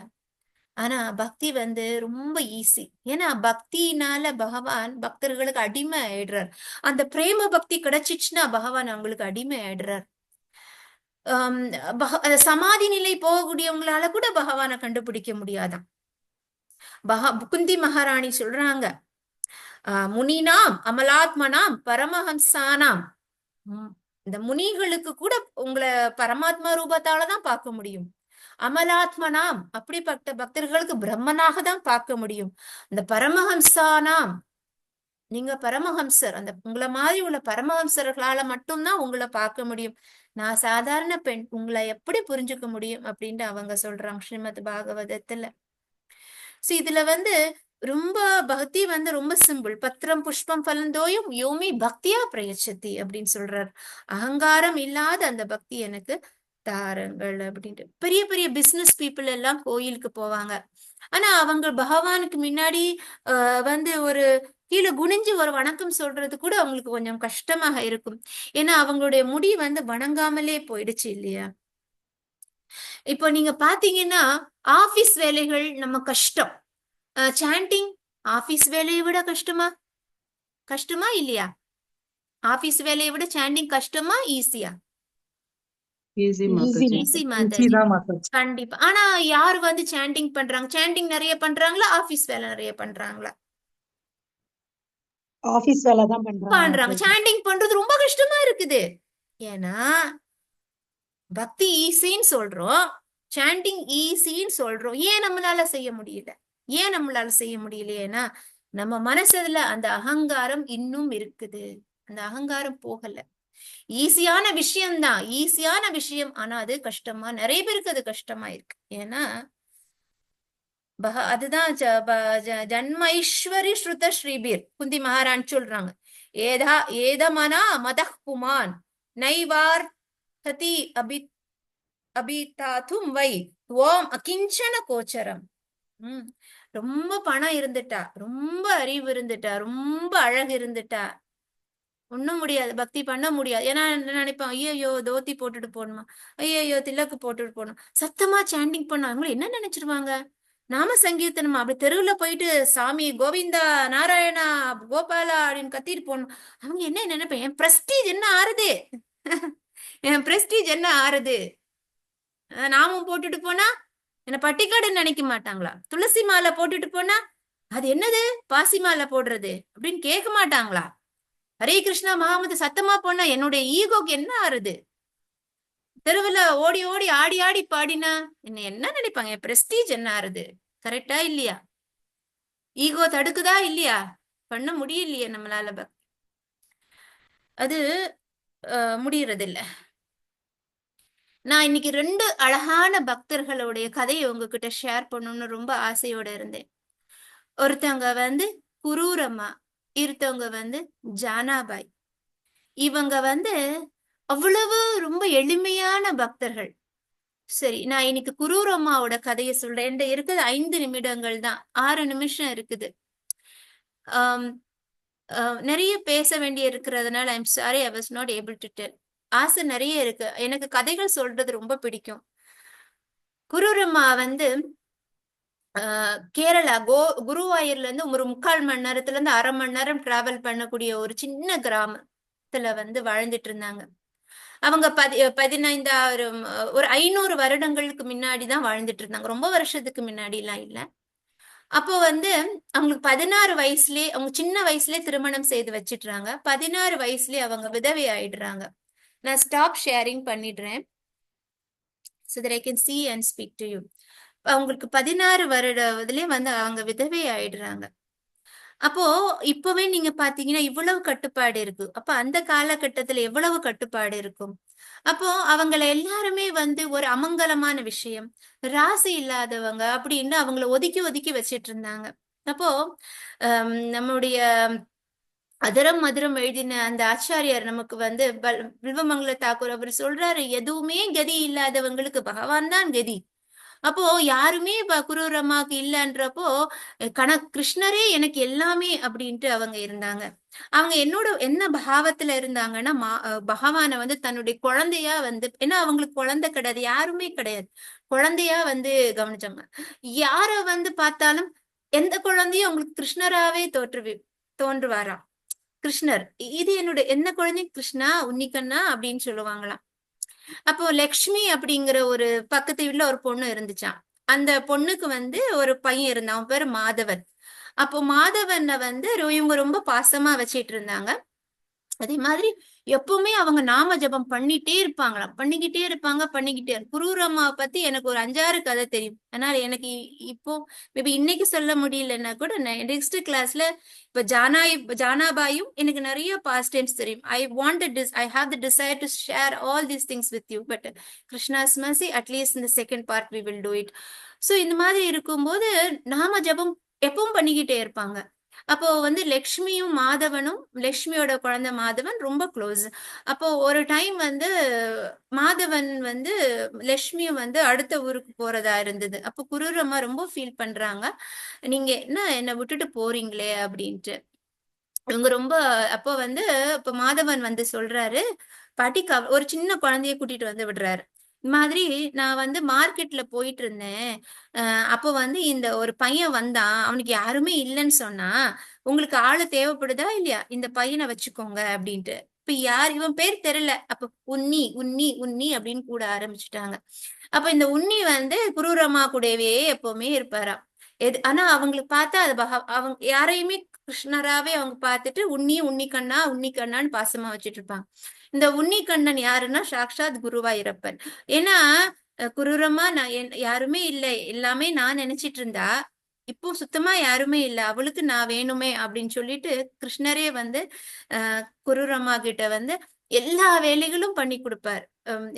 ஆனா பக்தி வந்து ரொம்ப ஈஸி. ஏன்னா பக்தினால பகவான் பக்தர்களுக்கு அடிமை ஆயிடுறார். அந்த பிரேம பக்தி கிடைச்சிச்சுன்னா பகவான் அவங்களுக்கு அடிமை ஆயிடுறார். சமாதி நிலை போகக்கூடியவங்களால கூட பகவானை கண்டுபிடிக்க முடியாதான். குந்தி மகாராணி சொல்றாங்க, முனினாம் அமலாத்மனாம் பரமஹம்சானாம். இந்த முனிகளுக்கு கூட உங்களை பரமாத்மா ரூபத்தாலதான் பார்க்க முடியும். அமலாத்மனாம், அப்படிப்பட்ட பக்தர்களுக்கு பிரம்மனாக தான் பார்க்க முடியும். இந்த பரமஹம்சானாம், நீங்க பரமஹம்சர், அந்த உங்களை மாதிரி உள்ள பரமஹம்சர்களால மட்டும்தான் உங்களை பார்க்க முடியும். நான் சாதாரண பெண், உங்களை எப்படி புரிஞ்சுக்க முடியும் அப்படின்ட்டு அவங்க சொல்றாங்க ஸ்ரீமத் பாகவதத்துல. சோ இதுல வந்து ரொம்ப பக்தி வந்து ரொம்ப சிம்பிள். பத்திரம் புஷ்பம் பலந்தோயும் யோமி பக்தியா பிரயச்சதி அப்படின்னு சொல்றாரு. அகங்காரம் இல்லாத அந்த பக்தி எனக்கு தாருங்கள் அப்படின்ட்டு. பெரிய பெரிய பிசினஸ் பீப்புள் எல்லாம் கோயிலுக்கு போவாங்க, ஆனா அவங்க பகவானுக்கு முன்னாடி வந்து ஒரு கீழே குனிஞ்சு ஒரு வணக்கம் சொல்றது கூட அவங்களுக்கு கொஞ்சம் கஷ்டமாக இருக்கும். ஏன்னா அவங்களுடைய முடி வந்து வணங்காமலே போயிடுச்சு இல்லையா. இப்போ நீங்க பாத்தீங்கன்னா ஆபீஸ் வேலைகள் நம்ம கஷ்டம், சாண்டிங் ஆபீஸ் வேலையை விட கஷ்டமா இல்லையா? ஆபீஸ் வேலையை விட சாண்டிங் கஷ்டமா ஈஸியா? ஈஸி மாதாஜி, கண்டிப்பா. ஆனா யாரு வந்து சாண்டிங் பண்றாங்க? சாண்டிங் நிறைய பண்றாங்களா, ஆபீஸ் வேலை நிறைய பண்றாங்களா? ஆபீஸ் வேலை தான் பண்றாங்க. சாண்டிங் பண்றது ரொம்ப கஷ்டமா இருக்குது. ஏன்னா பக்தி ஈஸின்னு சொல்றோம், சாண்டிங் ஈஸின்னு சொல்றோம். ஏன் நம்மளால செய்ய முடியலையேன்னா நம்ம மனசுல அந்த அகங்காரம் இன்னும் இருக்குது. அந்த அகங்காரம் போகல. ஈஸியான விஷயம், ஆனா அது கஷ்டமா, நிறைய பேருக்கு அது கஷ்டமா இருக்கு. ஏன்னா அதுதான் ஜன்மைஸ்வரி ஸ்ருத ஸ்ரீபீர் குந்தி மகாராணி சொல்றாங்க, ஏதமனா மதஹ் புமான் நைவார் ஹதி அபிதாதும் வை ஓம் அகிஞ்சன கோச்சரம். ரொம்ப பணம் இருந்துட்டா, ரொம்ப அறிவு இருந்துட்டா, ரொம்ப அழகு இருந்துட்டா ஒண்ணும் முடியாது, பக்தி பண்ண முடியாது. ஏன்னா நினைப்பான், ஐயோ தோத்தி போட்டுட்டு போகணுமா, ஐயோ திலக்கு போட்டுட்டு போகணும், சத்தமா சாண்டிங் பண்ண அவங்களும் என்ன நினைச்சிருவாங்க, நாம சங்கீர்த்தனமா அப்படி தெருவுல போயிட்டு சாமி கோவிந்தா நாராயணா கோபாலா அப்படின்னு கத்திட்டு போகணும். அவங்க என்ன நினைப்பேன், என் பிரஸ்டீஜ் என்ன ஆறுது என் பிரஸ்டீஜ் என்ன ஆறுது, நாமும் போட்டுட்டு போனா என்ன பட்டிக்காடுன்னு நினைக்க மாட்டாங்களா? துளசி மாலை போட்டுட்டு போனா அது என்னது பாசி மாலை போடுறது அப்படின்னு கேட்க மாட்டாங்களா? ஹரே கிருஷ்ணா மகாமது சத்தமா போனா என்னுடைய ஈகோக்கு என்ன ஆறுது? தெருவுல ஓடி ஓடி ஆடி ஆடி பாடினா என்ன நினைப்பாங்க, என் பிரஸ்டீஜ் என்ன ஆறுது? கரெக்டா இல்லையா? ஈகோ தடுக்குதா இல்லையா? பண்ண முடியலையே நம்மளால பக்தி, அது முடியறது இல்ல. நான் இன்னைக்கு 2 அழகான பக்தர்களுடைய கதையை உங்ககிட்ட ஷேர் பண்ணணும்னு ரொம்ப ஆசையோட இருந்தேன். ஒருத்தவங்க வந்து குரூரம்மா, இருத்தவங்க வந்து ஜானாபாய். இவங்க வந்து அவ்வளவு ரொம்ப எளிமையான பக்தர்கள். சரி, நான் இன்னைக்கு குரூரம்மாவோட கதையை சொல்றேன். என்கிட்ட இருக்குது 5 நிமிடங்கள் தான், 6 நிமிஷம் இருக்குது. நிறைய பேச வேண்டிய இருக்கிறதுனால I'm sorry, I was not able to tell. ஆசை நிறைய இருக்கு, எனக்கு கதைகள் சொல்றது ரொம்ப பிடிக்கும். குரூரம்மா வந்து கேரளா குருவாயூர்ல இருந்து ஒரு 3/4 மணி நேரத்துல இருந்து 1/2 மணி நேரம் டிராவல் பண்ணக்கூடிய ஒரு சின்ன கிராமத்துல வந்து வாழ்ந்துட்டு இருந்தாங்க. அவங்க 15,000 ஒரு 500 வருடங்களுக்கு முன்னாடிதான் வாழ்ந்துட்டு இருந்தாங்க, ரொம்ப வருஷத்துக்கு முன்னாடி எல்லாம் இல்ல. அப்போ வந்து அவங்களுக்கு 16 வயசுலயே, அவங்க சின்ன வயசுலயே திருமணம் செய்து வச்சிடுறாங்க. 16 வயசுலயே அவங்க விதவை ஆயிடுறாங்க. நான் ஸ்டாப் ஷேரிங் பண்ணிடுறேன் so that I can see and speak to you. அவங்களுக்கு 16 வருடத்திலே வந்து அவங்க விதவை ஆயிடுறாங்க. அப்போ இப்பவே நீங்க பாத்தீங்கன்னா இவ்வளவு கட்டுப்பாடு இருக்கு. அப்ப அந்த காலகட்டத்துல எவ்வளவு கட்டுப்பாடு இருக்கும். அப்போ அவங்கள எல்லாருமே வந்து ஒரு அமங்கலமான விஷயம், ராசி இல்லாதவங்க அப்படின்னு அவங்கள ஒதுக்கி ஒதுக்கி வச்சிட்டு இருந்தாங்க. அப்போ நம்முடைய அதரம் மதுரம் எழுதின அந்த ஆச்சாரியார் நமக்கு வந்து வில்வமங்கல தாக்கூர் அவர் சொல்றாரு, எதுவுமே கதி இல்லாதவங்களுக்கு பகவான் தான் கதி. அப்போ யாருமே குரூரமாக்கு இல்லன்றப்போ கிருஷ்ணரே எனக்கு எல்லாமே அப்படின்ட்டு அவங்க இருந்தாங்க. அவங்க என்னோட என்ன பாவத்துல இருந்தாங்கன்னா பகவானை வந்து தன்னுடைய குழந்தையா வந்து, ஏன்னா அவங்களுக்கு குழந்தை கிடையாது, யாருமே கிடையாது, குழந்தையா வந்து கவனிச்சாங்க. யார வந்து பார்த்தாலும் எந்த குழந்தையும் அவங்களுக்கு கிருஷ்ணராவே தோன்றுவாராம். கிருஷ்ணர் இது என்னோட என்ன குழந்தை கிருஷ்ணா உன்னிக்கண்ணா அப்படின்னு சொல்லுவாங்களாம். அப்போ லக்ஷ்மி அப்படிங்கிற ஒரு பக்கத்து வீட்டுல ஒரு பொண்ணு இருந்துச்சாம். அந்த பொண்ணுக்கு வந்து ஒரு பையன் இருந்தான், அவன் பேரு மாதவன். அப்போ மாதவனை வந்து இவங்க ரொம்ப பாசமா வச்சிட்டு இருந்தாங்க. அதே மாதிரி எப்பவுமே அவங்க நாம ஜபம் பண்ணிக்கிட்டே இருப்பாங்க. குரூரம்மாவை பத்தி எனக்கு ஒரு 5-6 கதை தெரியும். அதனால எனக்கு இப்போ மேபி இன்னைக்கு சொல்ல முடியலன்னா கூட நெக்ஸ்ட் கிளாஸ்ல இப்ப ஜானாபாயும் எனக்கு நிறைய பாஸ்ட் டைம்ஸ் தெரியும். I have the desire to share all these things with you, but Krishna's mercy, at least in the second part we will do it. So இந்த மாதிரி இருக்கும்போது நாம ஜபம் எப்பவும் பண்ணிக்கிட்டே இருப்பாங்க. அப்போ வந்து லக்ஷ்மியும் மாதவனும், லக்ஷ்மியோட குழந்தை மாதவன் ரொம்ப க்ளோஸ். அப்போ ஒரு டைம் வந்து மாதவன் வந்து லக்ஷ்மியும் வந்து அடுத்த ஊருக்கு போறதா இருந்தது. அப்போ குரூரம்மா ரொம்ப ஃபீல் பண்றாங்க, நீங்க என்ன விட்டுட்டு போறீங்களே அப்படின்ட்டு. இவங்க ரொம்ப அப்போ வந்து இப்ப மாதவன் வந்து சொல்றாரு, பாட்டிக்கு ஒரு சின்ன குழந்தைய கூட்டிட்டு வந்து விடுறாரு. இந்த மாதிரி நான் வந்து மார்க்கெட்ல போயிட்டு இருந்தேன். அப்போ வந்து இந்த ஒரு பையன் வந்தான், அவனுக்கு யாருமே இல்லைன்னு சொன்னா, உங்களுக்கு ஆளு தேவைப்படுதா இல்லையா, இந்த பையனை வச்சுக்கோங்க அப்படின்ட்டு. இப்ப யார் இவன் பேர் தெரியல. அப்ப உன்னி உன்னி உன்னி அப்படின்னு கூட ஆரம்பிச்சுட்டாங்க. அப்ப இந்த உன்னி வந்து குரூரம்மா கூடவே எப்பவுமே இருப்பாராம். ஆனா அவங்களுக்கு பார்த்தா அது அவங்க யாரையுமே கிருஷ்ணராவே அவங்க பார்த்துட்டு உன்னிக்கண்ணான்னு பாசமா வச்சுட்டு இருப்பாங்க. இந்த உன்னிக்கண்ணன் யாருன்னா சாக்ஷாத் குருவாயூரப்பன். ஏன்னா குரூரமா நான் யாருமே இல்லை, எல்லாமே நான் நினைச்சிட்டு இருந்தா இப்போ சுத்தமா யாருமே இல்லை, அவளுக்கு நான் வேணுமே அப்படின்னு சொல்லிட்டு கிருஷ்ணரே வந்து குரூரம்மா கிட்ட வந்து எல்லா வேலைகளும் பண்ணி கொடுப்பாரு.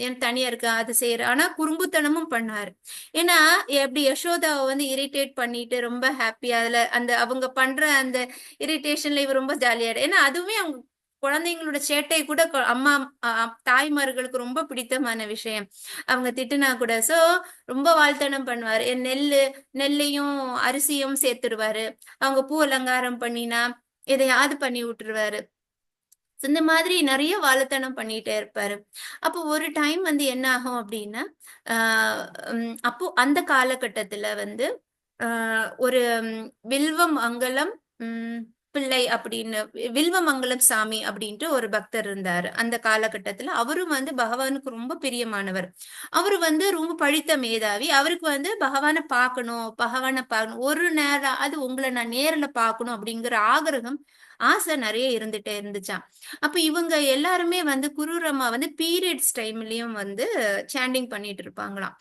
என் தனியா இருக்கா அது செய்யற, ஆனா குறும்புத்தனமும் பண்ணாரு. ஏன்னா எப்படி யசோதாவை வந்து இரிட்டேட் பண்ணிட்டு ரொம்ப ஹாப்பியா அதுல அந்த அவங்க பண்ற அந்த இரிட்டேஷன்ல இவ ரொம்ப ஜாலியா, ஏன்னா அதுவுமே அவங்க குழந்தைங்களோட சேட்டை கூட அம்மா தாய்மார்களுக்கு ரொம்ப பிடித்தமான விஷயம். அவங்க திட்டுனா கூட சோ ரொம்ப வாழ்த்தனம் பண்ணுவாரு. நெல்லையும் அரிசியும் சேர்த்துருவாரு. அவங்க பூ அலங்காரம் பண்ணினா எதையாவது பண்ணி விட்டுருவாரு. இந்த மாதிரி நிறைய வாழைத்தனம் பண்ணிட்டே இருப்பாரு. அப்போ ஒரு டைம் வந்து என்ன ஆகும் அப்படின்னா அப்போ அந்த காலகட்டத்துல வந்து ஒரு வில்வமங்கலம் பிள்ளை அப்படின்னு, வில்வமங்கலம் சாமி அப்படின்ட்டு ஒரு பக்தர் இருந்தாரு அந்த காலகட்டத்துல. அவரும் வந்து பகவானுக்கு ரொம்ப பிரியமானவர். அவரு வந்து ரொம்ப படித்த மேதாவி. அவருக்கு வந்து பகவானை பார்க்கணும், ஒரு நேரம் அது உங்களை நான் நேர்ல பார்க்கணும் அப்படிங்கிற ஆசை நிறைய இருந்துட்டே இருந்துச்சான். அப்ப இவங்க எல்லாருமே வந்து குரூரம்மா வந்து பீரியட்ஸ் டைம்லயும் வந்து சாண்டிங் பண்ணிட்டு இருப்பாங்களாம்,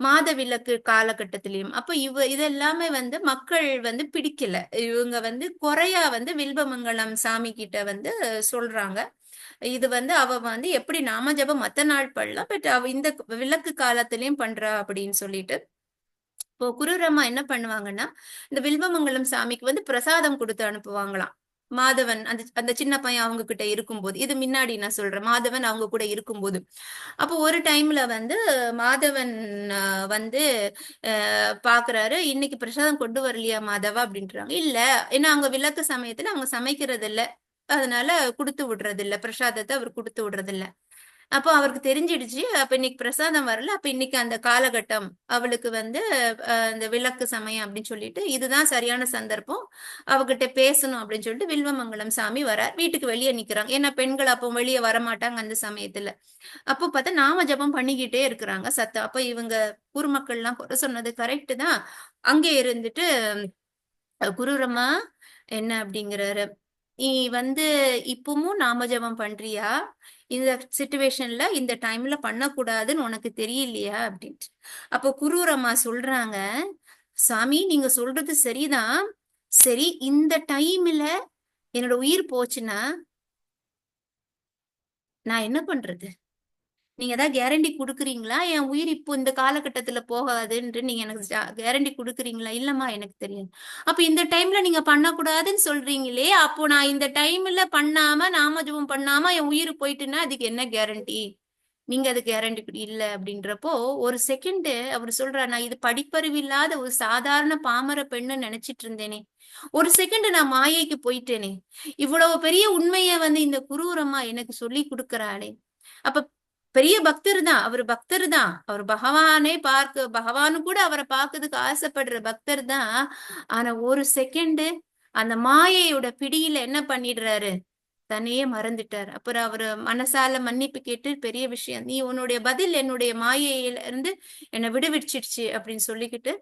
மாதவிலக்கு காலகட்டத்திலயும். அப்ப இதெல்லாமே வந்து மக்கள் வந்து பிடிக்கல. இவங்க வந்து குறையா வந்து வில்வமங்கலம் சாமி கிட்ட வந்து சொல்றாங்க, இது வந்து அவ வந்து எப்படி நாம ஜபம் மத்த நாள் பண்ணலாம், பட் அவ இந்த விளக்கு காலத்திலயும் பண்றா அப்படின்னு சொல்லிட்டு. இப்போ குரூரம்மா என்ன பண்ணுவாங்கன்னா இந்த வில்வமங்கலம் சாமிக்கு வந்து பிரசாதம் கொடுத்து அனுப்புவாங்களாம். மாதவன் அந்த சின்ன பையன் அவங்க கிட்ட இருக்கும்போது, இது முன்னாடி நான் சொல்றேன், மாதவன் அவங்க கூட இருக்கும்போது. அப்போ ஒரு டைம்ல வந்து மாதவன் வந்து பாக்குறாரு, இன்னைக்கு பிரசாதம் கொண்டு வரலையா மாதவா அப்படின்றாங்க. இல்ல, ஏன்னா அவங்க விளக்கு சமயத்துல அவங்க சமைக்கிறது இல்ல, அதனால கொடுத்து விடுறது இல்ல, பிரசாதத்தை அவர் கொடுத்து விடுறது இல்ல. அப்போ அவருக்கு தெரிஞ்சிடுச்சு, அப்ப இன்னைக்கு பிரசாதம் வரல, அப்ப இன்னைக்கு அந்த காலகட்டம் அவளுக்கு வந்து இந்த விளக்கு சமயம் அப்படின்னு சொல்லிட்டு இதுதான் சரியான சந்தர்ப்பம் அவகிட்ட பேசணும் அப்படின்னு சொல்லிட்டு வில்வமங்கலம் சாமி வரார். வீட்டுக்கு வெளியே நிக்கிறாங்க, ஏன்னா பெண்கள் அப்போ வெளியே வரமாட்டாங்க அந்த சமயத்துல. அப்போ பார்த்தா நாம ஜபம் பண்ணிக்கிட்டே இருக்கிறாங்க சத்தம். அப்ப இவங்க ஊர் மக்கள் எல்லாம் குறை சொன்னது கரெக்ட் தான். அங்கே இருந்துட்டு குரூரம்மா என்ன அப்படிங்கிறாரு, நீ வந்து இப்பவும் நாம ஜபம் பண்றியா, இந்த சிச்சுவேஷன்ல இந்த டைம்ல பண்ணக்கூடாதுன்னு உனக்கு தெரியலையா அப்படின்ட்டு. அப்போ குரூரம்மா சொல்றாங்க, சாமி நீங்க சொல்றது சரிதான், சரி, இந்த டைம்ல என்னோட உயிர் போச்சுன்னா நான் என்ன பண்றது? நீங்க ஏதாவது கேரண்டி கொடுக்குறீங்களா? என் உயிர் இப்போ இந்த காலகட்டத்துல போகாதுன்ட்டு நீங்க எனக்கு கேரண்டி கொடுக்குறீங்களா? இல்லம்மா எனக்கு தெரியாது. அப்ப இந்த டைம்ல நீங்க பண்ணக்கூடாதுன்னு சொல்றீங்களே, அப்போ நான் இந்த டைம்ல பண்ணாம நாமஜபம் பண்ணாம என் உயிர் போயிட்டுன்னா அதுக்கு என்ன கேரண்டி? நீங்க அது கேரண்டி இல்ல அப்படின்றப்போ ஒரு செகண்ட் அவர் சொல்றாரு, நான் இது படிப்பறிவு இல்லாத ஒரு சாதாரண பாமர பெண்ணு நினைச்சிட்டு இருந்தேனே, ஒரு செகண்ட் நான் மாயைக்கு போயிட்டேனே, இவ்வளவு பெரிய உண்மைய வந்து இந்த குரூரம்மா எனக்கு சொல்லி கொடுக்கறாளே. அப்ப பெரிய பக்தர் தான், அவர் பக்தர் தான், அவர் பகவானு கூட அவரை பார்க்கறதுக்கு ஆசைப்படுற பக்தர் தான். ஆனா ஒரு செகண்ட் அந்த மாயையோட பிடியில என்ன பண்ணிடுறாரு, தன்னையே மறந்துட்டார். அப்புறம் அவரு மனசால மன்னிப்பு கேட்டு, பெரிய விஷயம், நீ உன்னுடைய பதில் என்னுடைய மாயையில இருந்து என்னை விடுவிச்சிடுச்சு அப்படின்னு சொல்லிக்கிட்டு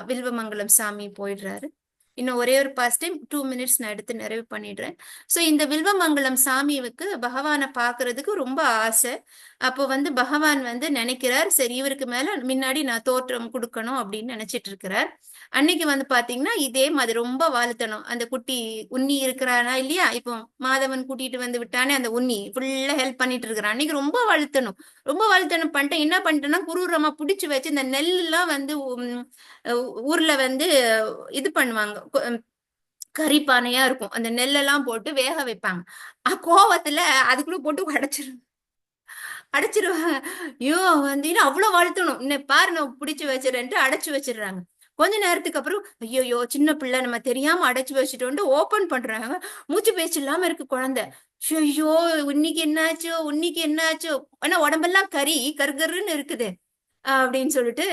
வில்வமங்கலம் சாமி போயிடுறாரு. இன்னும் ஒரே ஒரு பாஸ்ட் டைம் 2 minutes நான் எடுத்து நிறைவு பண்ணிடுறேன். ஸோ இந்த வில்வமங்கலம் சாமிவுக்கு பகவானை பார்க்கறதுக்கு ரொம்ப ஆசை. அப்போ வந்து பகவான் வந்து நினைக்கிறார், சரி இவருக்கு மேல முன்னாடி நான் தோற்றம் கொடுக்கணும் அப்படின்னு நினைச்சிட்டு இருக்கிறார். அன்னைக்கு வந்து பாத்தீங்கன்னா இதே மாதிரி ரொம்ப வாழ்த்தணும். அந்த குட்டி உன்னி இருக்கிறானா இல்லையா, இப்போ மாதவன் கூட்டிட்டு வந்து விட்டானே அந்த உன்னி ஃபுல்லா ஹெல்ப் பண்ணிட்டு இருக்கிறான். அன்னைக்கு ரொம்ப வாழ்த்தணும் பண்ணிட்டேன். என்ன பண்ணிட்டேன்னா குரூரமா பிடிச்சு வச்சு இந்த நெல்லாம் வந்து ஊர்ல வந்து இது பண்ணுவாங்க, கரிப்பானையா இருக்கும், அந்த நெல்லெல்லாம் போட்டு வேக வைப்பாங்க. கோவத்துல அதுக்குள்ள போட்டு அடைச்சிருவாங்க. ஐயோ வந்து அவ்வளவு வாழ்த்தணும், இன்னும் பாரு நான் பிடிச்சு வச்சிடறேன்ட்டு அடைச்சு வச்சிடுறாங்க. கொஞ்ச நேரத்துக்கு அப்புறம் ஐயோ சின்ன பிள்ளை நம்ம தெரியாம அடைச்சு வச்சுட்டோன்ட்டு ஓபன் பண்றாங்க. மூச்சு பேச்சு இல்லாம இருக்கு குழந்தை. ஐயோ உன்னிக்கு என்னாச்சோ, ஆனா உடம்பெல்லாம் கருகருன்னு இருக்குது அப்படின்னு சொல்லிட்டு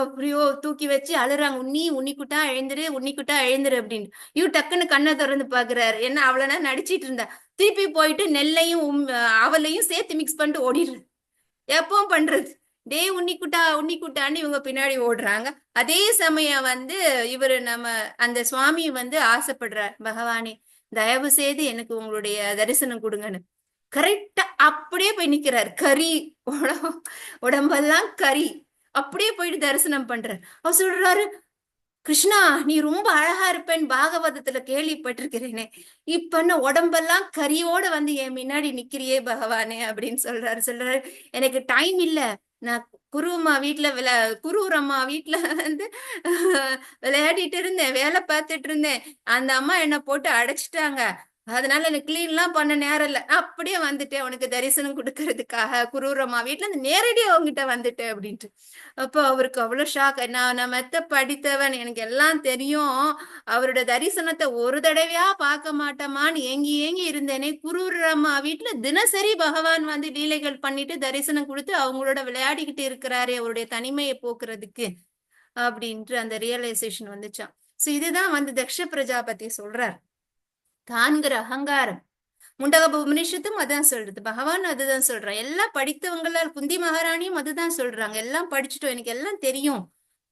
அப்படியோ தூக்கி வச்சு அழுறாங்க. உன்னிக்குட்டா எழுந்துரு அப்படின்னு. டக்குன்னு கண்ணை திறந்து பாக்குறாரு. என்ன அவ்வளவு நேரம் நடிச்சிட்டு இருந்தா, திருப்பி போயிட்டு நெல்லையும் அவளையும் சேர்த்து மிக்ஸ் பண்ணிட்டு ஓடிடுறது. எப்பவும் பண்றது, டே உன்னிக்குட்டான்னு இவங்க பின்னாடி ஓடுறாங்க. அதே சமயம் வந்து இவரு நம்ம அந்த சுவாமி வந்து ஆசைப்படுறார், பகவானே தயவு செய்து எனக்கு உங்களுடைய தரிசனம் கொடுங்கன்னு. கரெக்டா அப்படியே போய் நிக்கிறார். உடம்பெல்லாம் கறி, அப்படியே போயிட்டு தரிசனம் பண்றார். அவர் சொல்றாரு, கிருஷ்ணா நீ ரொம்ப அழகா இருப்பேன்னு பாகவதத்துல கேள்விப்பட்டிருக்கிறேனே, இப்ப உடம்பெல்லாம் கரியோட வந்து என் முன்னாடி நிக்கிறியே பகவானே அப்படின்னு சொல்றாரு. எனக்கு டைம் இல்ல, நான் குருவம்மா வீட்டுல வந்து விளையாடிட்டு இருந்தேன், வேலை பார்த்துட்டு இருந்தேன், அந்த அம்மா என்ன போட்டு அடைச்சிட்டாங்க, அதனால எனக்கு கிளீன் எல்லாம் பண்ண நேரம் இல்ல, அப்படியே வந்துட்டேன் உனக்கு தரிசனம் கொடுக்கறதுக்காக குரூரம்மா வீட்டுல இருந்து நேரடியா அவங்ககிட்ட வந்துட்டேன் அப்படின்ட்டு. அப்போ அவருக்கு அவ்வளவு ஷாக். நான் மெத்த படித்தவன், எனக்கு எல்லாம் தெரியும், அவரோட தரிசனத்தை ஒரு தடவையா பார்க்க மாட்டோமான்னு ஏங்கி இருந்தேனே, குரூரம்மா வீட்டுல தினசரி பகவான் வந்து லீலைகள் பண்ணிட்டு தரிசனம் கொடுத்து அவங்களோட விளையாடிக்கிட்டு இருக்கிறாரே அவருடைய தனிமையை போக்குறதுக்கு அப்படின்ட்டு அந்த ரியலைசேஷன் வந்துச்சான். சோ இதுதான் வந்து தக்ஷ பிரஜாபதி சொல்றார். தான்கிற அகங்காரம் முண்டக உபனிஷத்தும் அதான் சொல்றது, பகவான் அதுதான் சொல்றான். எல்லாம் படித்தவங்களால் குந்தி மகாராணியும் அதுதான் சொல்றாங்க, எல்லாம் படிச்சுட்டோம் எனக்கு எல்லாம் தெரியும்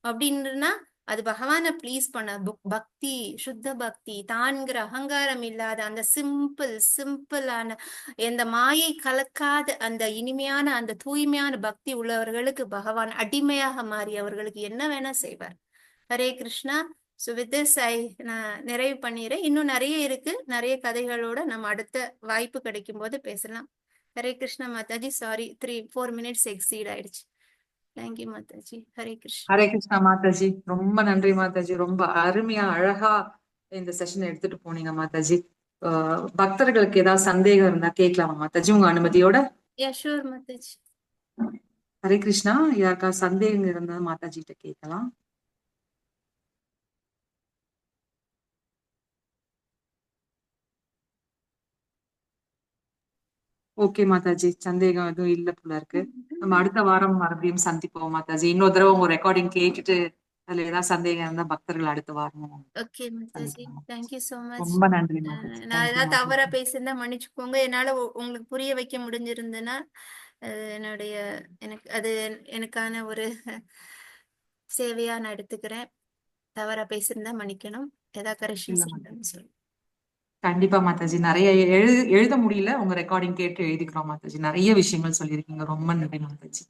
அப்படின்னா அது பகவானை ப்ளீஸ் பண்ண பக்தி, சுத்த பக்தி, தான்கிற அகங்காரம் இல்லாத அந்த சிம்பிளான எந்த மாயை கலக்காத அந்த இனிமையான அந்த தூய்மையான பக்தி உள்ளவர்களுக்கு பகவான் அடிமையாக மாறி அவர்களுக்கு என்ன வேணா செய்வார். Hare Krishna. So with this நான் நிறைவு பண்ணிடுறேன். இன்னும் நிறைய இருக்கு, நிறைய கதைகளோட நம்ம அடுத்த வாய்ப்பு கிடைக்கும் போது பேசலாம். Hare Krishna Mataji. Sorry 3-4 minutes exceed ஆயிடுச்சு. தேங்க்யூ மாதாஜி. ஹரே கிருஷ்ணா. ஹரே கிருஷ்ணா மாதாஜி, ரொம்ப நன்றி மாதாஜி. ரொம்ப அருமையா அழகா இந்த செஷன் எடுத்துட்டு போனீங்க மாதாஜி. பக்தர்களுக்கு ஏதாவது சந்தேகம் இருந்தா கேட்கலாமா மாதாஜி உங்க அனுமதியோட? ஷூர் மாதாஜி. ஹரே கிருஷ்ணா. யாருக்கா சந்தேகம் இருந்தா மாதாஜி கிட்ட கேட்கலாம். ஓகே மாதாஜி, சந்தேகம் எதுவும் இல்ல போல இருக்கு. நம்ம அடுத்த வாரம் மறுபடியும் சந்திப்போம் மாதாஜி. இன்னொரு தடவை உங்க ரெக்கார்டிங் கேட்டுட்டு அதுல ஏதாவது சந்தேகம் இருந்தா பக்தர்கள் அடுத்த வாரம். Okay Mataji, thank you so much. ரொம்ப நன்றி மாதாஜி. நான் ஏதாவது தவறா பேசியிருந்தா மன்னிச்சுக்கோங்க. என்னால உங்களுக்கு புரிய வைக்க முடிஞ்சிருந்ததுன்னா எனக்கான ஒரு சேவையா நான் எடுத்துக்கிறேன். தவறா பேசியிருந்தா மன்னிக்கணும். ஏதாவது கரெக்ஷன் சொல்லுங்க. கண்டிப்பா மாதாஜி. நிறைய எழுத முடியல, உங்க ரெக்கார்டிங் கேட்டு எழுதிக்கிறோம் மாதாஜி. நிறைய விஷயங்கள் சொல்லியிருக்கீங்க, ரொம்ப நன்றி Mataji.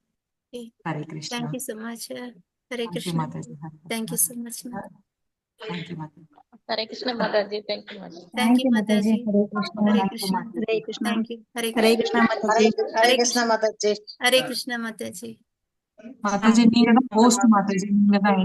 Hare Krishna. Thank you so much. Hare Krishna. Mataji. Thank you so much. Thank you Mataji. Hare Krishna Mataji. Thank you, Mataji. Thank you, Mataji. Mataji. Hare Hare Krishna. Krishna. Hare Krishna. Thank you. Hare Hare Krishna. Krishna Mataji. Hare Krishna Mataji. Hare Krishna, Mataji. Mataji நீங்க தான் host Mataji, நீங்க தான்